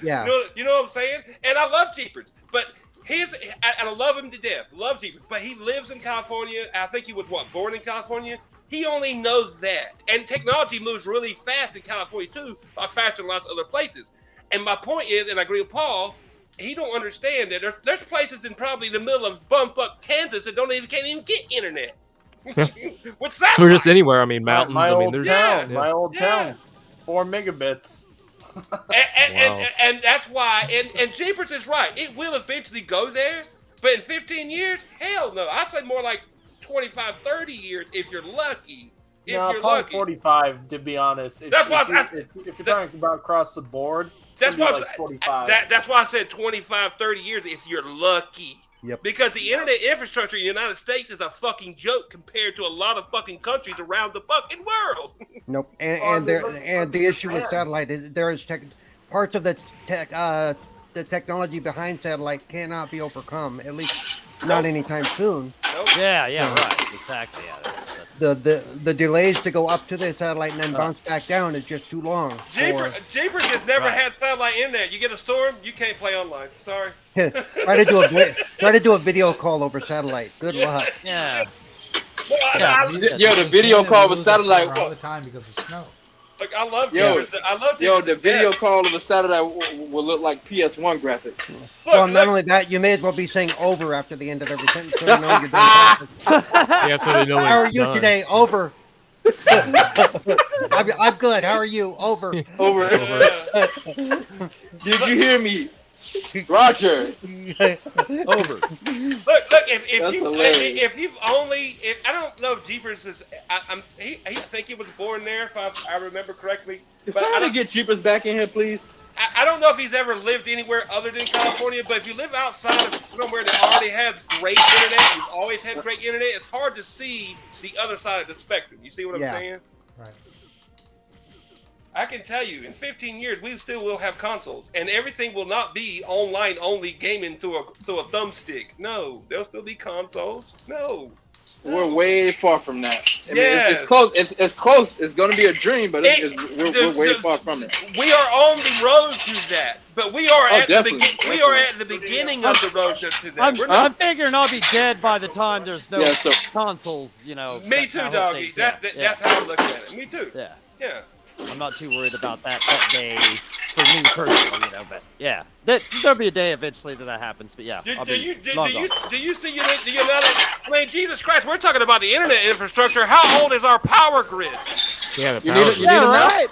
You know what I'm saying? And I love Jeepers, but and I love him to death. Love Jeepers, but he lives in California. I think he was born in California. He only knows that, and technology moves really fast in California too, faster than lots of other places. And my point is, and I agree with Paul, he don't understand that there's places in probably the middle of bumfuck Kansas that can't even get internet. What's that? Or just anywhere. I mean, mountains. My I mean, old there's town. My old town. 4 megabits. And that's why. And Jeepers is right. It will eventually go there, but in 15 years, hell no. I say more like 25, 30 years if you're lucky. If No, you're probably lucky. 45 to be honest. That's why if you're talking about across the board, That's why, like 45. that's why I said 25, 30 years if you're lucky. Yep. Because the internet infrastructure in the United States is a fucking joke compared to a lot of fucking countries around the fucking world. Nope. And the issue with satellite is there is parts of the technology behind satellite cannot be overcome, at least not anytime soon. Yeah, right. Exactly. Yeah, The delays to go up to the satellite and then bounce back down is just too long. Jeepers has never had satellite internet. You get a storm, you can't play online. Sorry. Try to do a video call over satellite. Good luck. Yeah. The video call with satellite all the time because of snow. Look, I love Jeepers. I love Jeepers. Yo, the video call of a satellite will look like PS1 graphics. Well, not only that, you may as well be saying over after the end of every sentence so they know you're done. Yeah, so they know How are it's you done. today? Over. I'm good. How are you? Over. Over. Did you hear me? Roger. Over. Look. If you've only, I don't know if Jeepers is. He think he was born there, if I remember correctly. But But I don't get Jeepers back in here, please. I don't know if he's ever lived anywhere other than California. But if you live outside of somewhere that already has great internet, you've always had great internet. It's hard to see the other side of the spectrum. You see what I'm saying? Right. I can tell you, in 15 years, we still will have consoles, and everything will not be online only gaming through a thumbstick. No, there'll still be consoles. No. We're way far from that. I mean, Yes. it's close. It's close. It's going to be a dream, but we're way far from it. We are on the road to that, but we are at definitely, we are at the beginning of the road to that. I'm figuring I'll be dead by the time there's no consoles. You know. Me too, doggy. That's how I'm looking at it. Me too. Yeah. Yeah. I'm not too worried about that day for me personally, you know. But yeah, there'll be a day eventually that happens. But yeah, I'll be long gone. Do you see the United? I mean, Jesus Christ, we're talking about the internet infrastructure. How old is our power grid? Yeah, the You power need grid. Right.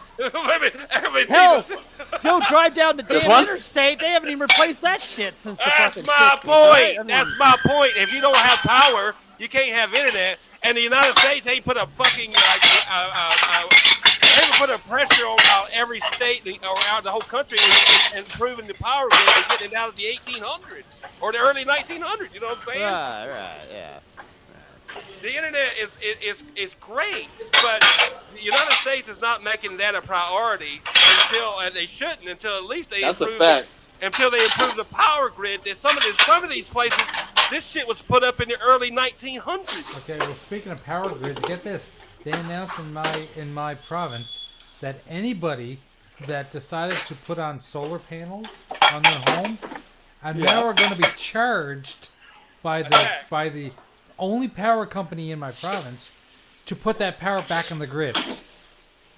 Hell, Jesus. go drive down the damn what? interstate. They haven't even replaced that shit since the That's fucking my 60s, point. right? I mean, That's my point. If you don't have power, you can't have internet. And the United States ain't put a fucking they haven't put a pressure on every state or out the whole country and improving the power grid and getting it out of the 1800s or the early 1900s. You know what I'm saying? Right, yeah. The internet is great, but the United States is not making that a priority and they shouldn't until at least they That's a improve fact. until they improve the power grid. That some of these places, this shit was put up in the early 1900s. Okay, well, speaking of power grids, get this. They announced in my province that anybody that decided to put on solar panels on their home and now are going to be charged by the only power company in my province to put that power back on the grid.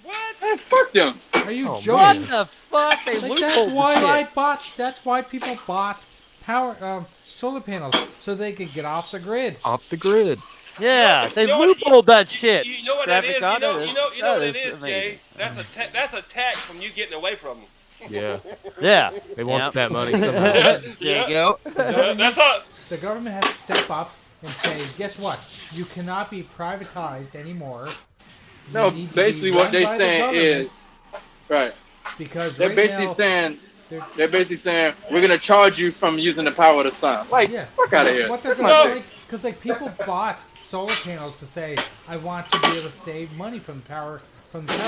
Man, fuck them. Are you What joking? the fuck? They Like, loopholed that's why people bought power solar panels so they could get off the grid. Off the grid. Yeah, they loopholed that shit. You know what that is? You know what it is, amazing. Jay? That's a tax from you getting away from them. Yeah. Yeah. They want Yep. that money somehow. There you go. That's all. The government has to step up and say, guess what? You cannot be privatized anymore. You No, need to basically be what run they're by the saying government is, right. because They're right basically now, saying they're basically saying we're gonna charge you from using the power of the sun. Like, fuck out of here. What they're Come going on, to because like people bought solar panels to say, I want to be able to save money from the power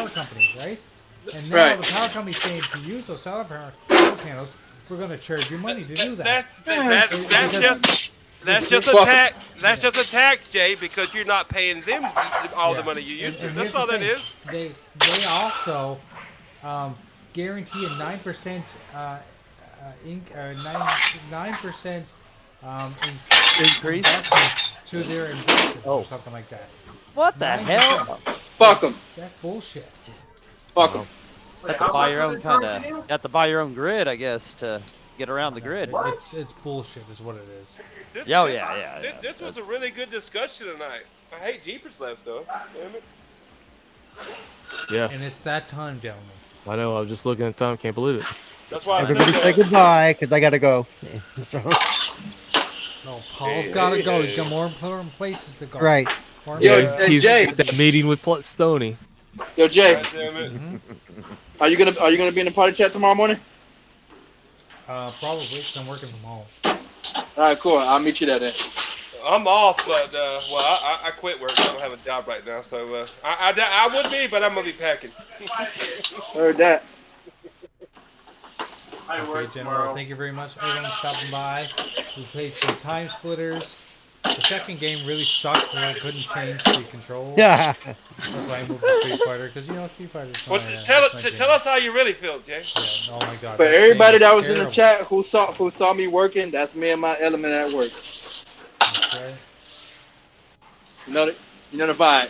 companies, right? And now Right. the power company's saying to use those solar panels, we're going to charge you money to do that. That's just a tax. That's just a tax, Jay, because you're not paying them all the money you used to. And That's here's all the that thing. is. They also guarantee a 9% 9% increase investment to their investors or something like that. What the 9%. hell? Fuck them. That's bullshit. Fuck them. You have to buy your own you have to buy your own grid, I guess, to get around the grid. It's bullshit, is what it is. This was a really good discussion tonight. I hate Jeepers left though. Damn it. Yeah. And it's that time, gentlemen. I know. I was just looking at time. Can't believe it. That's why Everybody say goodbye, because I gotta go. So, No, Paul's gotta go. He's got more important places to go. right. Yo, He's Jay. got that meeting with Stoney. Yo, Jay. Damn it. Are you gonna be in the party chat tomorrow morning? Probably, because I'm working from home. All right, cool. I'll meet you there then. I'm off, but I quit work. I don't have a job right now, so I would be, but I'm gonna be packing. Heard that. Okay, General, thank you very much everyone stopping by. We played some TimeSplitters. The second game really sucked, so I couldn't change the controls. Yeah. That's why I moved to Street Fighter, because Street Fighter's Well, my, tell us how you really feel, Jay. Yeah, oh my god. But that everybody game that is was in the terrible. chat who saw me working, that's me and my element at work. Okay. You know the vibe.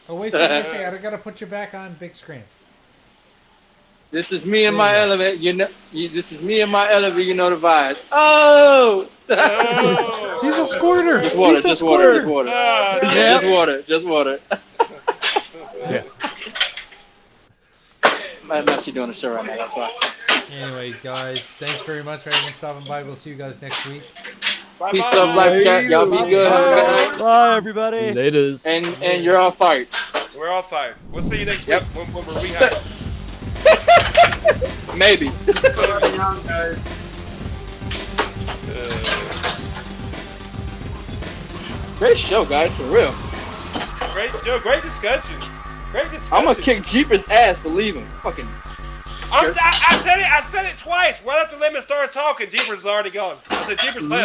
Oh, wait a second. I gotta put you back on big screen. This is me and my There you element. This is me and my element. You know the vibe. Oh! He's a squirter. Just water. He's a Just water. squirter. Just water. Yeah. Just water. Just water. Yeah. I'm actually doing a show right now. That's why. Anyway, guys, thanks very much for everyone stopping by. We'll see you guys next week. Peace, love, life, chat. Y'all be good. Have a good night. Bye, everybody. Laters. And you're all fired. We're all fine. We'll see you next Yep. week when we're rehabbing. Maybe. Great show, guys, for real. Great discussion. Great discussion. I'm gonna kick Jeepers' ass for leaving. Fucking. I said it twice. Right after Lemon started talking, Jeepers is already gone. I said Jeepers left.